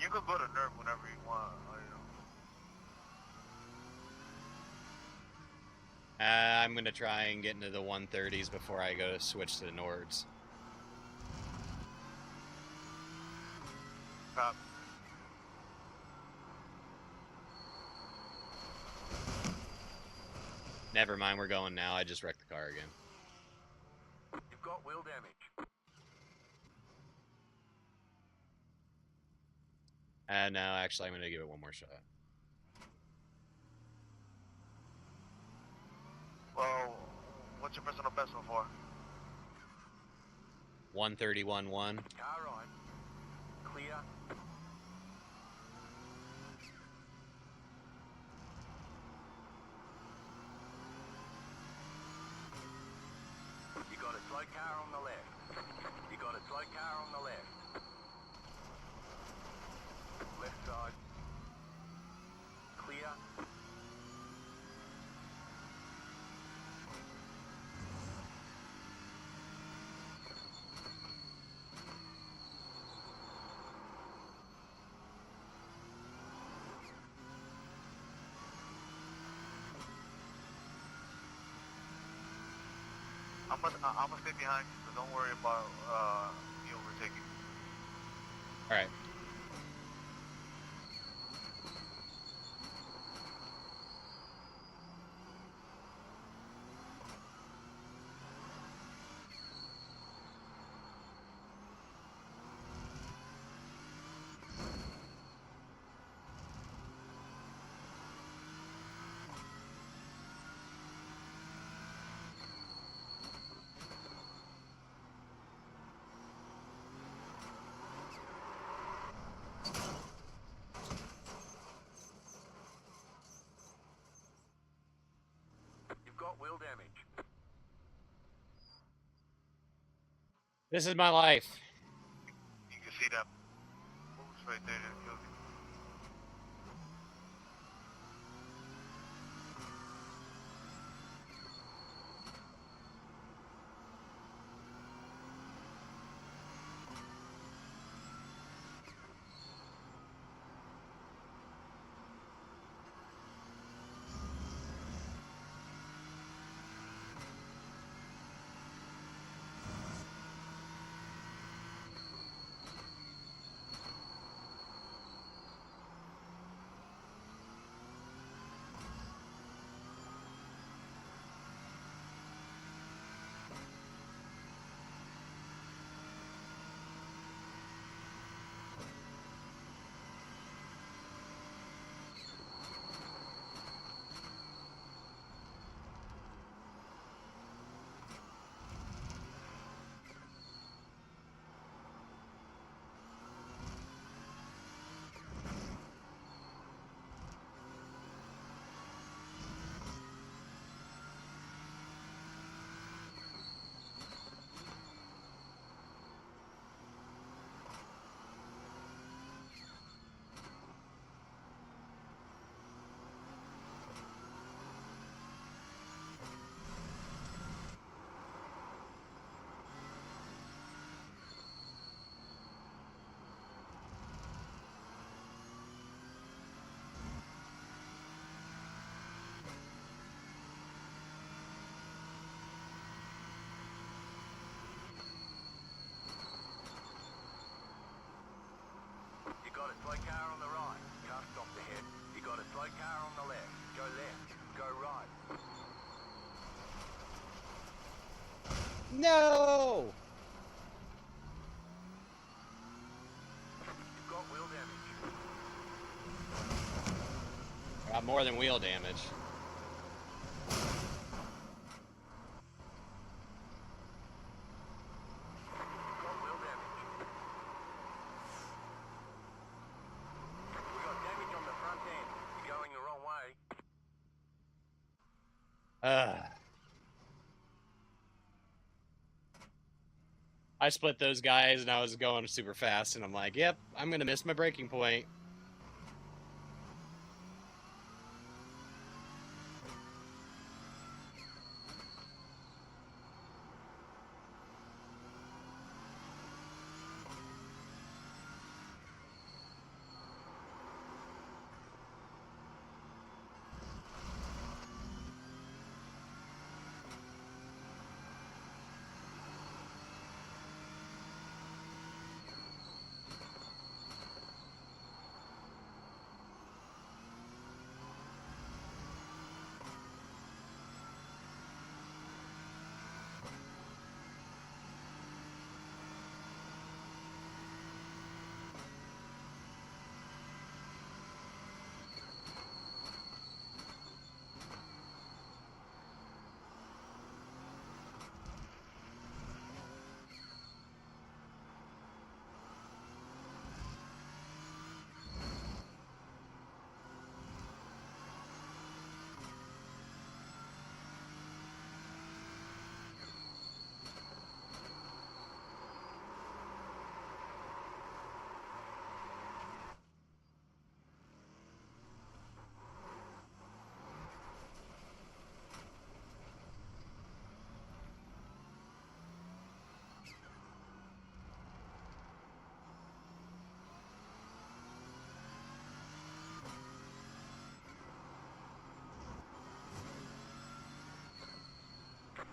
You could go to Nerf whenever you want. I'm gonna try and get into the 130s before I go to switch to the Nords. Cop. Never mind, we're going now. I just wrecked the car again. You've got wheel damage. No, actually, I'm gonna give it one more shot. Well, what's your personal best so far? 131.1. Car right. Clear. You got a slow car on the left. You got a slow car on the left. Left side. Clear. I'm gonna stay behind you, so don't worry about me overtaking. All right. You've got wheel damage. This is my life. You can see that moves right there that kills you. Slow car on the left. Go left. Go right. No! You've got wheel damage. Got more than wheel damage. Got wheel damage. We got damage on the front end. You're going the wrong way. I split those guys and I was going super fast and I'm like, yep, I'm gonna miss my braking point.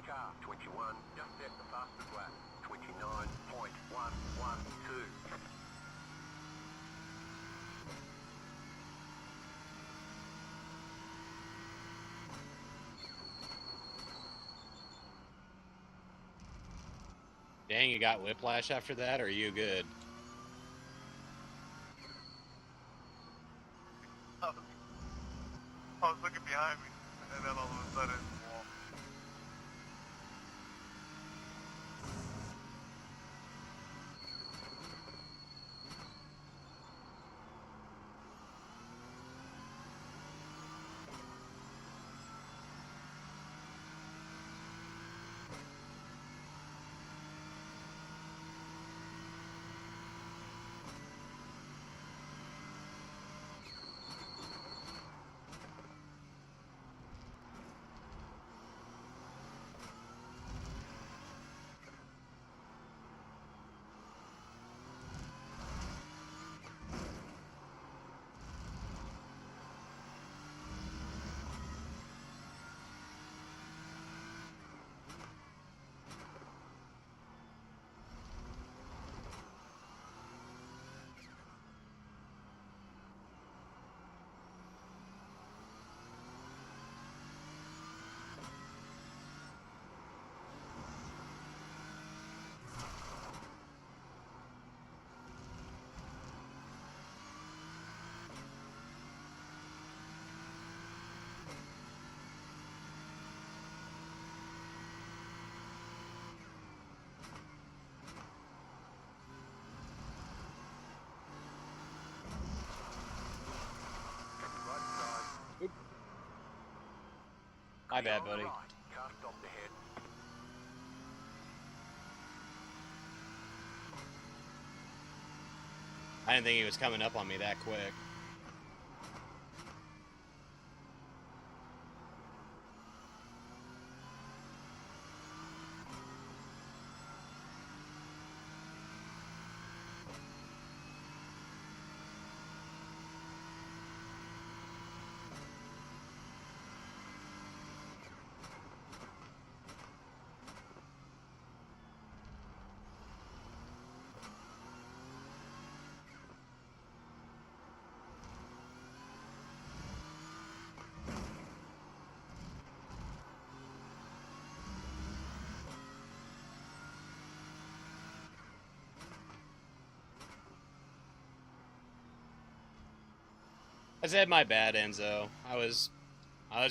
Car 21, just set the fastest lap. 29.112. Dang, you got whiplash after that, or are you good? I was looking behind me, and then all of a sudden, wall. My bad, buddy. Car stopped ahead. I didn't think he was coming up on me that quick. I said my bad, Enzo. I was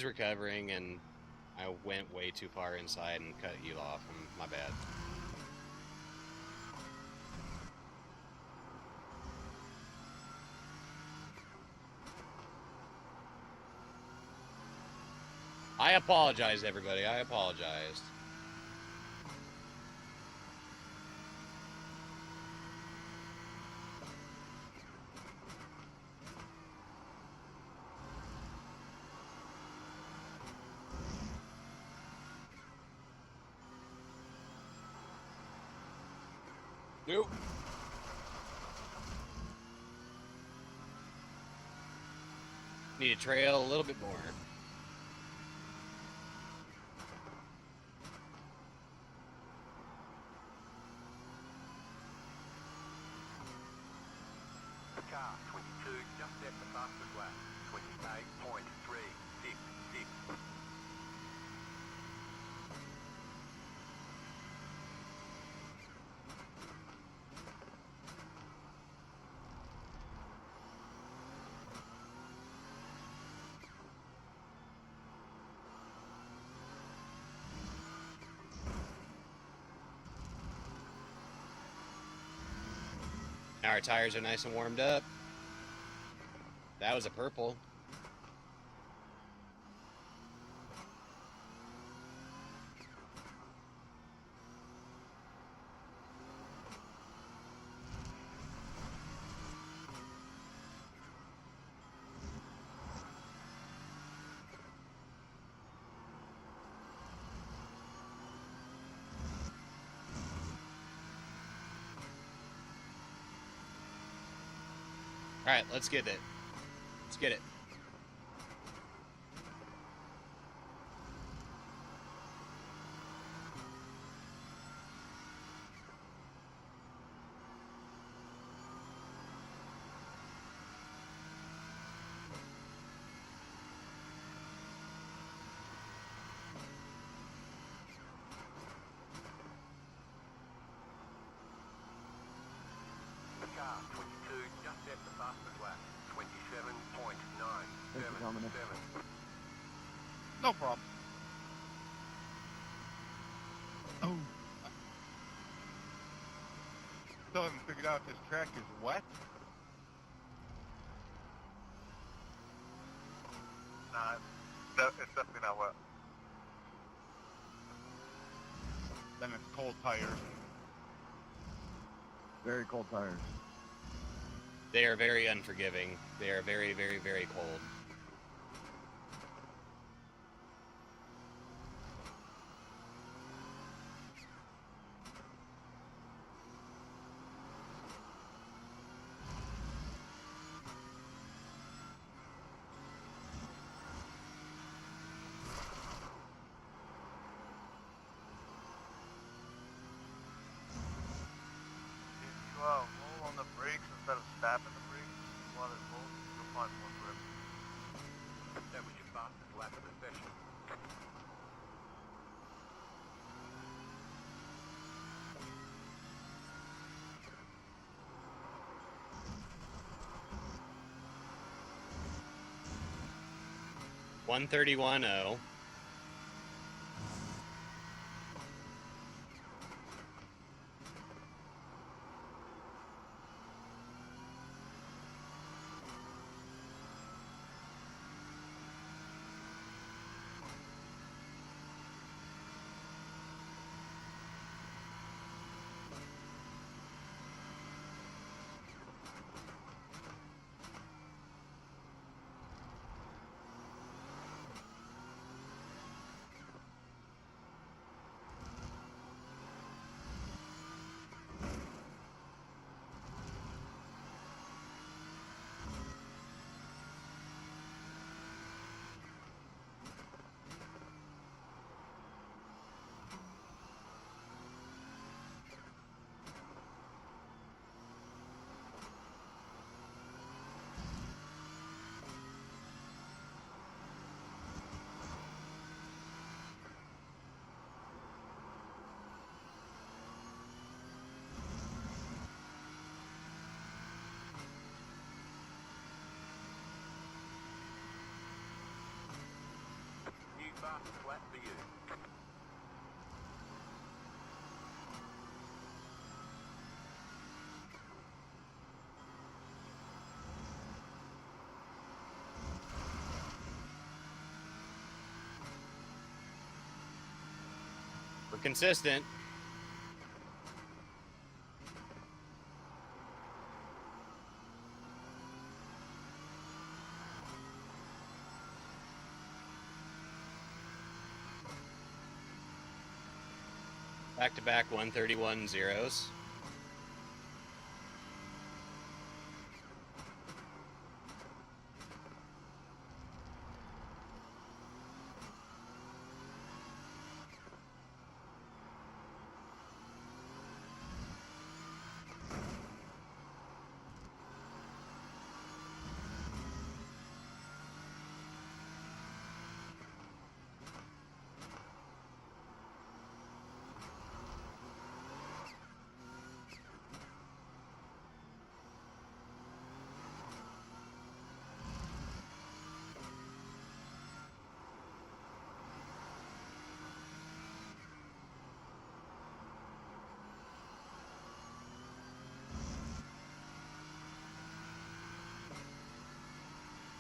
recovering and I went way too far inside and cut you off. My bad. I apologize, everybody. I apologize. Nope. Need to trail a little bit more. Car 22 just set the fastest lap. 28.366. Now our tires are nice and warmed up. That was a purple. All right, let's get it. Let's get it. Car 22 just set the fastest lap. 27.977. No problem. Oh. Still haven't figured out if this track is wet. Nah, it's definitely not wet. Then it's cold tires. Very cold tires. They are very unforgiving. They are very, very, very cold. If you roll on the brakes instead of stabbing the brakes while they're cold, you'll find more grip. That was your fastest lap of the session. One 131.0. fast flat for you. We're consistent. Back-to-back 131 zeros.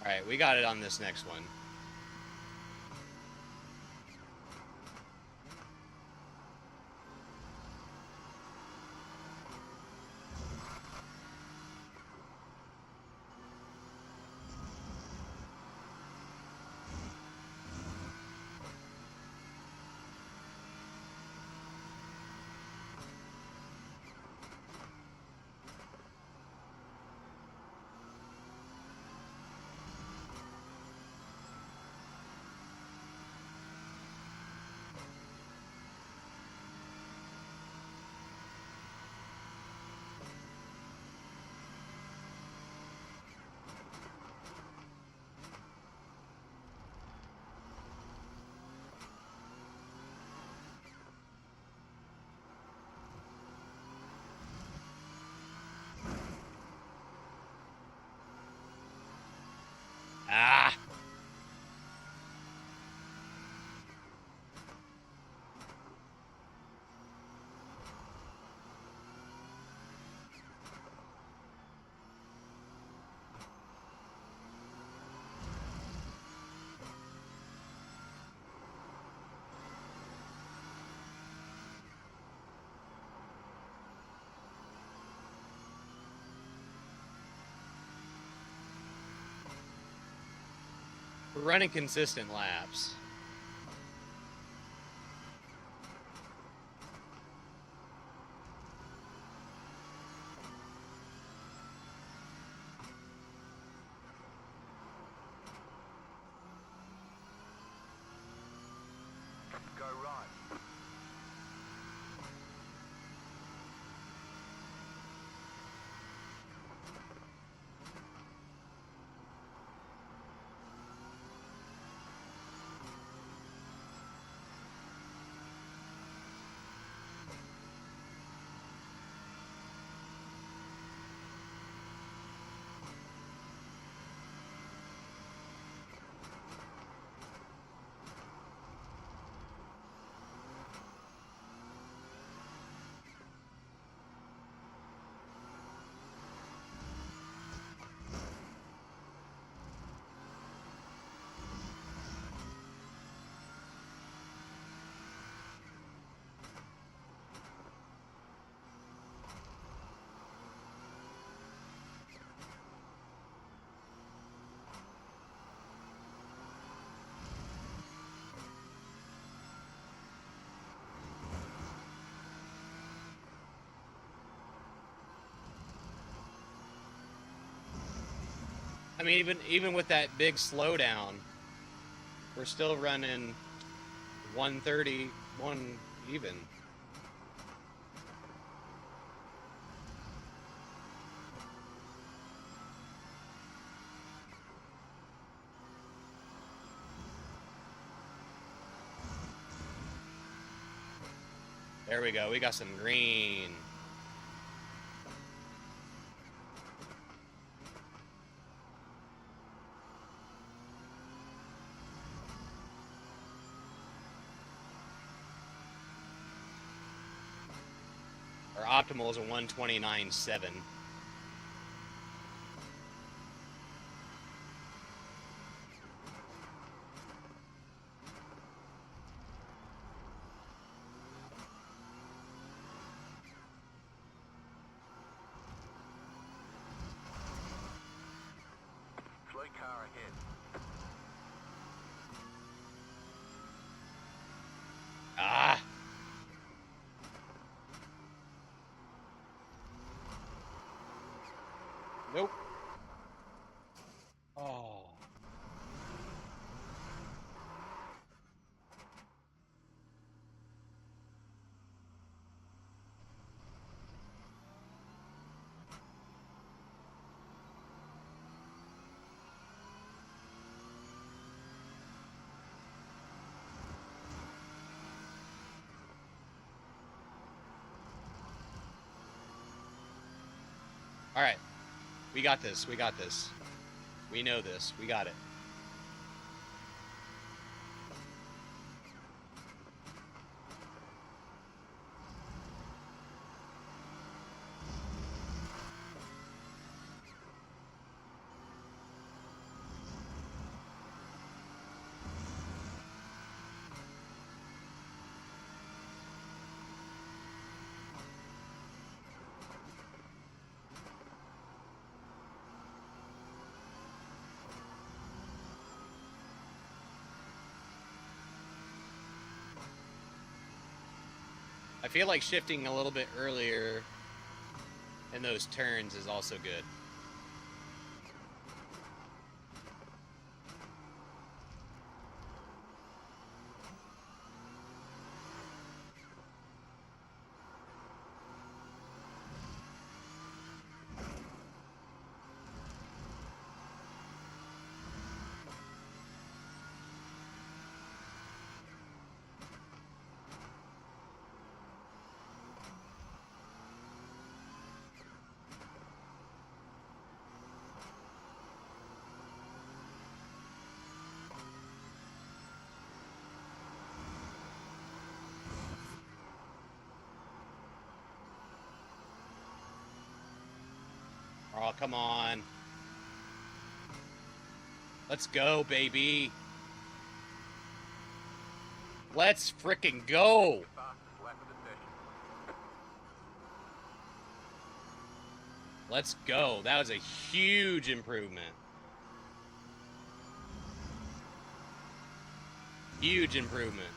All right, we got it on this next one. Ah! We're running consistent laps. Go right. I mean, even with that big slowdown, we're still running 131 even. There we go. We got some green. Our optimal is a 129.7. Slow car ahead. Ah! Nope. Oh. All right. We got this. We got this. We know this. We got it. I feel like shifting a little bit earlier in those turns is also good. Oh, come on. Let's go, baby. Let's frickin' go. Fastest lap of the session. Let's go. That was a huge improvement. Huge improvement.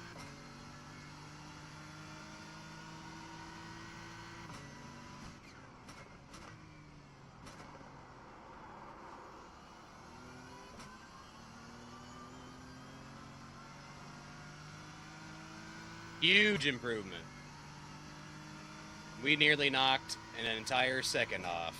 Huge improvement. We nearly knocked an entire second off.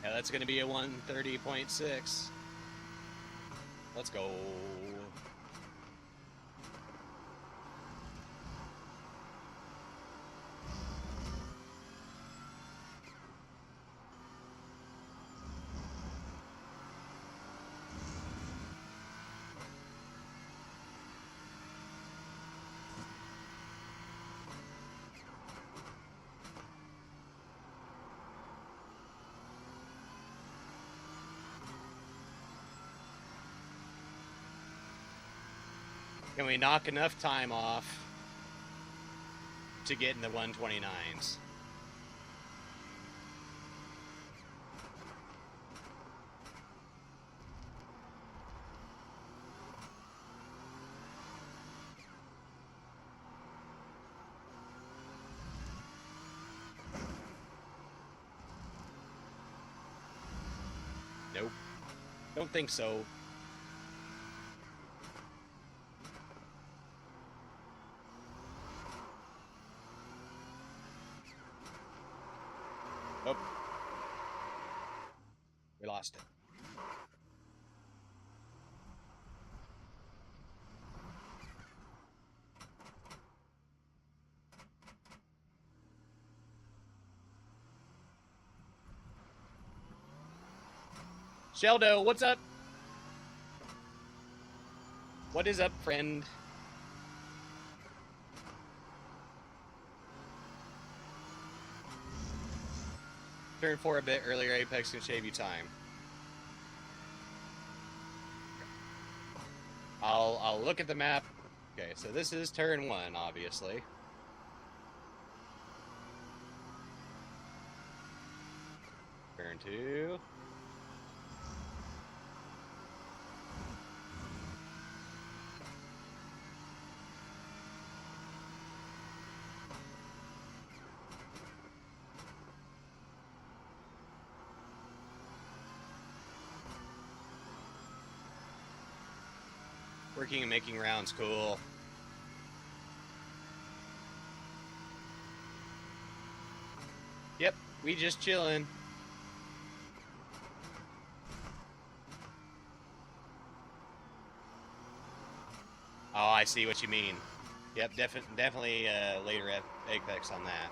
Yeah, that's going to be a 130.6. Let's go. Can we knock enough time off to get in the 129s? Don't think so. Oh. We lost it. Sheldo, what's up? What is up, friend? Turn 4 a bit earlier, Apex can save you time. I'll look at the map. Okay, so this is turn 1, obviously. Turn 2. Working and making rounds, cool. Yep, we just chilling. Oh, I see what you mean. Yep, definitely later Apex on that.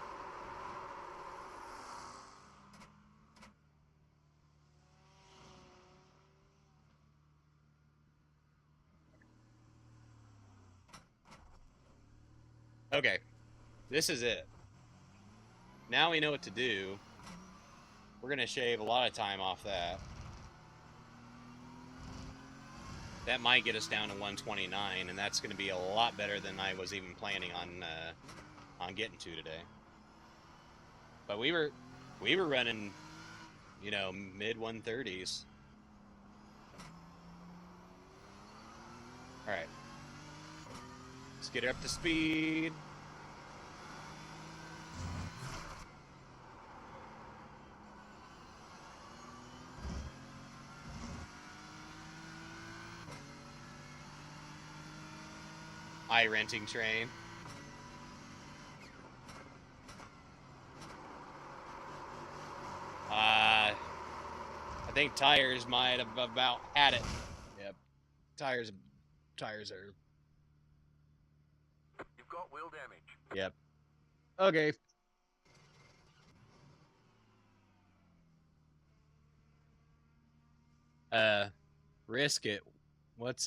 Okay, this is it. Now we know what to do. We're gonna shave a lot of time off that. That might get us down to 129, and that's gonna be a lot better than I was even planning on getting to today. But we were running, you know, mid 130s. All right, let's get her up to speed. Renting train. I think tires might have about had it. Yep. Tires are. You've got wheel damage. Yep. Okay. Risk it. What's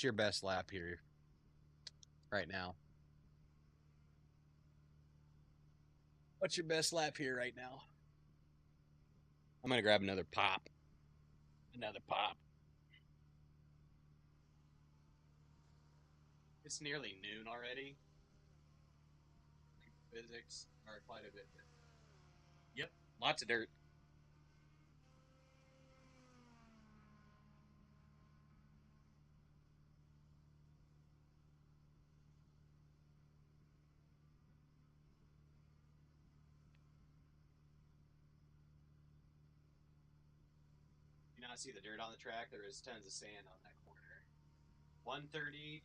your best lap here right now? What's your best lap here right now? I'm gonna grab another pop. Another pop. It's nearly noon already. Physics are quite a bit different. Yep, lots of dirt. You not see the dirt on the track? There is tons of sand on that corner. 130.009.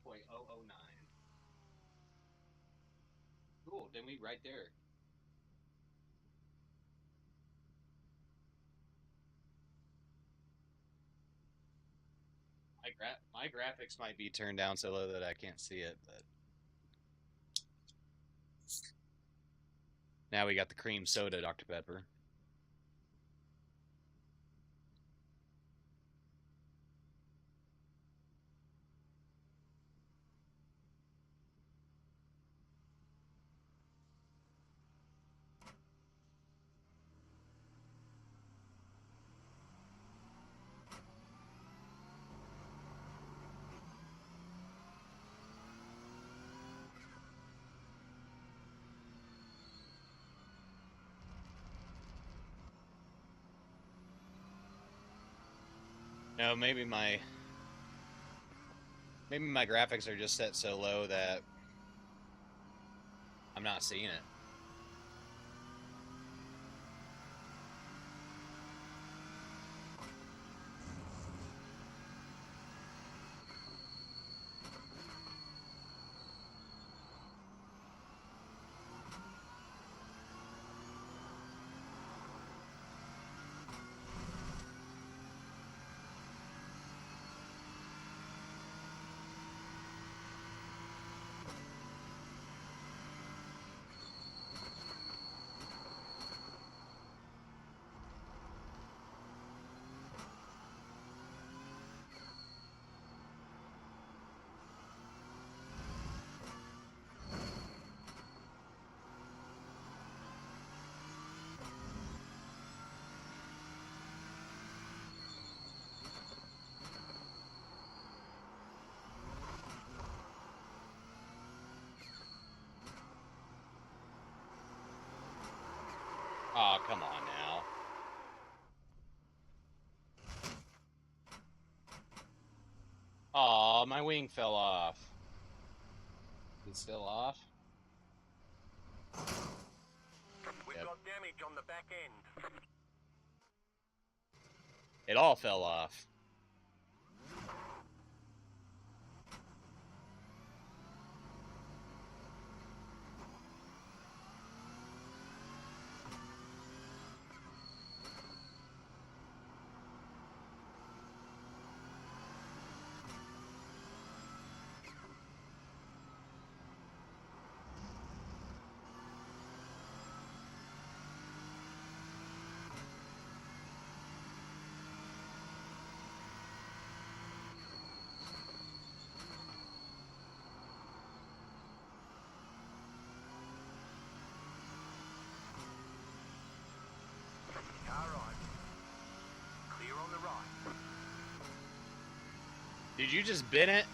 Cool, then we right there. My graphics might be turned down so low that I can't see it, but now we got the cream soda Dr. Pepper. No, maybe my graphics are just set so low that I'm not seeing it. come on now. Aw, my wing fell off. Is it still off? We've Yep. got damage on the back end. It all fell off. Car right. Clear on the right. Did you just bin it?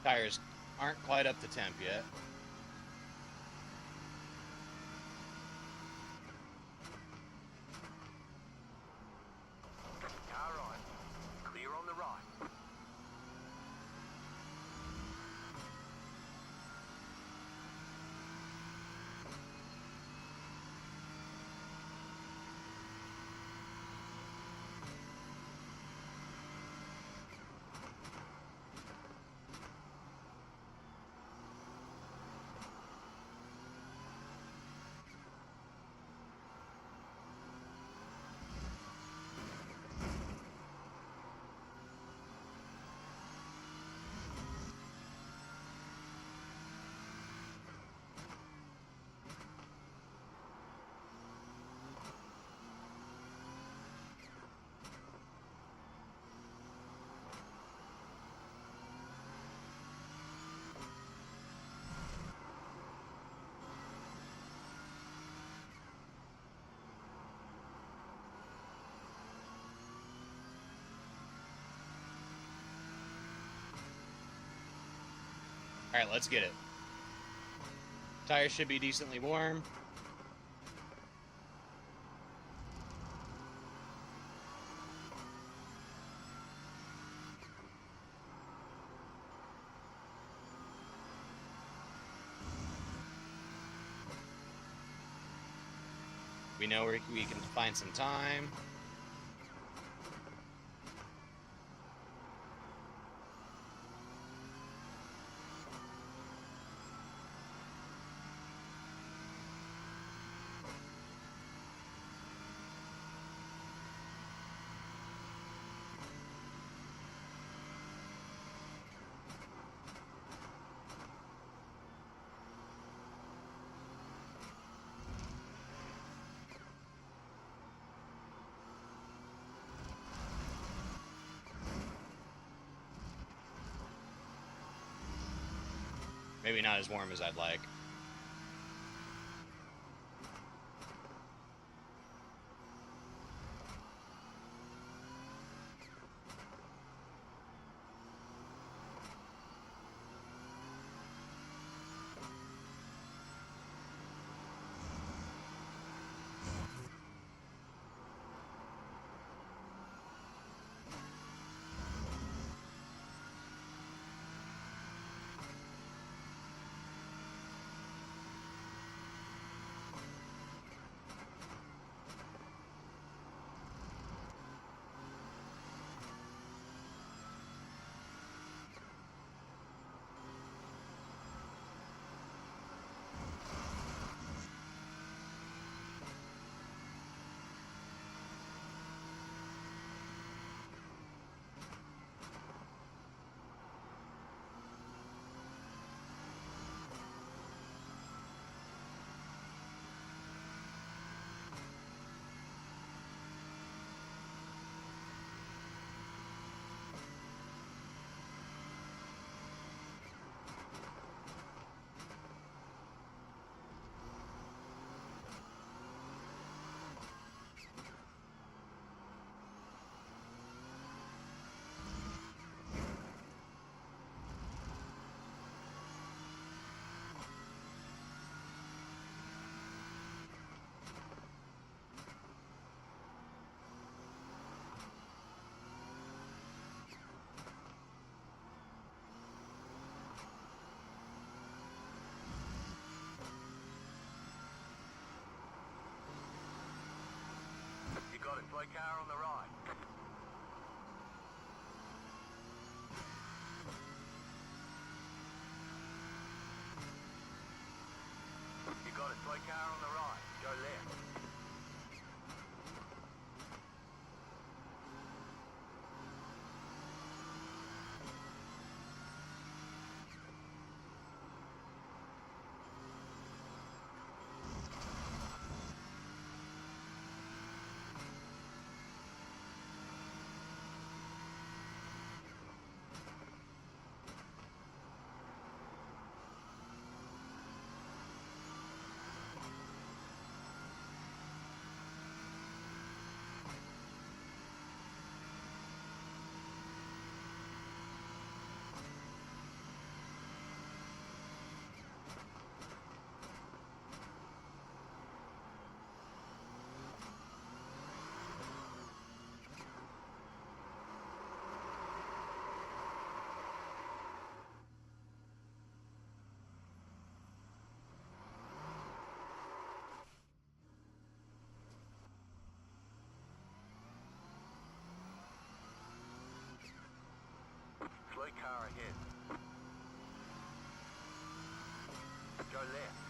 Tires aren't quite up to temp yet. Car right. Clear on the right. Alright, let's get it. Tires should be decently warm. We know where we can find some time. Maybe not as warm as I'd like. You got it, slow car on the right. You got it, slow car on the right. Go left. Slow car ahead. Go left.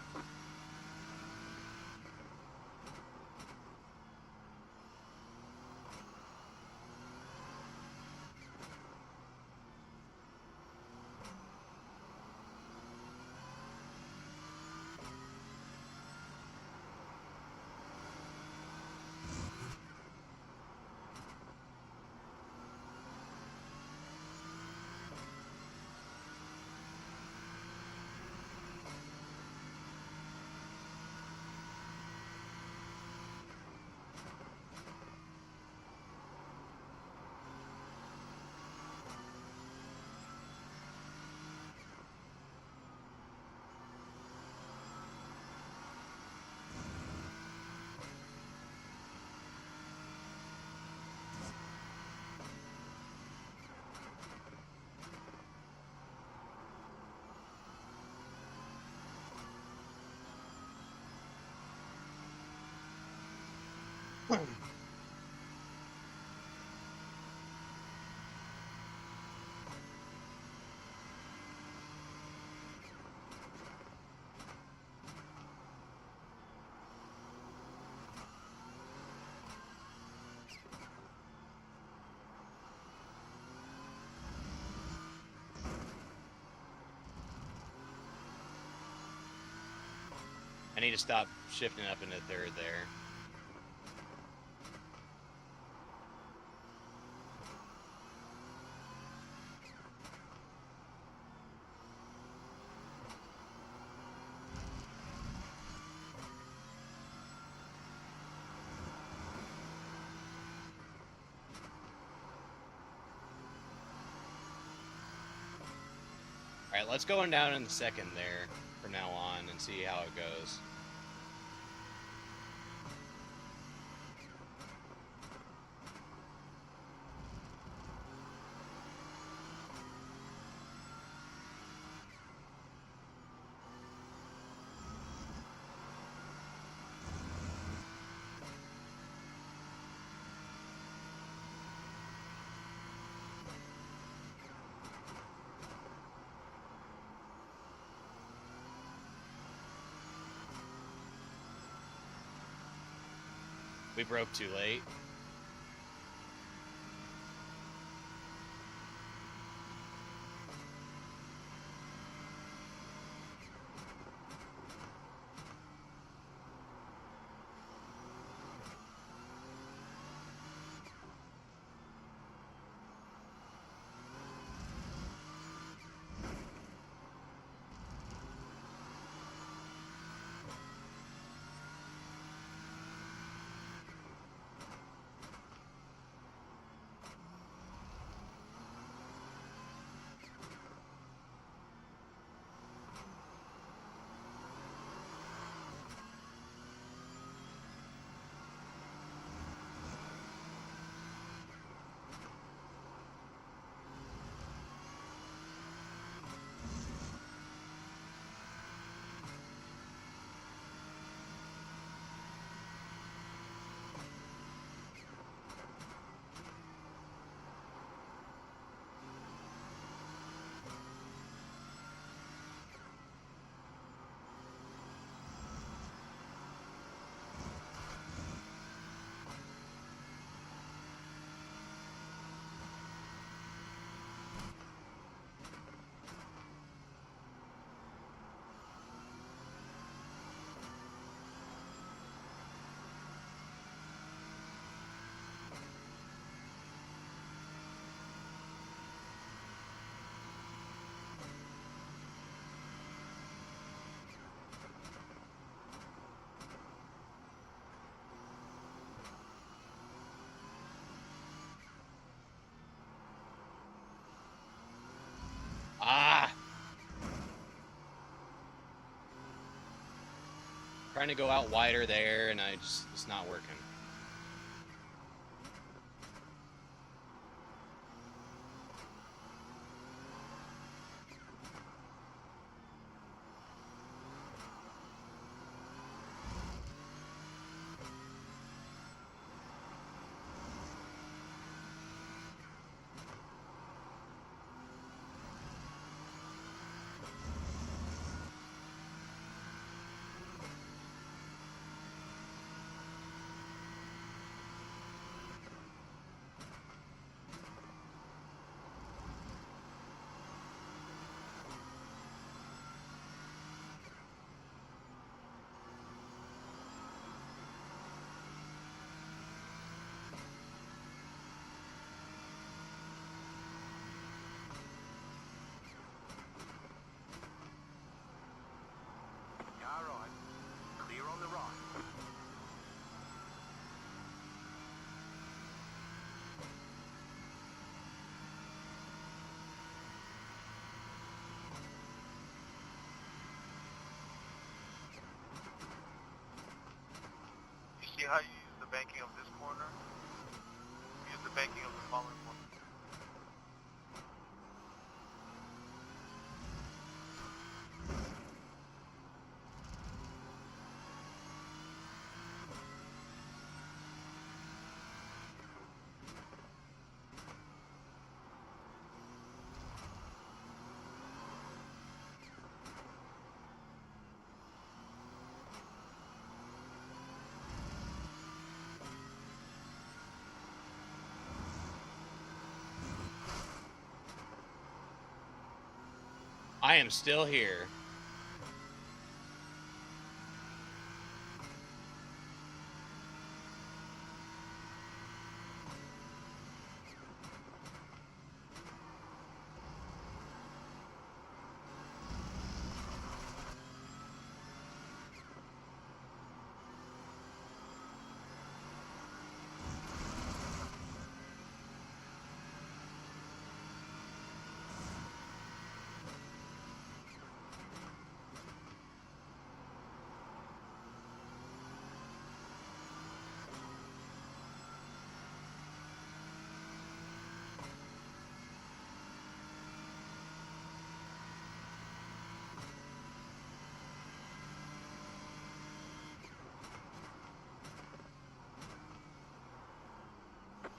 I need to stop shifting up into third there. Alright, let's go on down in the second there from now on and see how it goes. We broke too late. Ah! Trying to go out wider there, and it's not working. Car right. Clear on the right. You see how you use the banking of this corner? Use the banking of the following corner. I am still here.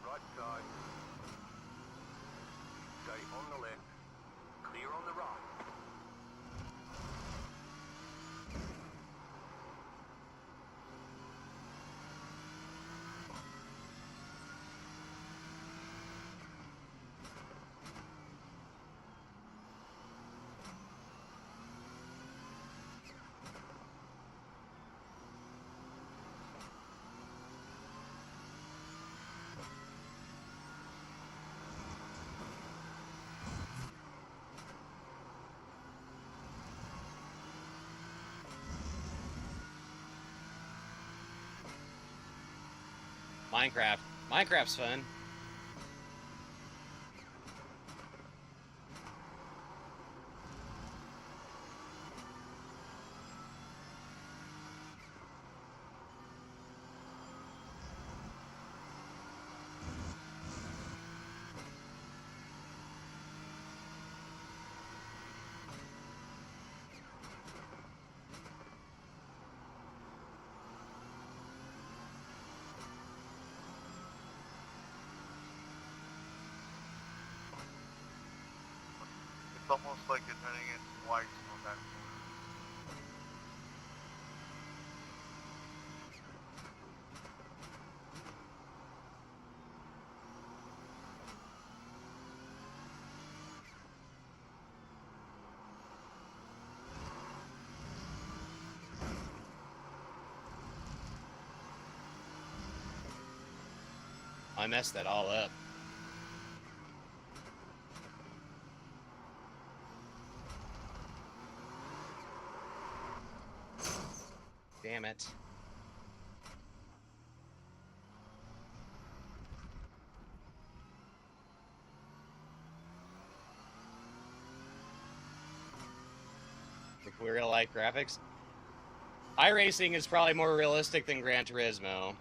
Right side. Stay on the left. Clear on the right. Minecraft. Minecraft's fun. It's almost like you're turning into white on that corner. I messed that all up. Damn it. Like real life graphics. iRacing is probably more realistic than Gran Turismo.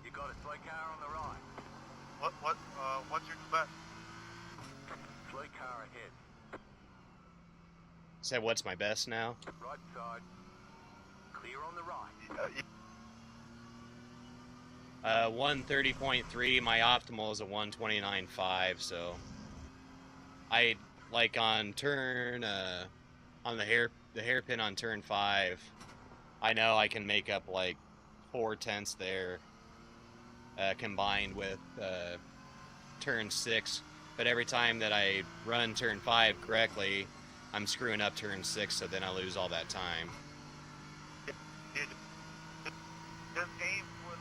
You got a slow car on the right. What's your new best? Slow car ahead. Said what's my best now? Right side. Clear on the right. 130.3. My optimal is a 129.5. So I like on turn on the hairpin on turn 5. I know I can make up like 4/10 there, combined with turn 6. But every time that I run turn 5 correctly, I'm screwing up turn 6, so then I lose all that time. Just aim for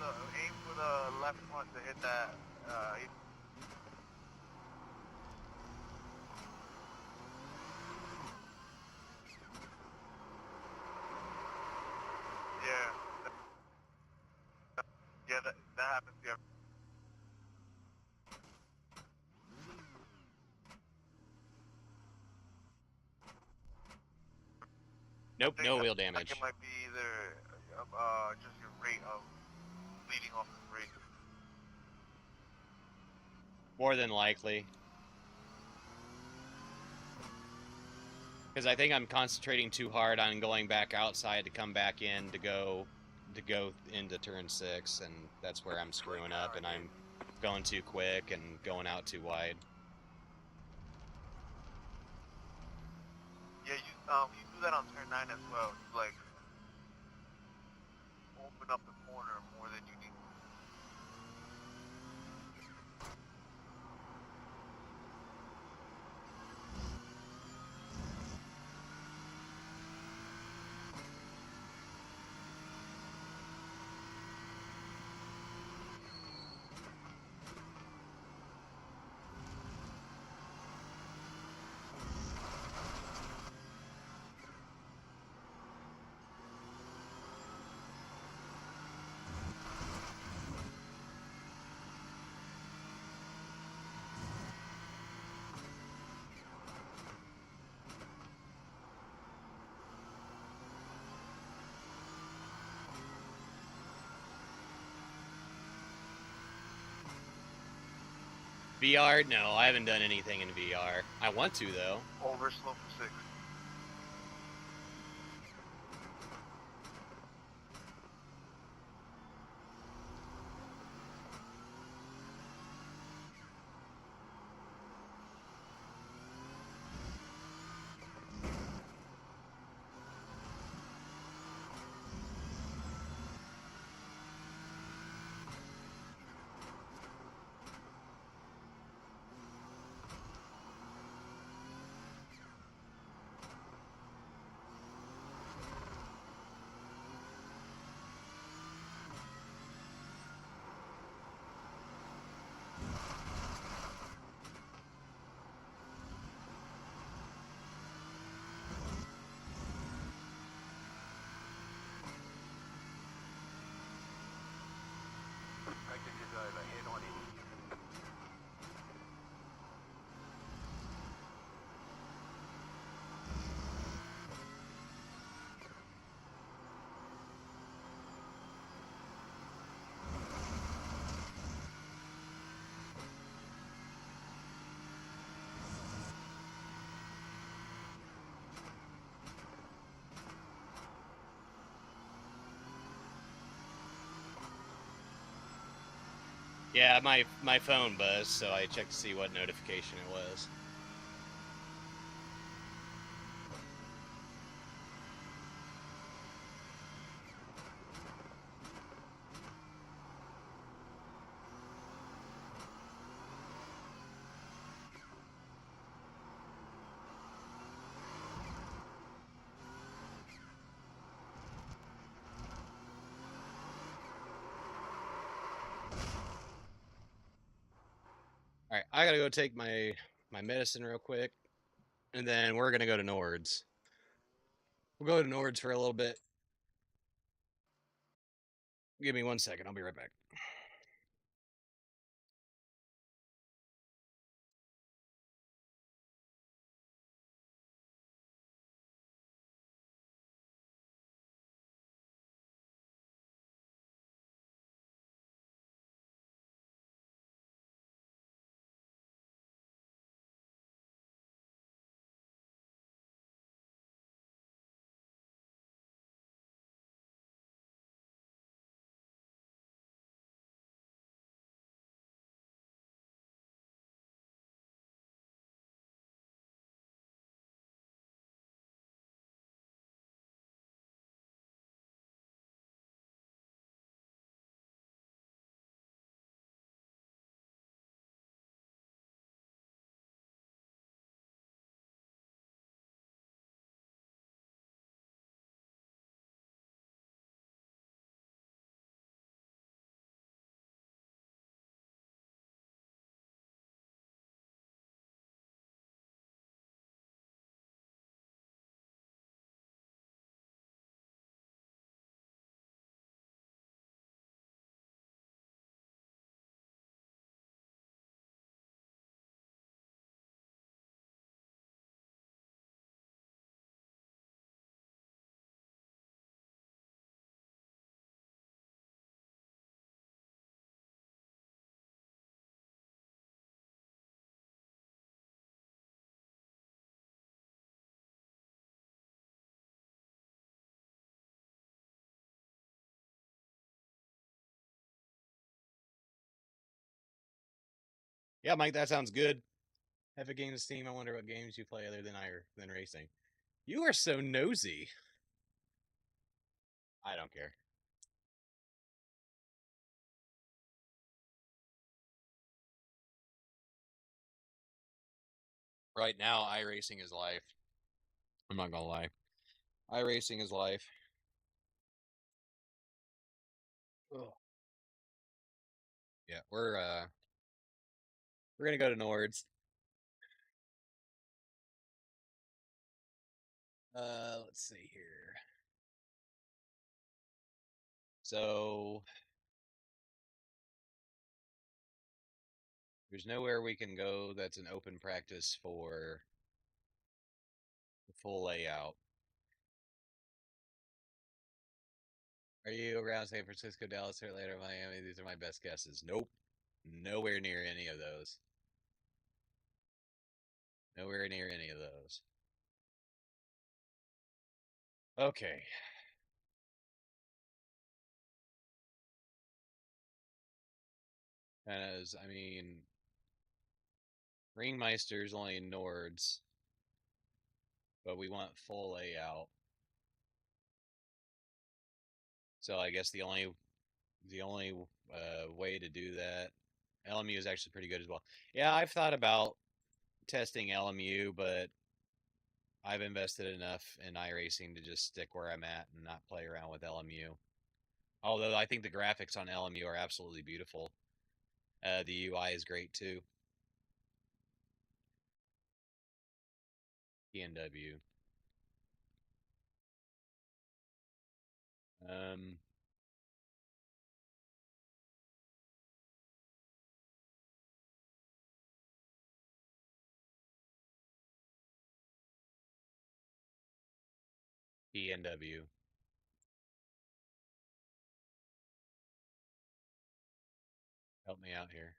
the left one to hit that. Yeah, that happens. Yeah. Nope, no wheel I think damage. it might be either just your rate of bleeding off the brake. More than likely. Because I think I'm concentrating too hard on going back outside to come back in to go into turn 6, and that's where I'm screwing up, and I'm going too quick and going out too wide. Yeah, You do that on turn 9 as well. You like open up the corner more than you need. VR? No, I haven't done anything in VR. I want to, though. Over slow for 6. Practice is over. Head on in. Yeah, my phone buzzed, so I checked to see what notification it was. All right, I gotta go take my medicine real quick, and then we're gonna go to Nords. We'll go to Nords for a little bit. Give me 1 second. I'll be right back. Yeah, Mike, that sounds good. Epic Games Steam. I wonder what games you play other than racing. You are so nosy. I don't care. Right now, iRacing is life. I'm not gonna lie. iRacing is life. Ugh. Yeah, we're gonna go to Nords. Let's see here. So there's nowhere we can go that's an open practice for the full layout. Are you around San Francisco, Dallas, or later Miami? These are my best guesses. Nope. Nowhere near any of those. Nowhere near any of those. Okay. As I mean, Ringmeister's only in Nords, but we want full layout. So I guess the only way to do that, LMU is actually pretty good as well. Yeah, I've thought about testing LMU, but I've invested enough in iRacing to just stick where I'm at and not play around with LMU. Although I think the graphics on LMU are absolutely beautiful. The UI is great too. PNW. Um, PNW. Help me out here.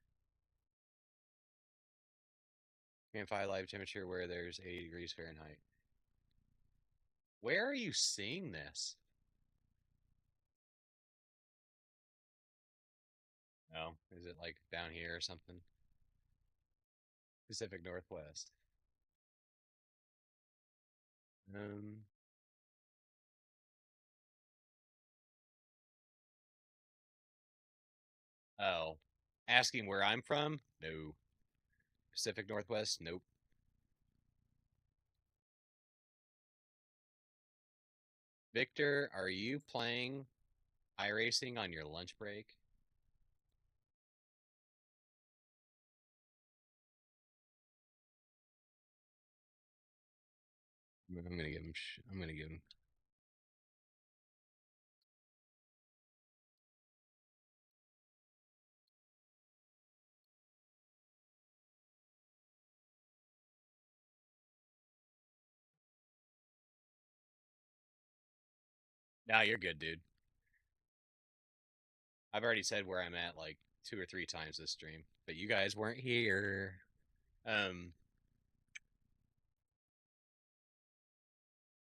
Can't find live temperature where there's 80 degrees Fahrenheit. Where are you seeing this? No, is it like down here or something? Pacific Northwest. Um, oh, asking where I'm from? No. Pacific Northwest? Nope. Victor, are you playing iRacing on your lunch break? I'm gonna give him. I'm gonna give him. Nah, you're good, dude. I've already said where I'm at like 2 or 3 times this stream, but you guys weren't here. Um,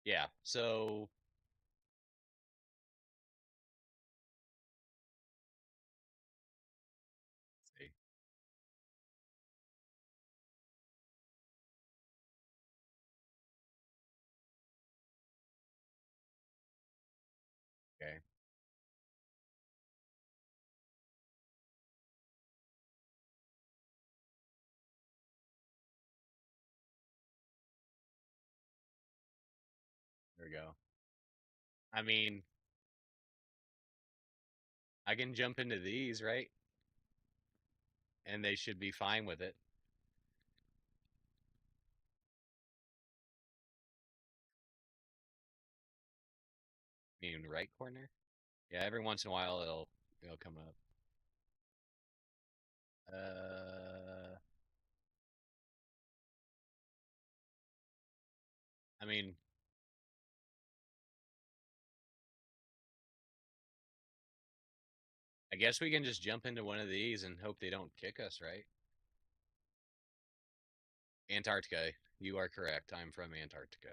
yeah. So, let's see. Okay. There we go. I mean, I can jump into these, right? And they should be fine with it. I mean, right corner? Yeah, every once in a while it'll come up. I mean, I guess we can just jump into one of these and hope they don't kick us, right? Antarctica. You are correct. I'm from Antarctica.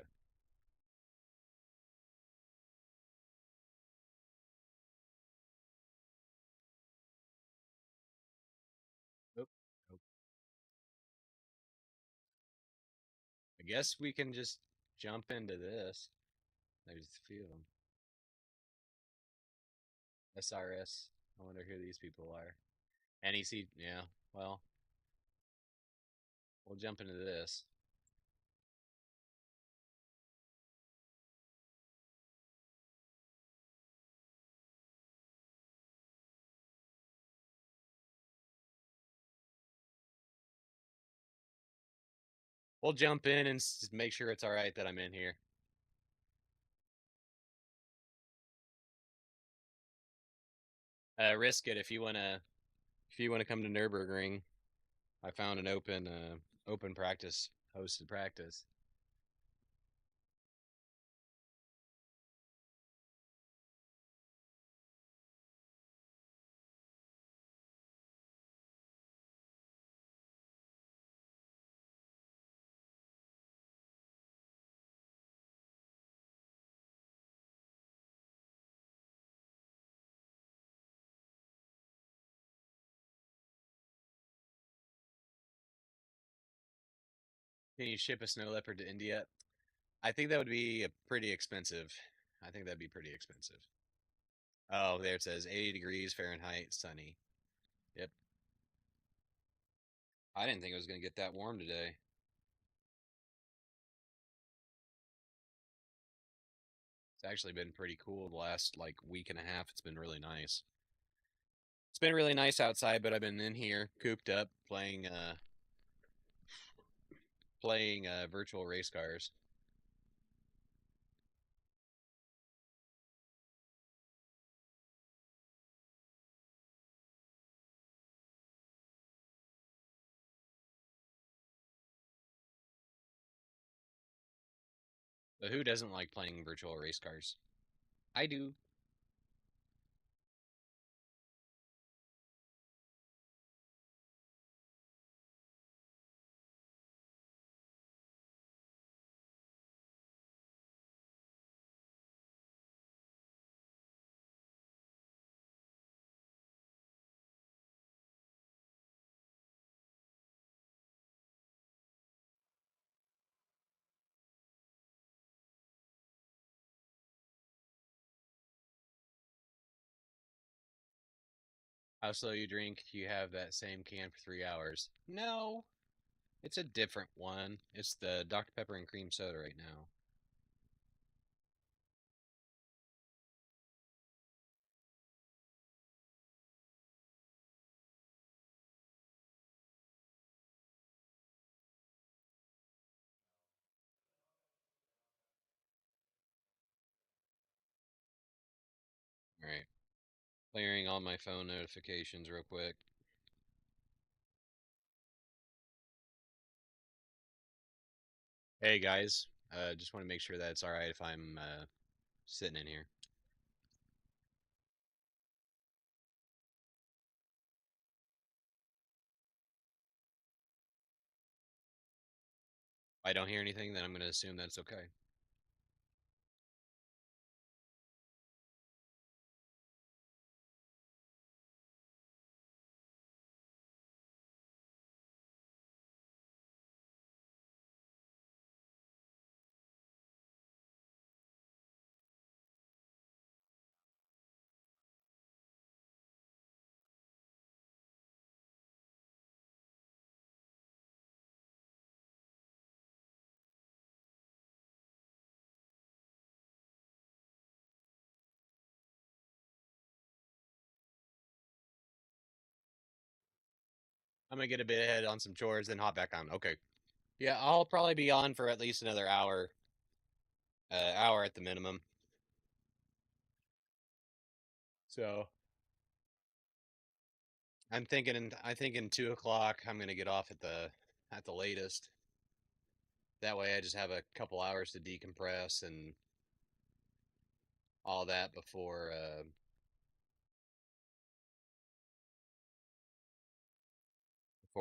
Nope. Nope. I guess we can just jump into this. There's a few of them. SRS. I wonder who these people are. NEC. Yeah. Well, we'll jump into this. We'll jump in and make sure it's all right that I'm in here. Risk it if you wanna come to Nürburgring. I found an open practice, hosted practice. Can you ship a snow leopard to India? I think that would be pretty expensive. I think that'd be pretty expensive. Oh, there it says 80 degrees Fahrenheit, sunny. Yep. I didn't think it was going to get that warm today. It's actually been pretty cool the last like week and a half. It's been really nice. It's been really nice outside, but I've been in here cooped up playing virtual race cars. But who doesn't like playing virtual race cars? I do. How slow you drink? You have that same can for 3 hours. No, it's a different one. It's the Dr. Pepper and cream soda right now. All right. Clearing all my phone notifications real quick. Hey guys, just want to make sure that it's all right if I'm sitting in here. If I don't hear anything, then I'm going to assume that's okay. I'm going to get a bit ahead on some chores, then hop back on. Okay. Yeah, I'll probably be on for at least another hour. Hour at the minimum. So I think in 2 o'clock I'm gonna get off at the latest. That way I just have a couple hours to decompress and all that before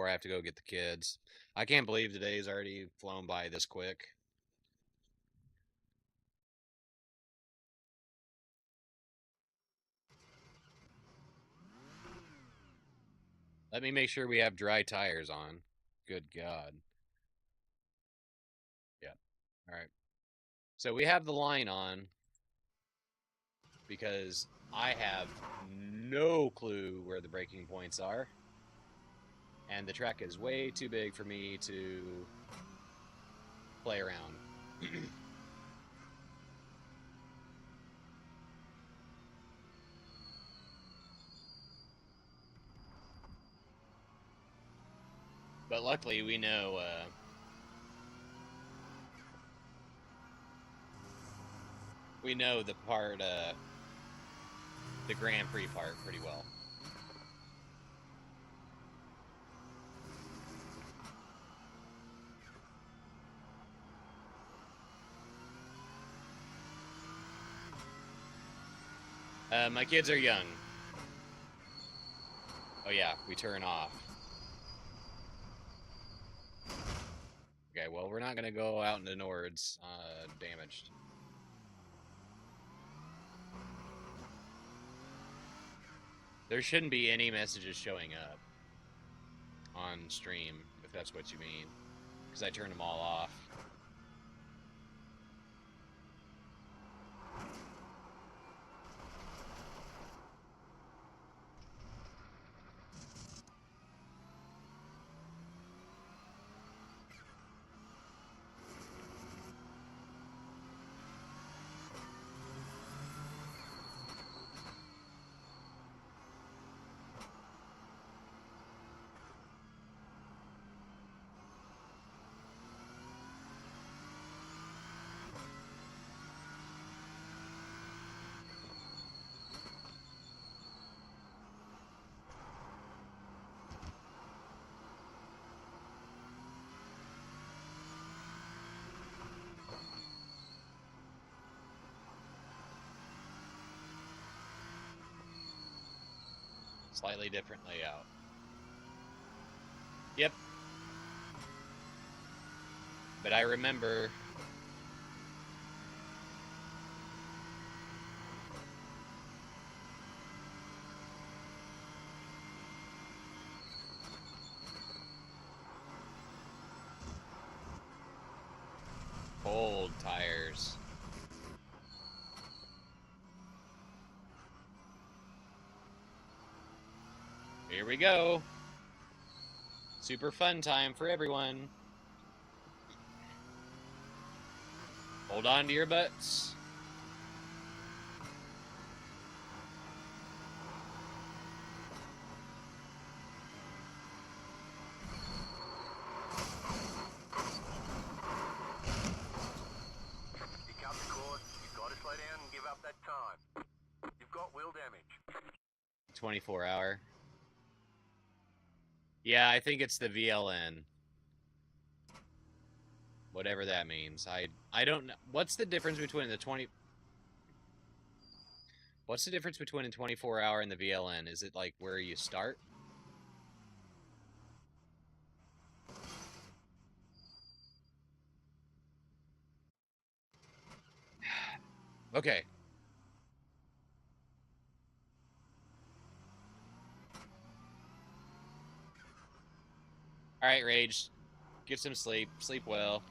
I have to go get the kids. I can't believe today's already flown by this quick. Let me make sure we have dry tires on. Good God. Yeah. All right. So we have the line on because I have no clue where the braking points are. And the track is way too big for me to play around. But luckily, we know the part, the Grand Prix part pretty well. My kids are young. Oh yeah, we turn off. Okay, well, we're not gonna go out into Nords damaged. There shouldn't be any messages showing up on stream, if that's what you mean, because I turned them all off. Slightly different layout. Yep. But I remember cold tires. Here we go. Super fun time for everyone. Hold on to your butts. You cut the cord, you've got to slow down and give up that time. You've got wheel damage. 24-hour. Yeah, I think it's the VLN. Whatever that means. I don't know. What's the difference between the 20... What's the difference between a 24-hour and the VLN? Is it like where you start? Okay. Alright, Rage. Get some sleep. Sleep well.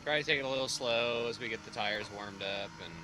Try to take it a little slow as we get the tires warmed up and...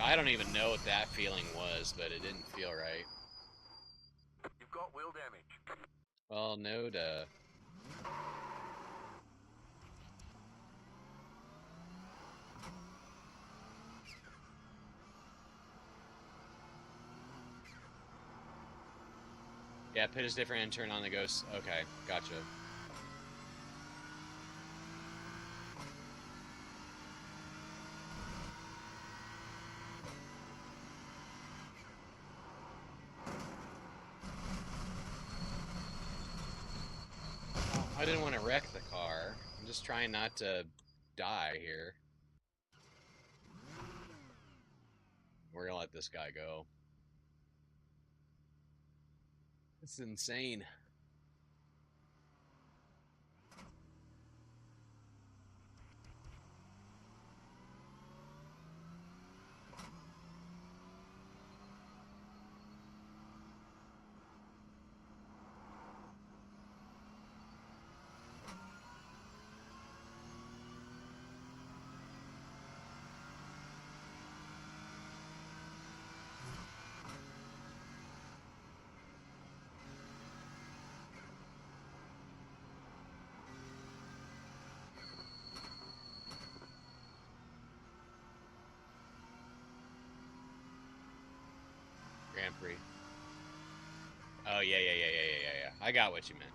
I don't even know what that feeling was, but it didn't feel right. You've got wheel damage. Well, no duh. Yeah, pit is different and turn on the ghost. Okay, gotcha. I didn't want to wreck the car. I'm just trying not to die here. We're gonna let this guy go. It's insane. Grand Prix. Oh, yeah. I got what you meant.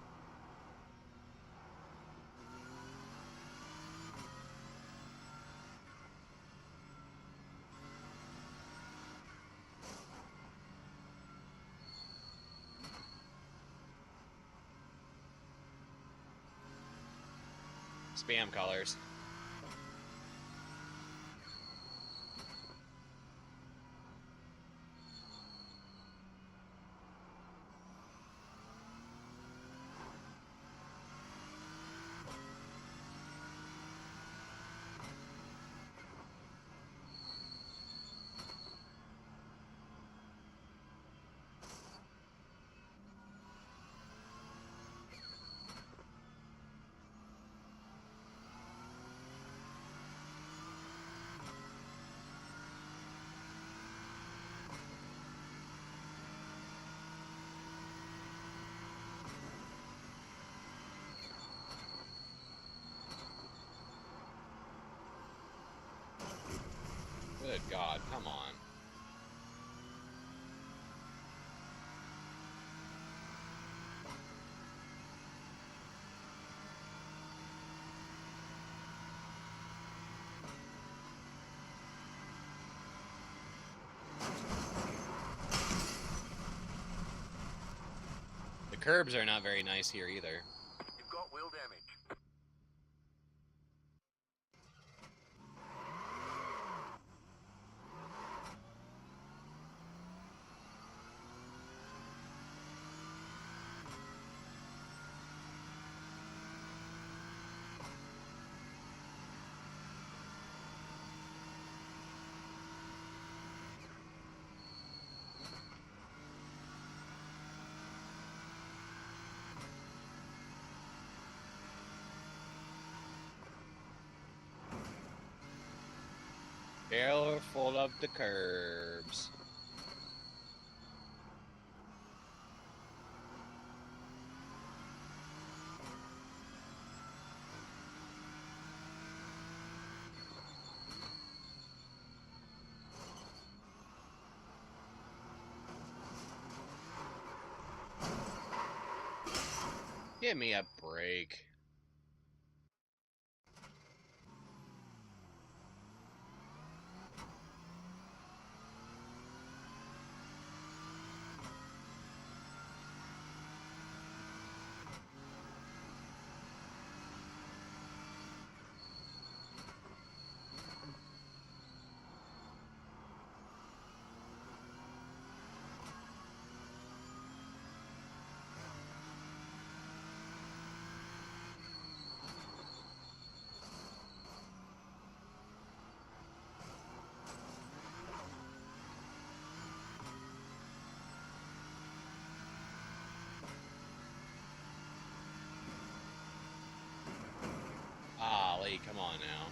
Spam callers. Good God, come on. The curbs are not very nice here either. You've got wheel damage. Careful of the curbs. Give me a break. Ollie, come on now.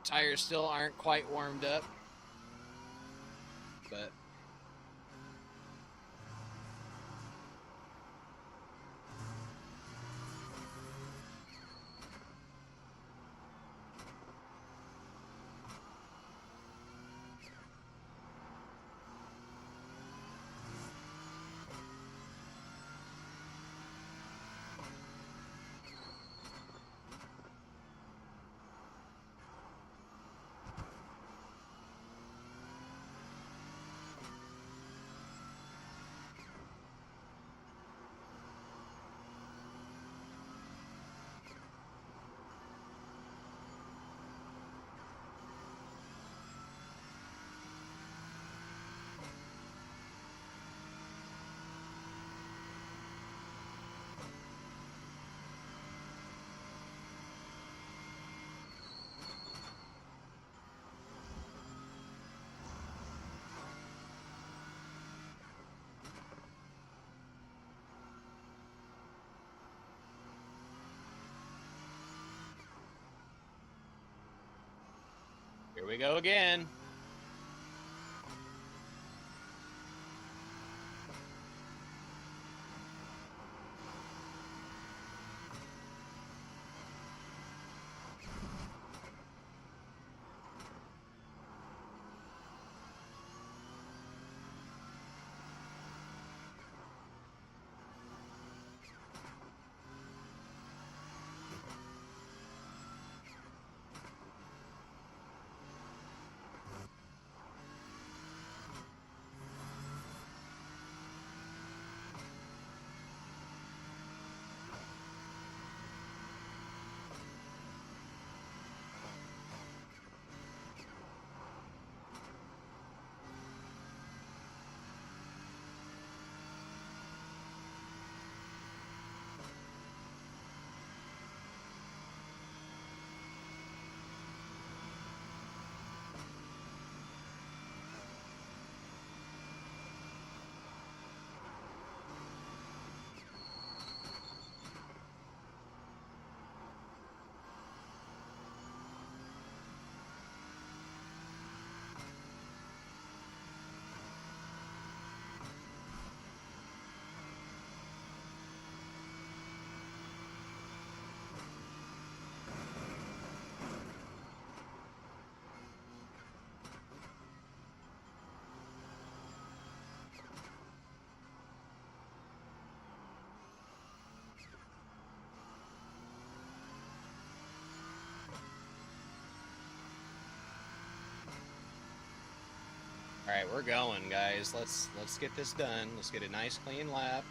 tires still aren't quite warmed up, but here we go again. All right, we're going, guys. Let's get this done. Let's get a nice clean lap.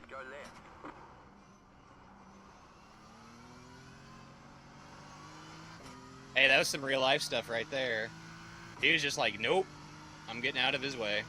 Go left. Hey, that was some real life stuff right there. He was just like, nope, I'm getting out of his way.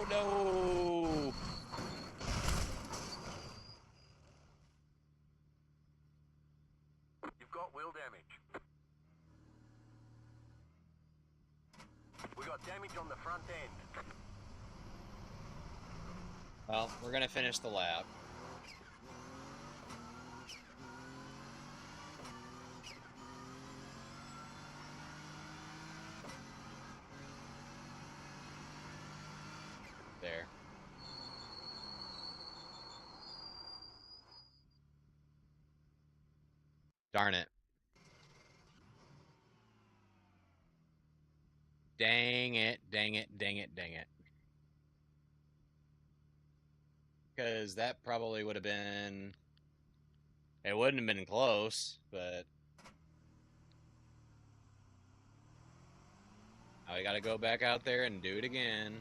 Oh no! You've got wheel damage. We got damage on the front end. Well, we're gonna finish the lap. There. Darn it. Dang it, dang it, dang it, dang it. Because that probably would have been... It wouldn't have been close, but... Now we gotta go back out there and do it again.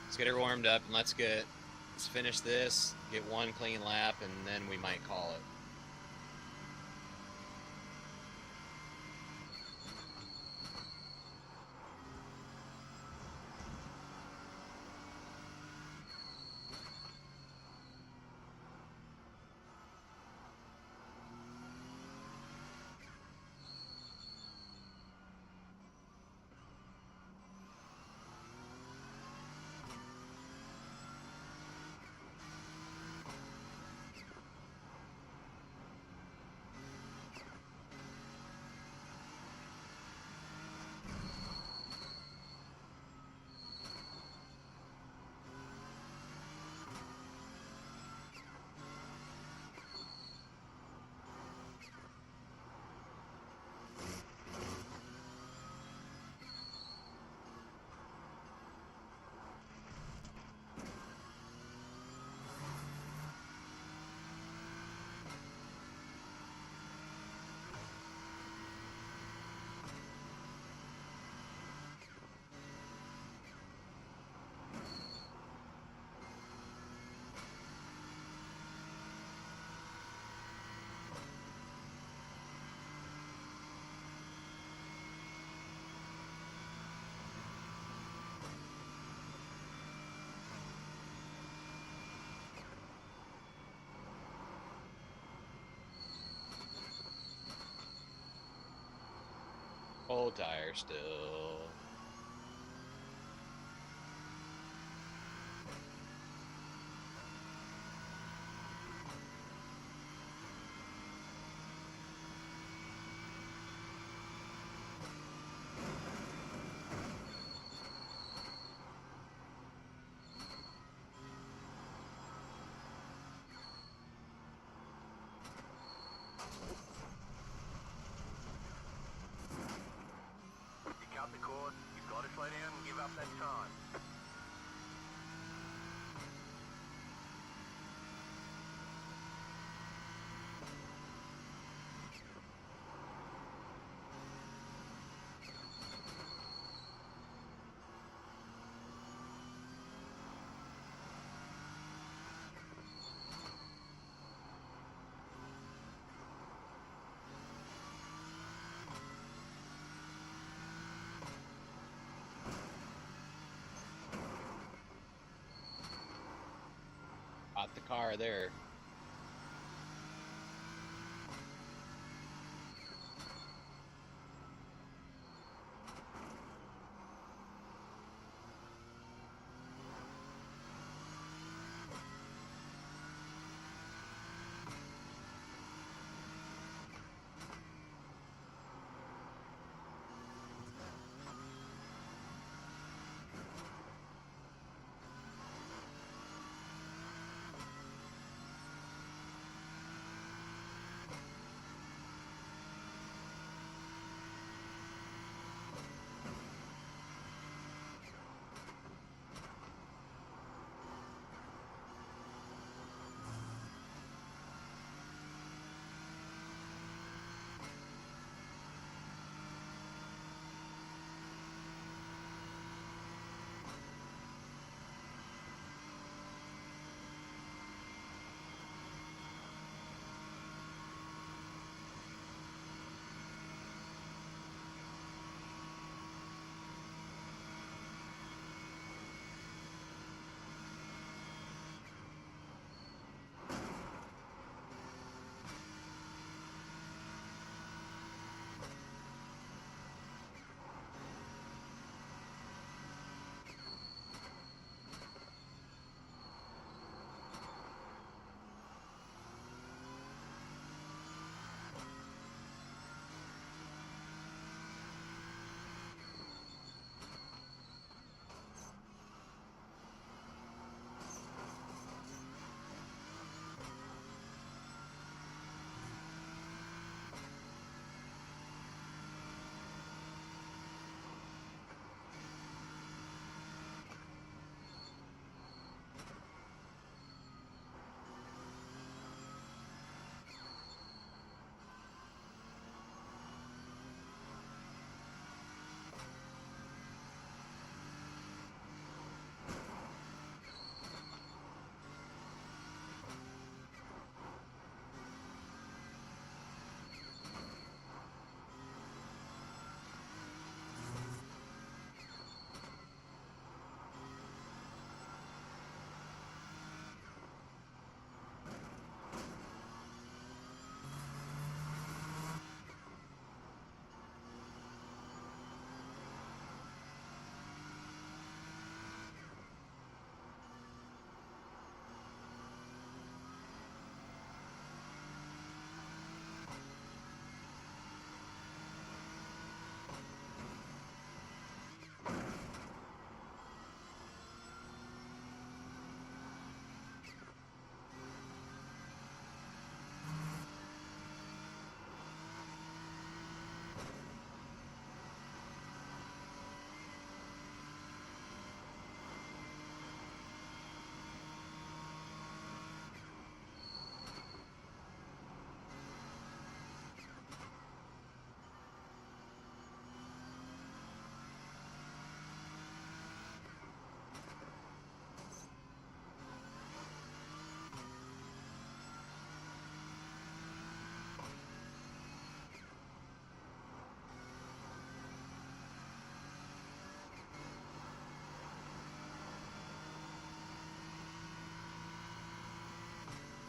Let's get it warmed up and let's finish this, get one clean lap, and then we might call it. Old tire still. You cut the cord, you've got to slow down and give up that time. Got the car there.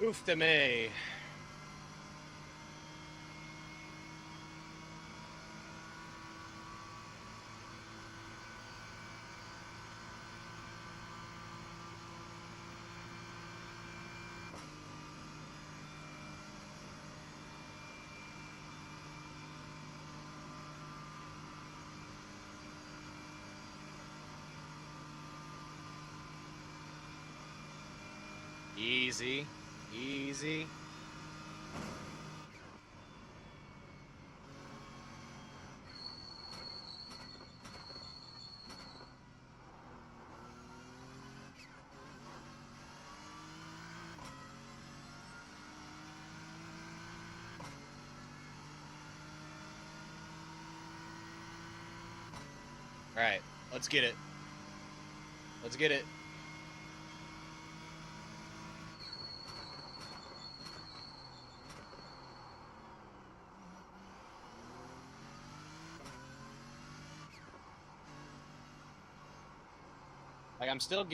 Oof to me. Easy. Easy. Alright, let's get it. Let's get it. Like, I'm still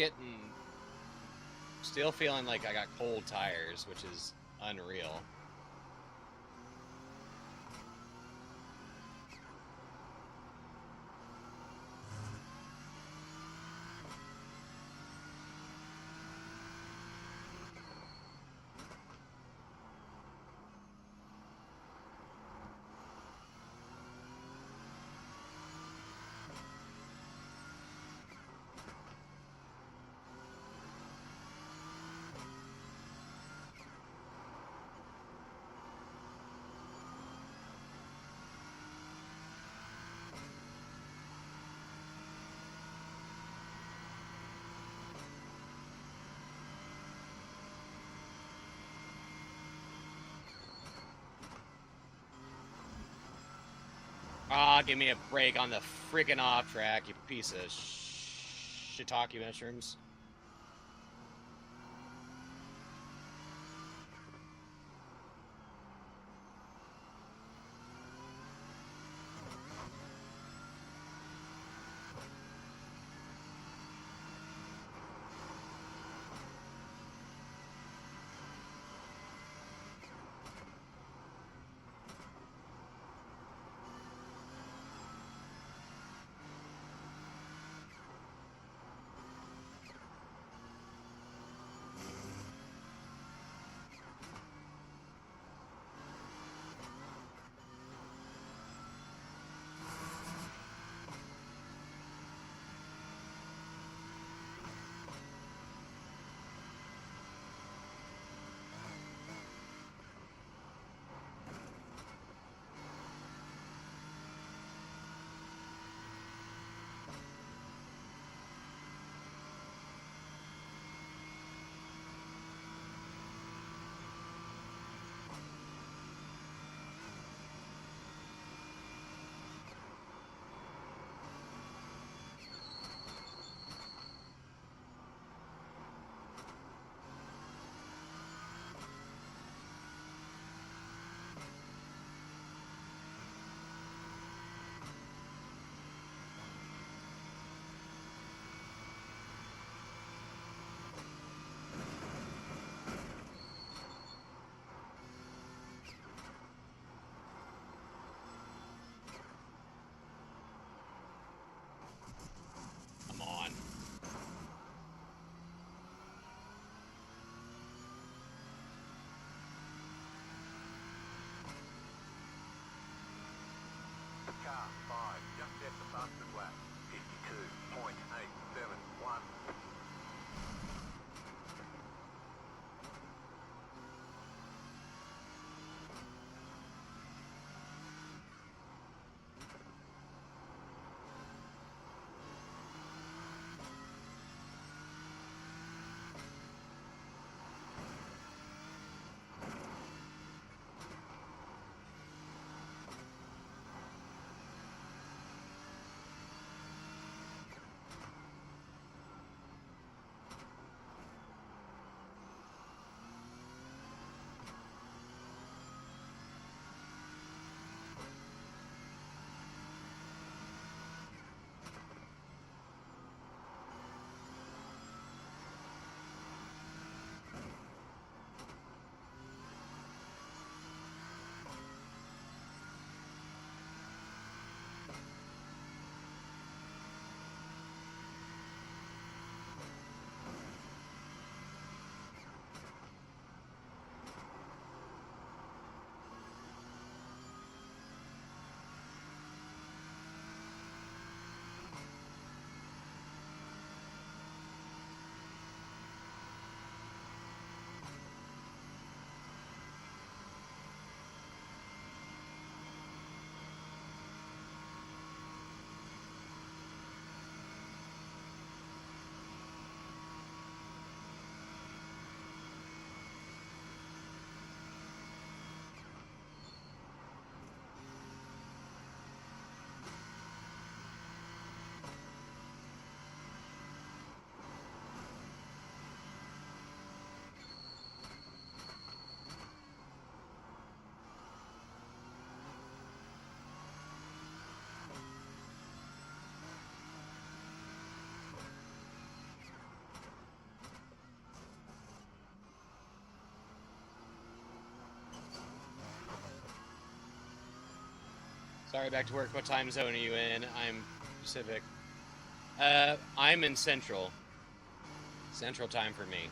feeling like I got cold tires, which is unreal. Ah, give me a break on the freaking off track, you piece of shiitake mushrooms. Sorry, back to work. What time zone are you in? I'm Pacific. I'm in Central. Central time for me.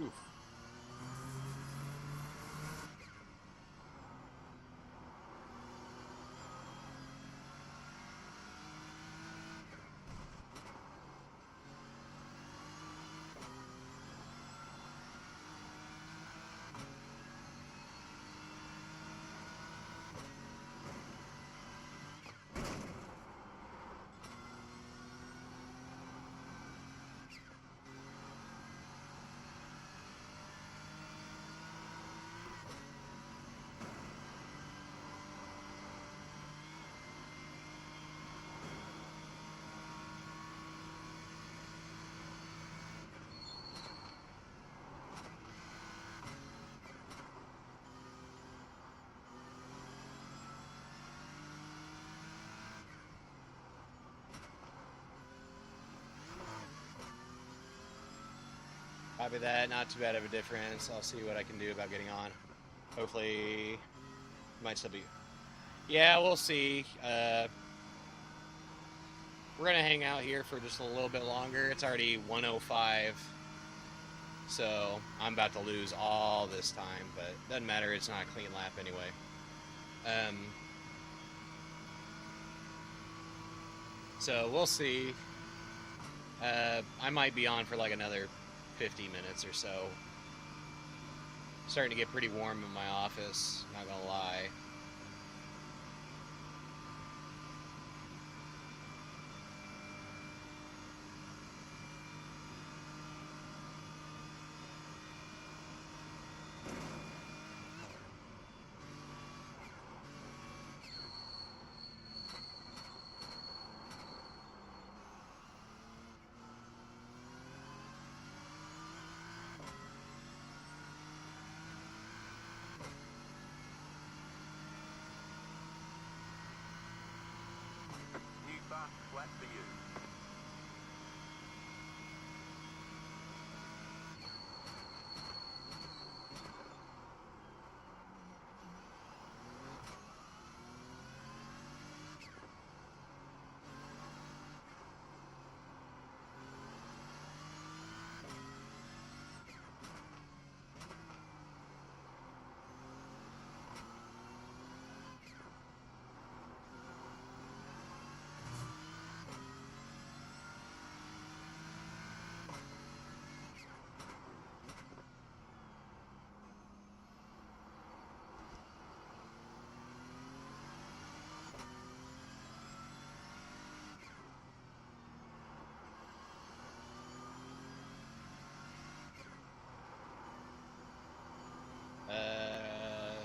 Oof. Copy that. Not too bad of a difference. I'll see what I can do about getting on. Hopefully, might still be. Yeah, we'll see. We're gonna hang out here for just a little bit longer. It's already 1:05, so I'm about to lose all this time, but doesn't matter. It's not a clean lap anyway. So we'll see. I might be on for like another 50 minutes or so. Starting to get pretty warm in my office, not gonna lie. New fast flat for you.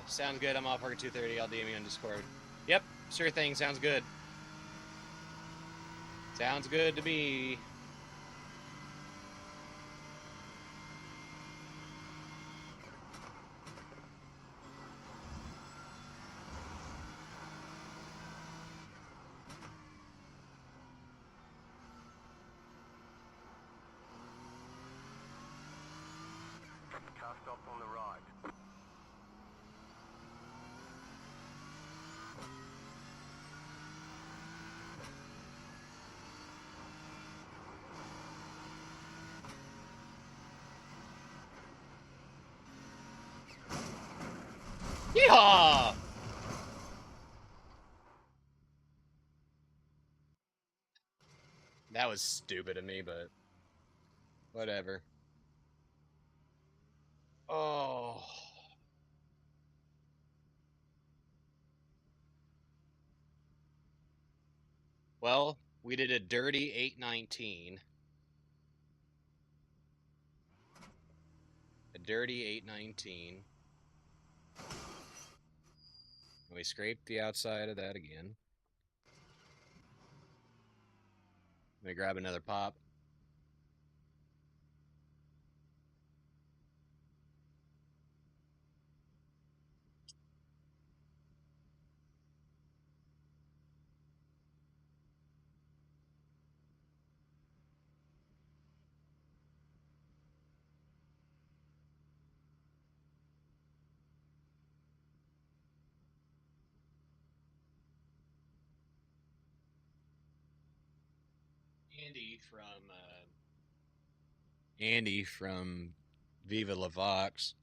Sounds good. I'm off work at 2:30. I'll DM you on Discord. Yep, sure thing. Sounds good. Sounds good to me. Car stop on the right. Yeehaw! That was stupid of me, but whatever. Oh. Well, we did a dirty 8:19. A dirty 819. And we scraped the outside of that again. Let me grab another pop. Andy from Viva La Vox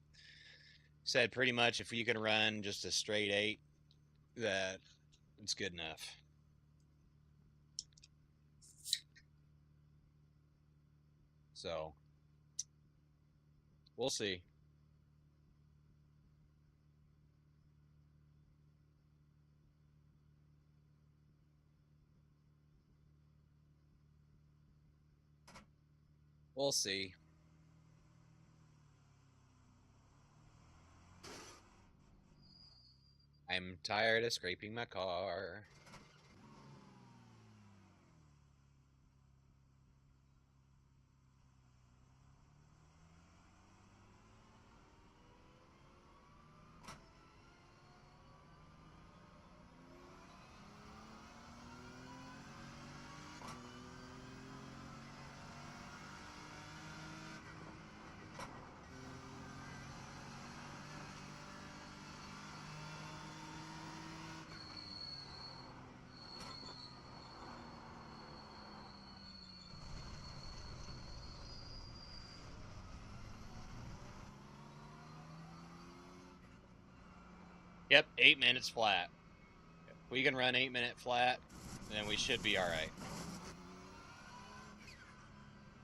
said pretty much if you can run just a straight 8, that it's good enough. So we'll see. We'll see. I'm tired of scraping my car. Yep, 8 minutes flat. If we can run 8-minute flat, then we should be all right.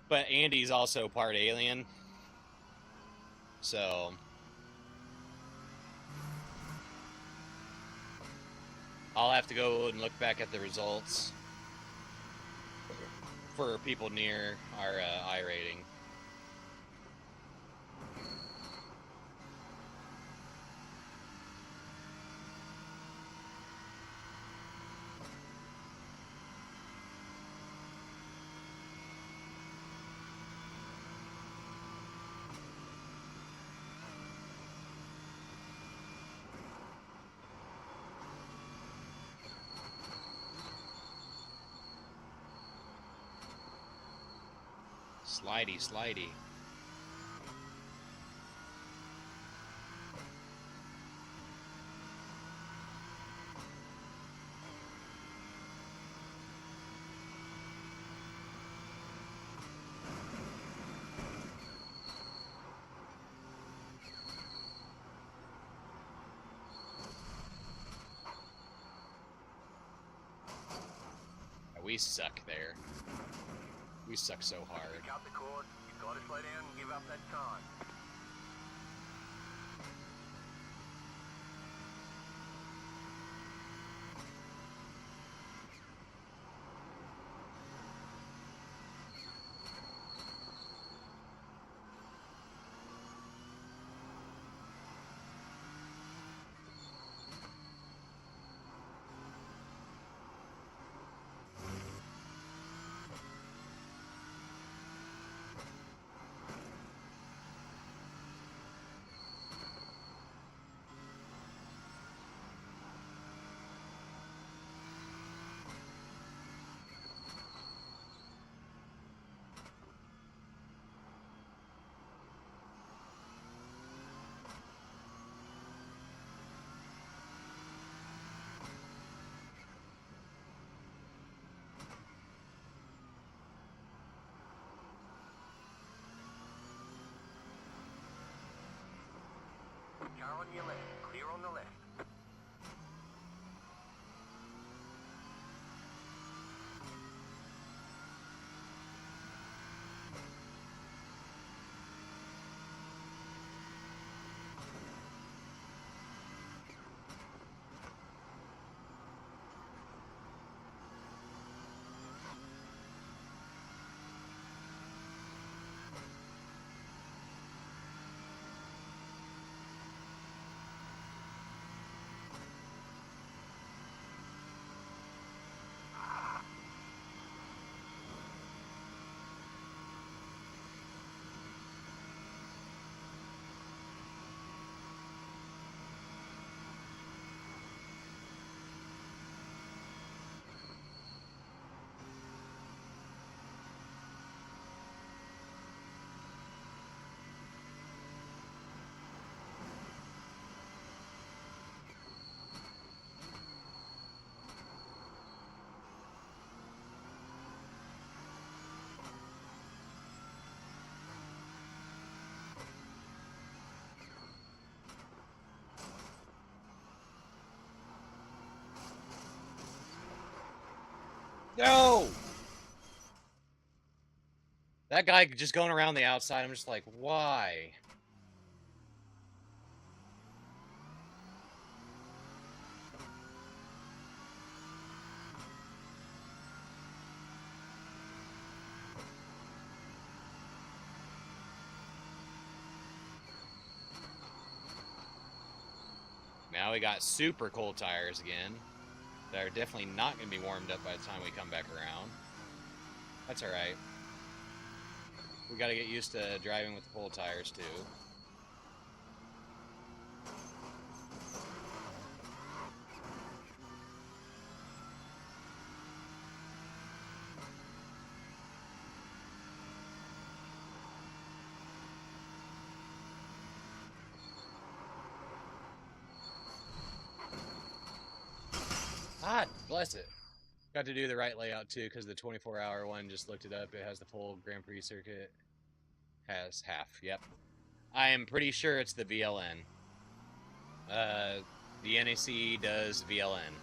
But Andy's also part alien, so I'll have to go and look back at the results for people near our iRating. Slidey, slidey. We suck there. We suck so hard. Pick up the cord. You've got to slow down and give up that time. Car on your left. Clear on the left. No! That guy just going around the outside, I'm just like, why? Now we got super cold tires again. That are definitely not going to be warmed up by the time we come back around. That's alright. We got to get used to driving with the cold tires too. God bless it. Got to do the right layout too, because the 24-hour one, just looked it up. It has the full Grand Prix circuit. Has half, yep. I am pretty sure it's the VLN. The NAC does VLN.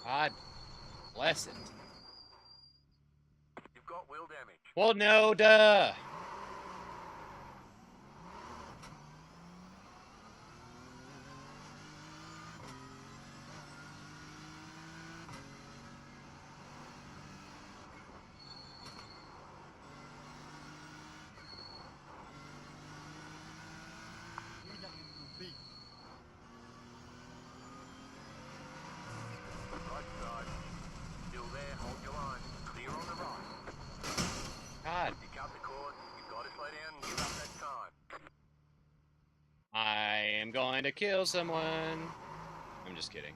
God bless it. You've got wheel damage. Well, no, duh. Right side. Still there, hold your line. Clear on the right. God. You cut the cord, you've got to slow down and give up that time. I am going to kill someone. I'm just kidding.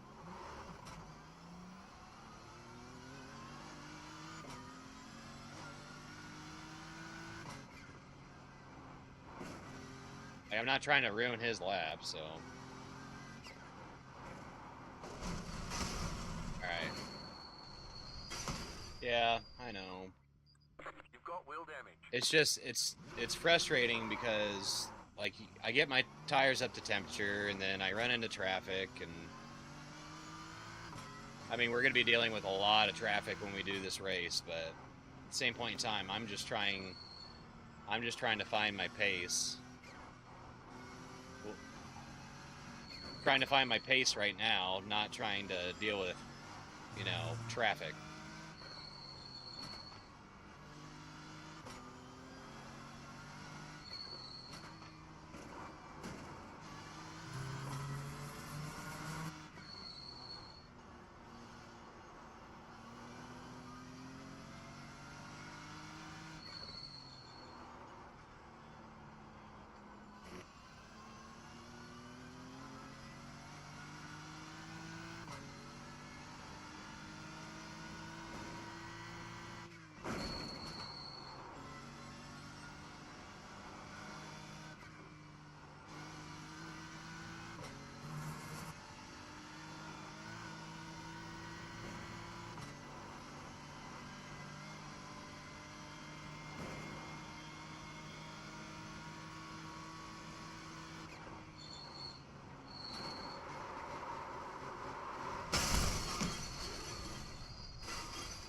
I'm not trying to ruin his lap, so. Alright. Yeah, I know. You've got wheel damage. It's just, it's frustrating because, like, I get my tires up to temperature, and then I run into traffic, and I mean, we're going to be dealing with a lot of traffic when we do this race, but at the same point in time, I'm just trying to find my pace. Trying to find my pace right now, not trying to deal with, you know, traffic.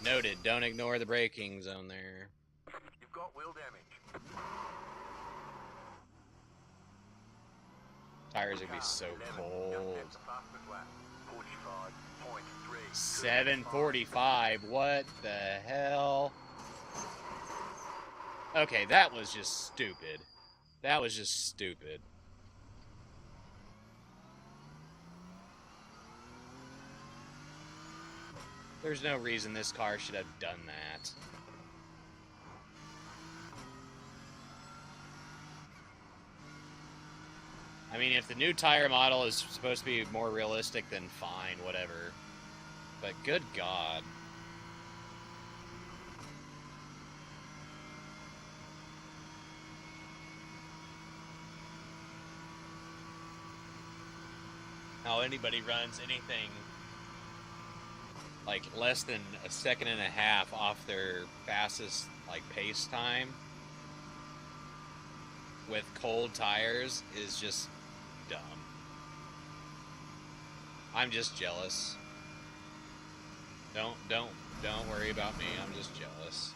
Noted. Don't ignore the braking zone there. You've got wheel damage. Tires are gonna be so 11, cold. just the fastest lap. 45.3. 7:45. What the hell? Okay, that was just stupid. That was just stupid. There's no reason this car should have done that. I mean, if the new tire model is supposed to be more realistic, then fine, whatever. But good God. How anybody runs anything like less than a second and a half off their fastest like pace time with cold tires is just dumb. I'm just jealous. Don't worry about me. I'm just jealous.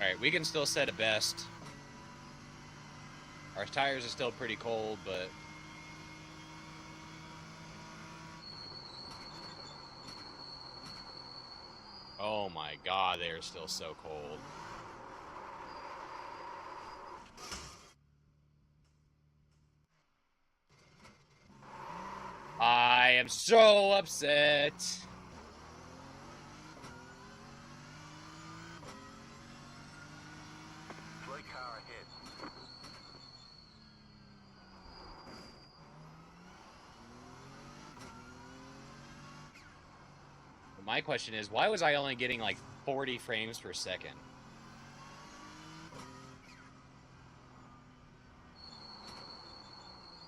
Alright, we can still set a best. Our tires are still pretty cold, but... Oh my God, they are still so cold. I am so upset. Slow car ahead. My question is, why was I only getting like 40 frames per second?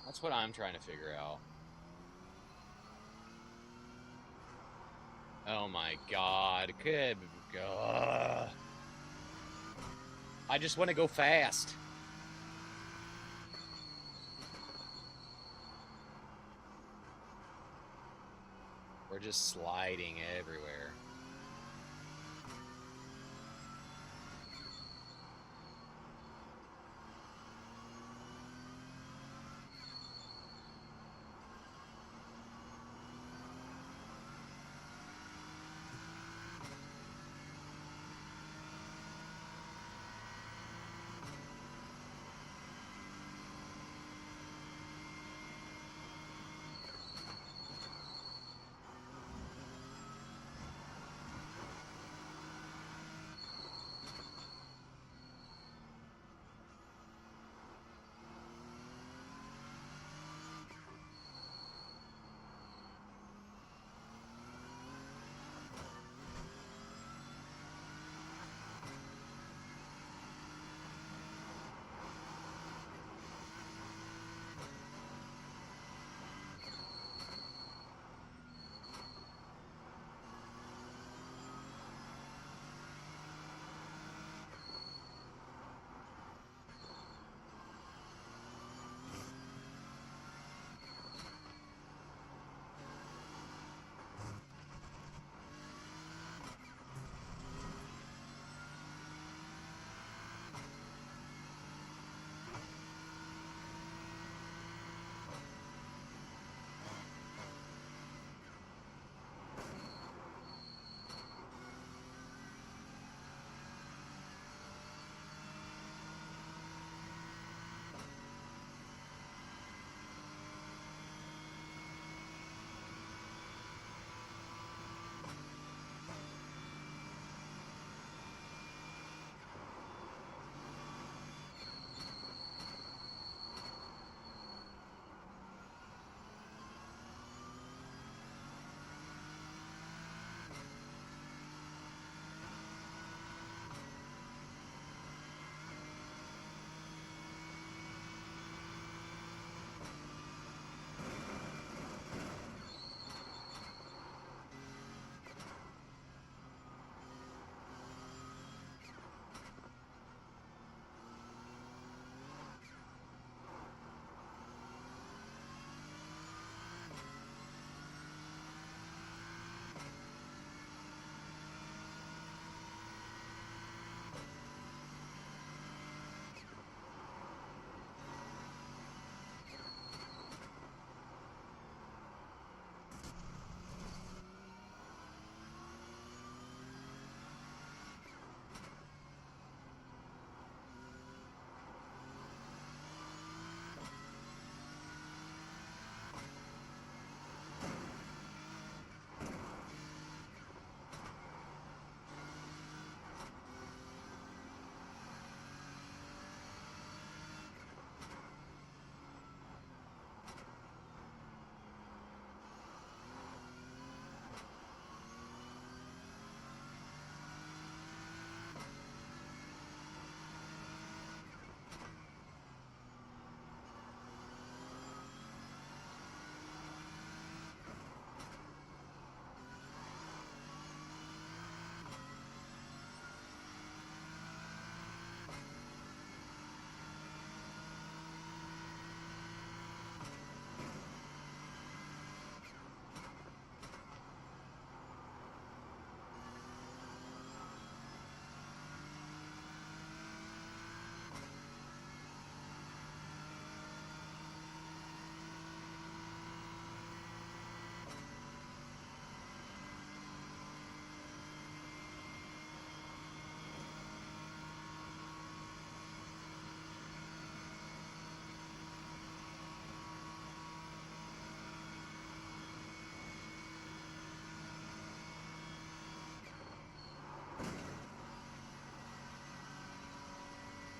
That's what I'm trying to figure out. Oh my God, good God. I just want to go fast. We're just sliding everywhere.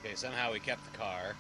Okay, somehow we kept the car.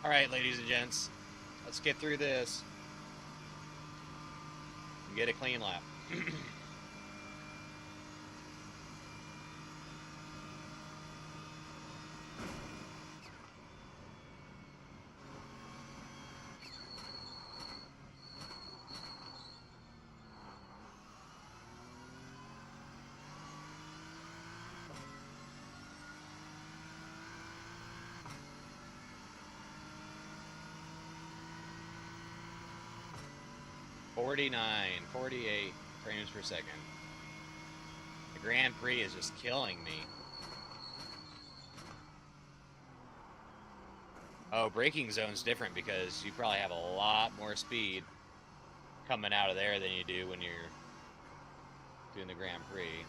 Alright, ladies and gents, let's get through this and get a clean lap. .49, 48 frames per second. The Grand Prix is just killing me. Oh, braking zone's different because you probably have a lot more speed coming out of there than you do when you're doing the Grand Prix.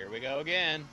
Here we go again.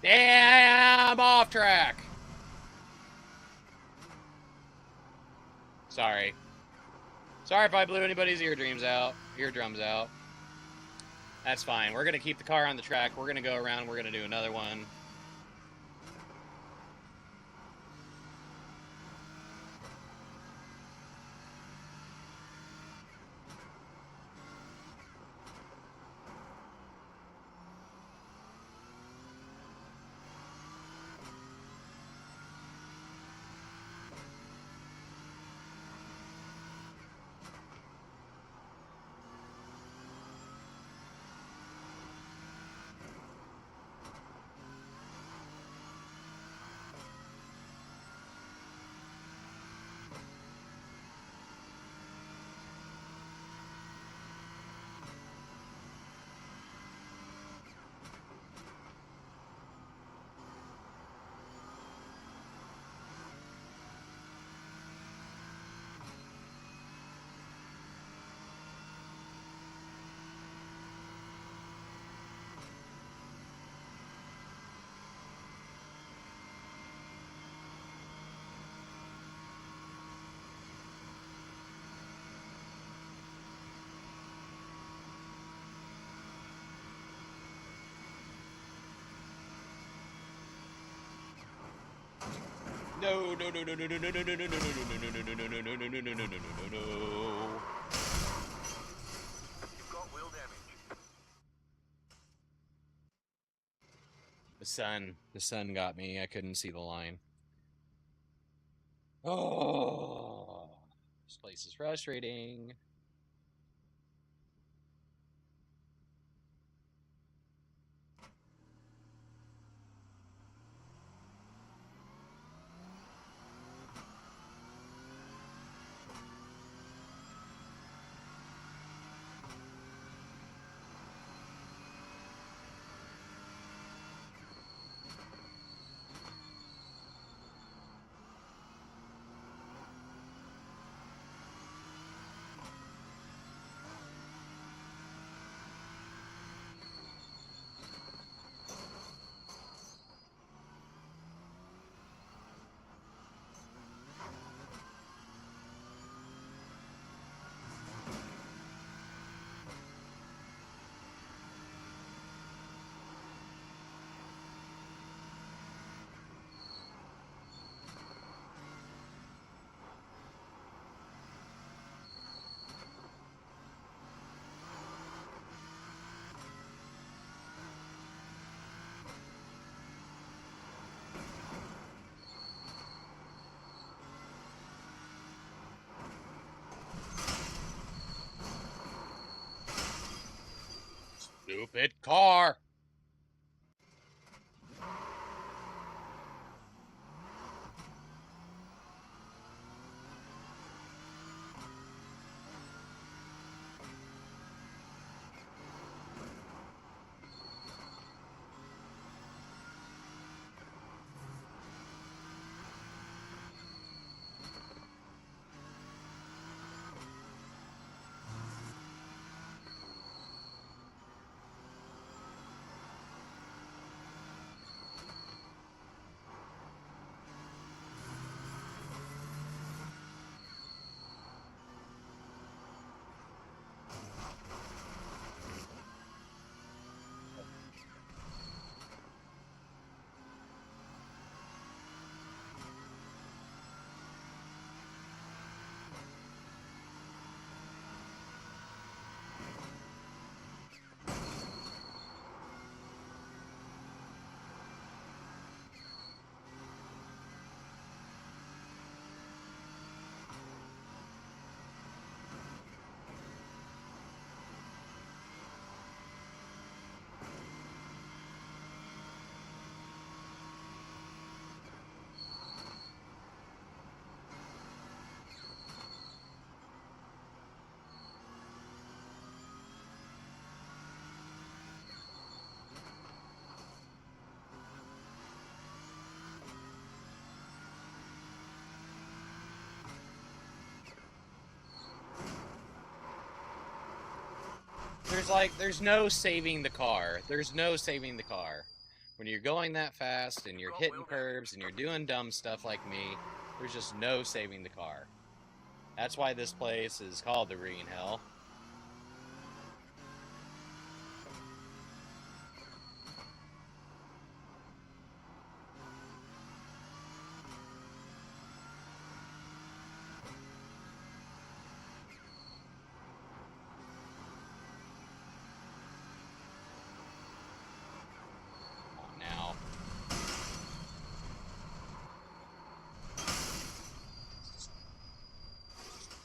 Damn, off track. Sorry. Sorry if I blew anybody's eardrums out. That's fine. We're gonna keep the car on the track. We're gonna go around. We're gonna do another one. No. You've got wheel damage. The sun got me. I couldn't see the line. Oh, this place is frustrating. Stupid car. There's no saving the car. There's no saving the car. When you're going that fast and you're hitting curbs and you're doing dumb stuff like me, there's just no saving the car. That's why this place is called the Green Hell.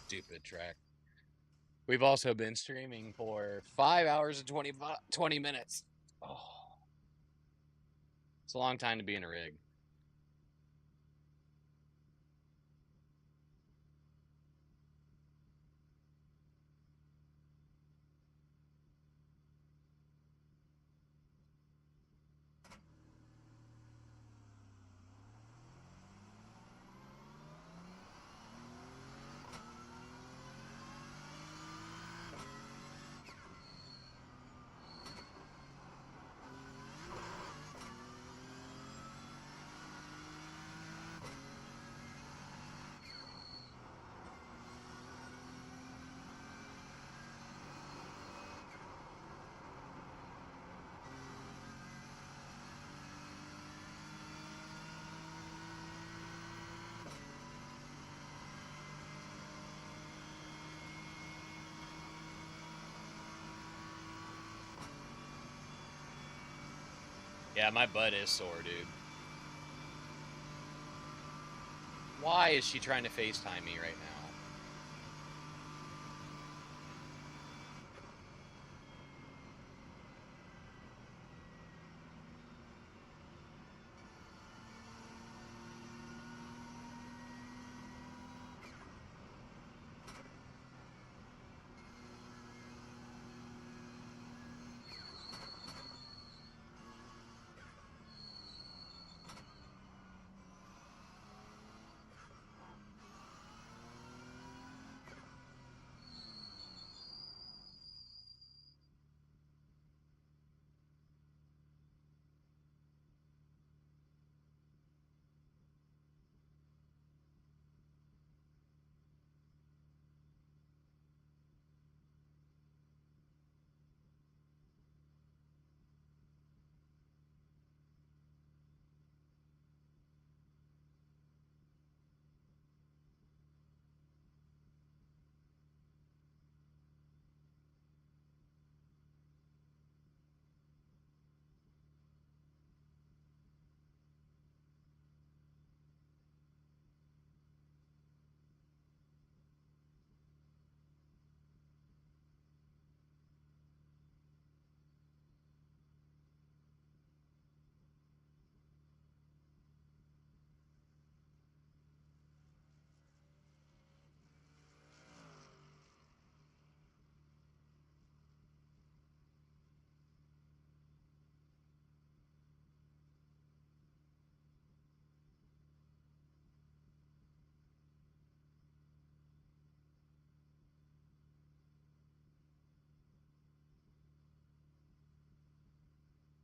Stupid track. We've also been streaming for 5 hours and 20 minutes. Oh, it's a long time to be in a rig. Yeah, my butt is sore, dude. Why is she trying to FaceTime me right now?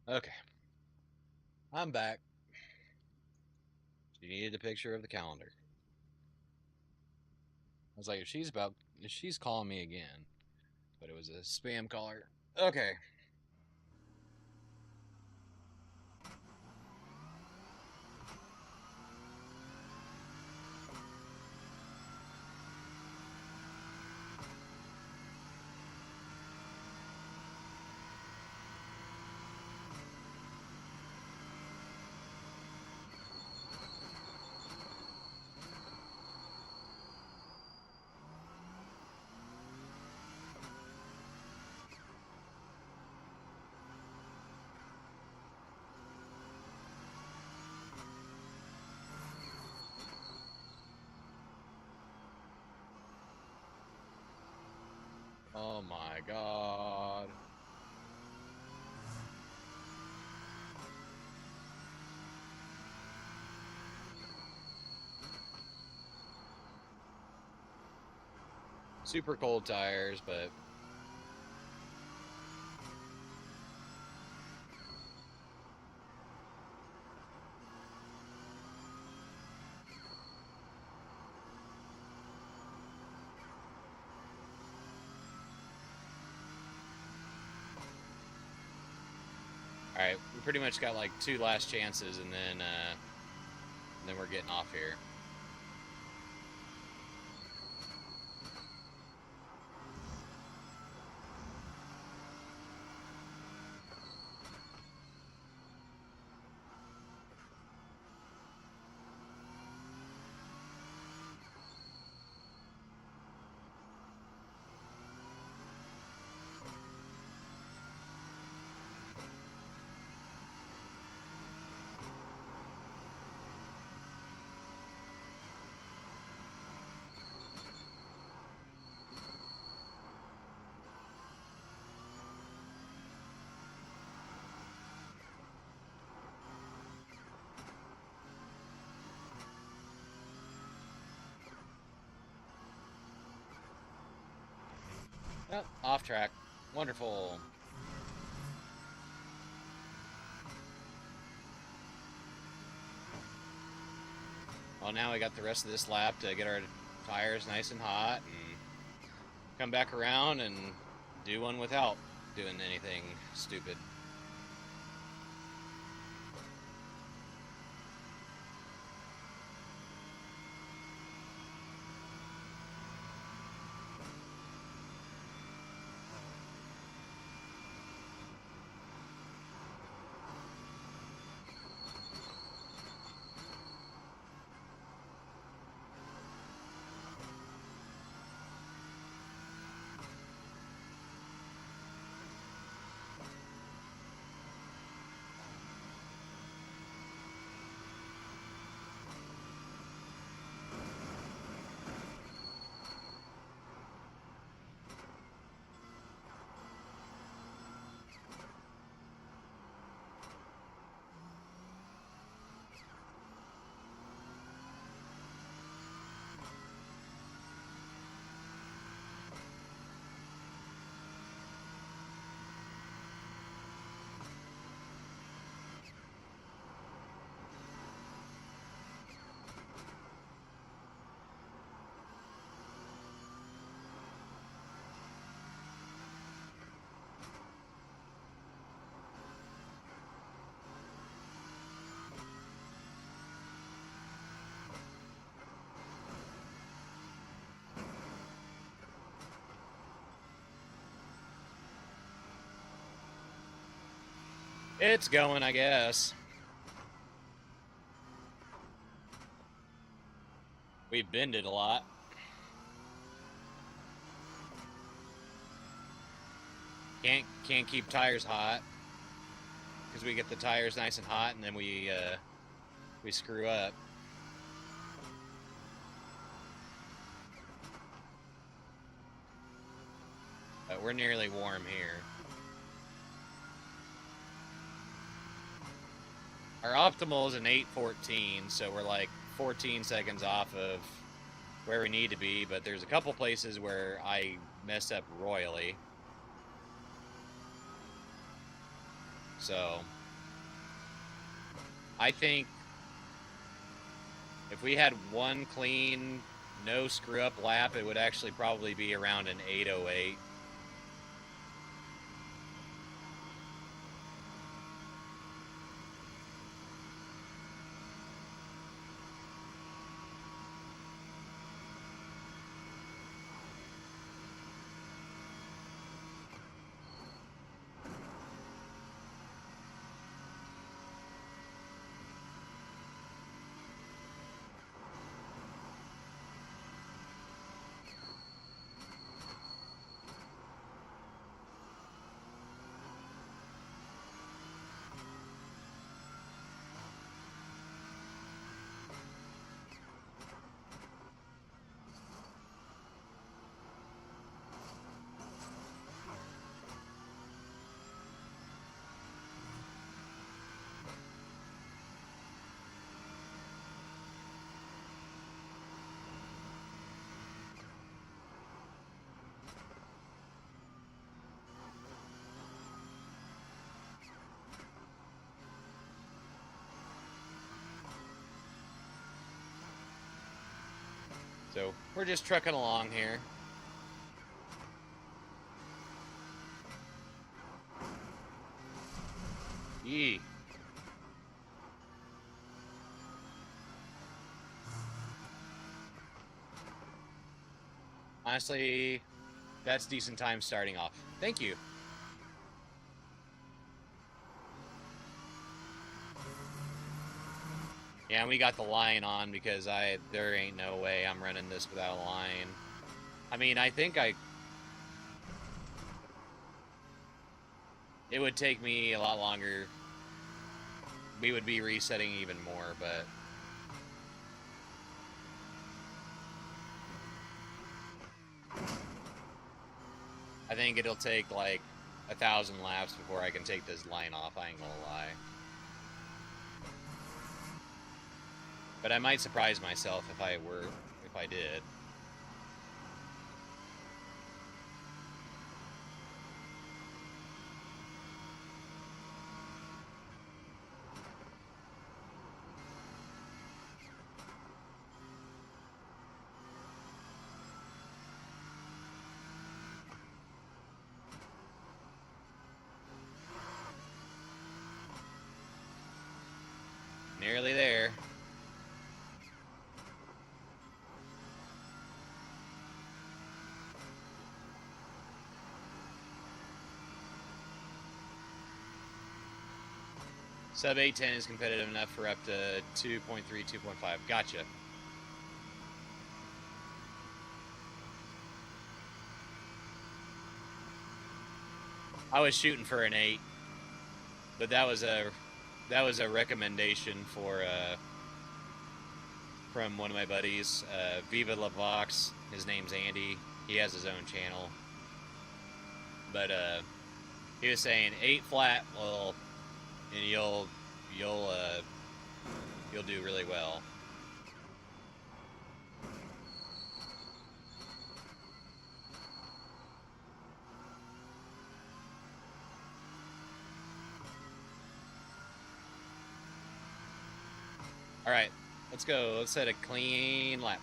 Okay. I'm back. She needed a picture of the calendar. I was like, if she's calling me again. But it was a spam caller. Okay. Oh my god. Super cold tires, but Alright, we pretty much got like 2 last chances, and then we're getting off here. Oh, off track. Wonderful. Well, now we got the rest of this lap to get our tires nice and hot and come back around and do one without doing anything stupid. It's going, I guess. We bended a lot. Can't keep tires hot because we get the tires nice and hot and then we screw up. But we're nearly warm here. Our optimal is an 8:14, so we're like 14 seconds off of where we need to be, but there's a couple places where I messed up royally. So, I think if we had one clean, no screw-up lap, it would actually probably be around an 8:08. So we're just trucking along here. Yee. Honestly, that's decent time starting off. Thank you. Yeah, we got the line on because there ain't no way I'm running this without a line. I mean, I think it would take me a lot longer. We would be resetting even more, but I think it'll take like 1,000 laps before I can take this line off, I ain't gonna lie. But I might surprise myself if I did. Nearly there. Sub 810 is competitive enough for up to 2.3, 2.5. Gotcha. I was shooting for an 8, but that was a recommendation for from one of my buddies, Viva La Vox. His name's Andy. He has his own channel, but he was saying 8 flat will, and you'll do really well. All right, let's go. Let's set a clean lap.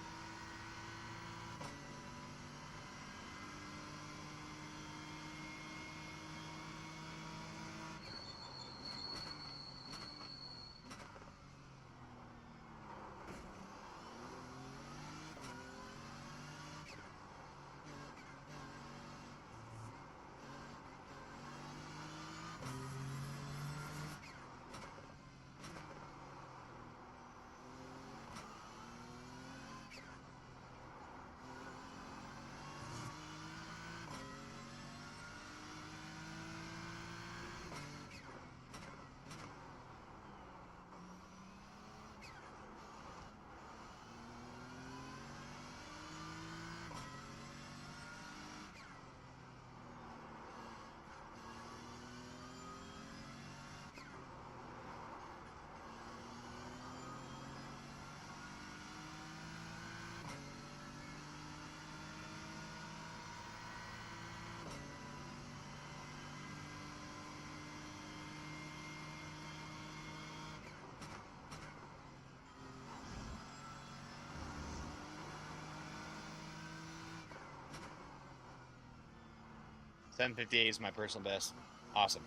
$7:58 is my personal best. Awesome.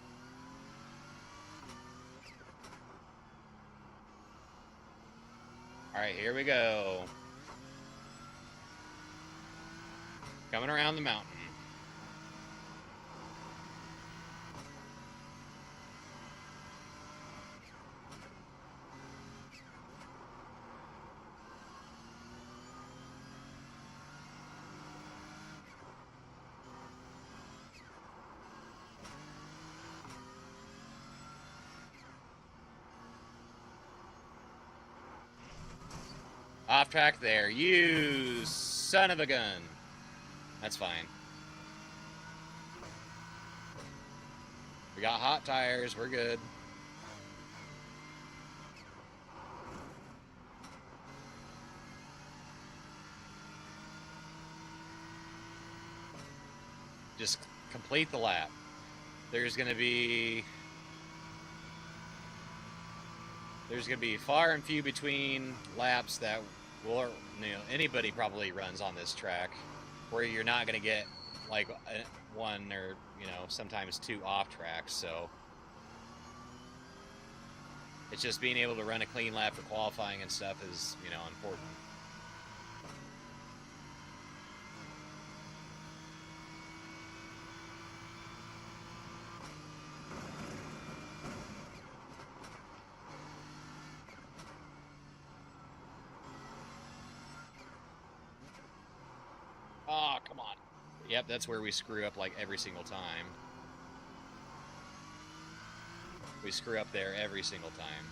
All right, here we go. Coming around the mountain. Off track there. You son of a gun. That's fine. We got hot tires. We're good. Just complete the lap. There's going to be far and few between laps that will, anybody probably runs on this track where you're not going to get like one or sometimes 2 off tracks. So It's just being able to run a clean lap for qualifying and stuff is, you know, important. Oh, come on. Yep, that's where we screw up like every single time. We screw up there every single time.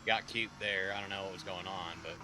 Got cute there. I don't know what was going on, but...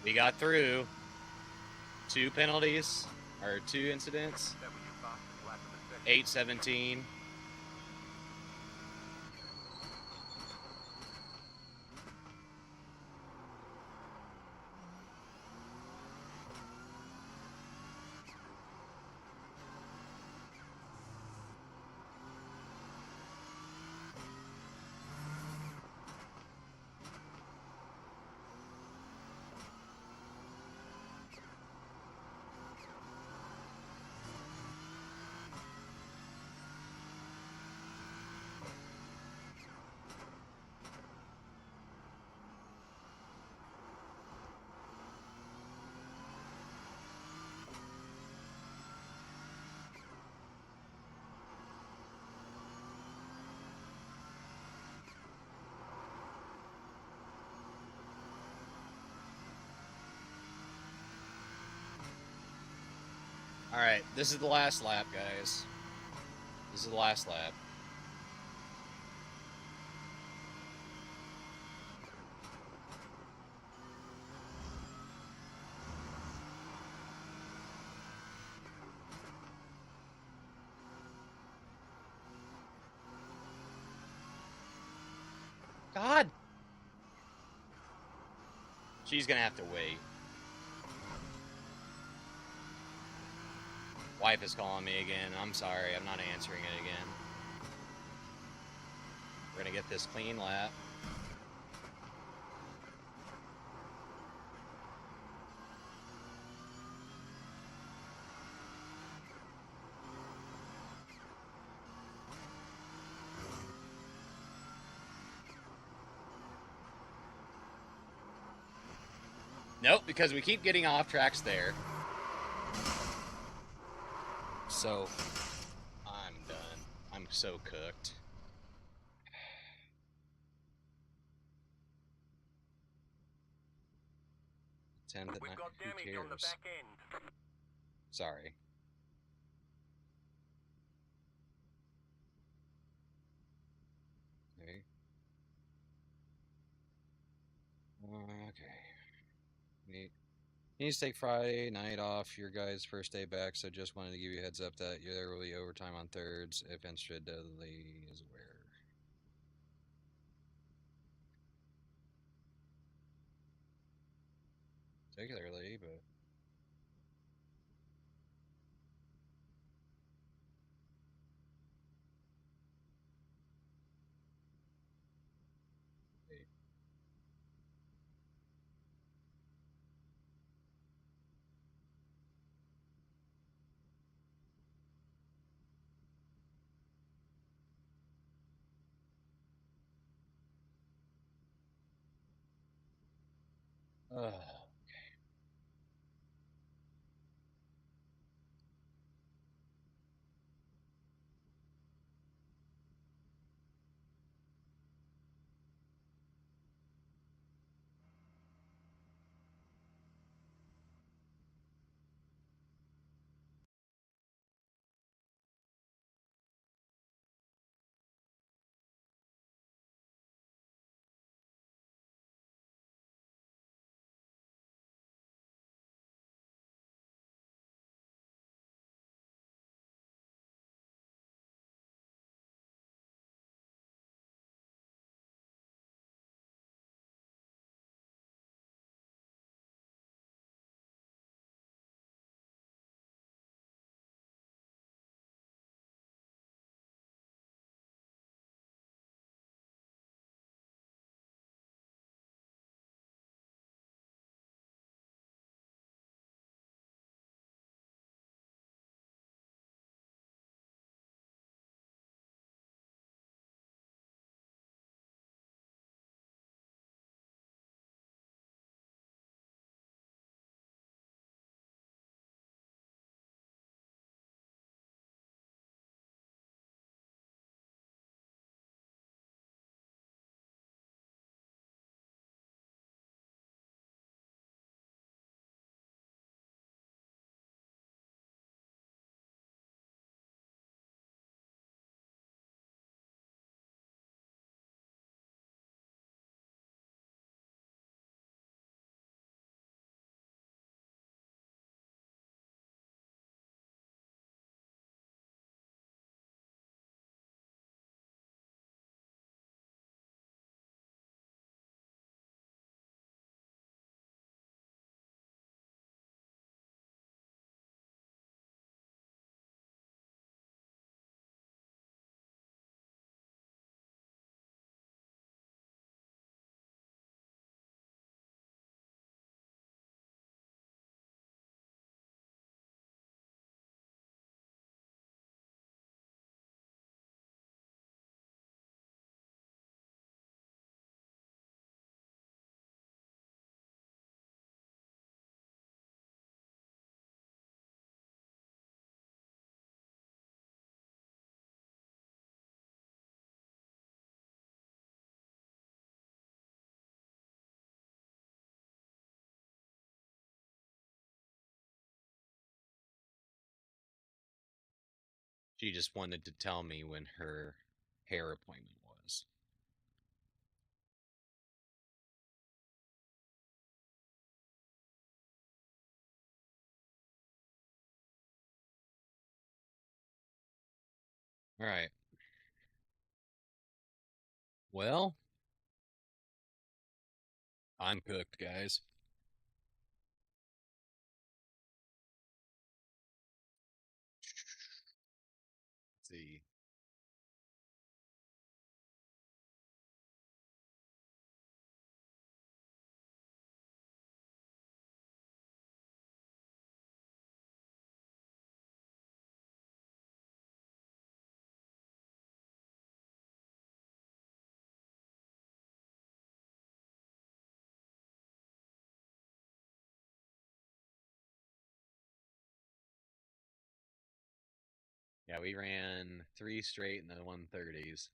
We got through 2 penalties, or 2 incidents, That was your fastest lap of the session. 8:17. Alright, this is the last lap, guys. This is the last lap. God! She's gonna have to wait. Wife is calling me again. I'm sorry, I'm not answering it again. We're gonna get this clean lap. Nope, because we keep getting off tracks there. So, I'm done. I'm so cooked. We've got damage on the back end. Sorry. Okay. Okay. Neat. You need to take Friday night off, your guys' first day back, so just wanted to give you a heads up that there will be overtime on thirds if interested. Dudley is aware. Particularly, but She just wanted to tell me when her hair appointment was. All right. Well, I'm cooked, guys. Let's see. Yeah, we ran 3 straight in the 130s,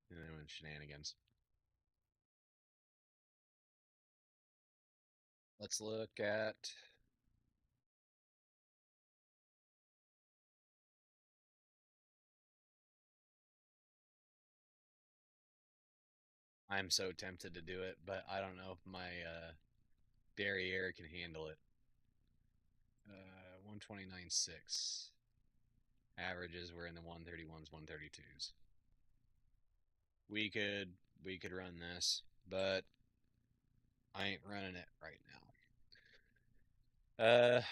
and then went shenanigans. Let's look at. I'm so tempted to do it, but I don't know if my derriere can handle it. 129.6. Averages were in the 131s, 132s. We could run this, but I ain't running it right now.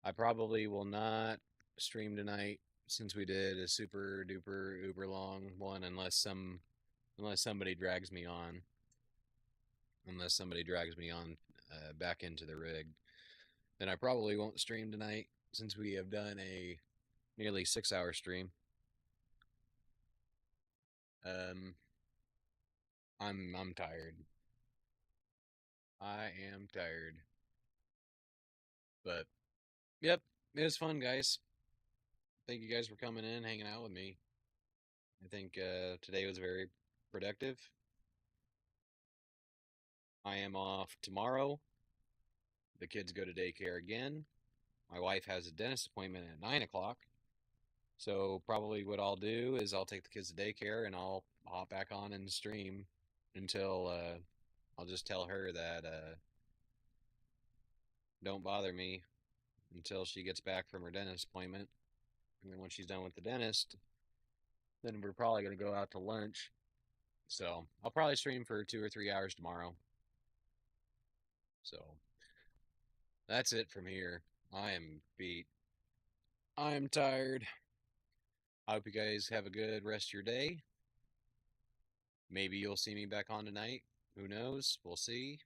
I probably will not stream tonight since we did a super duper uber long one unless somebody drags me on. Unless somebody drags me on back into the rig. Then I probably won't stream tonight since we have done a nearly 6-hour stream. I'm tired. I am tired. But yep, it was fun, guys. Thank you guys for coming in, hanging out with me. I think today was very productive. I am off tomorrow. The kids go to daycare again. My wife has a dentist appointment at 9 o'clock. So probably what I'll do is I'll take the kids to daycare and I'll hop back on and stream until I'll just tell her that don't bother me until she gets back from her dentist appointment. And then when she's done with the dentist, then we're probably going to go out to lunch. So I'll probably stream for 2 or 3 hours tomorrow. So that's it from here. I am beat. I'm tired. I hope you guys have a good rest of your day. Maybe you'll see me back on tonight. Who knows? We'll see.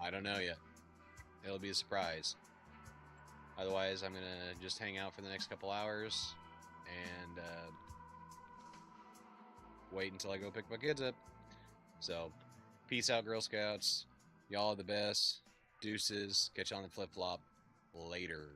I don't know yet. It'll be a surprise. Otherwise, I'm going to just hang out for the next couple hours and wait until I go pick my kids up. So, peace out, Girl Scouts. Y'all are the best. Deuces. Catch you on the flip-flop. Later.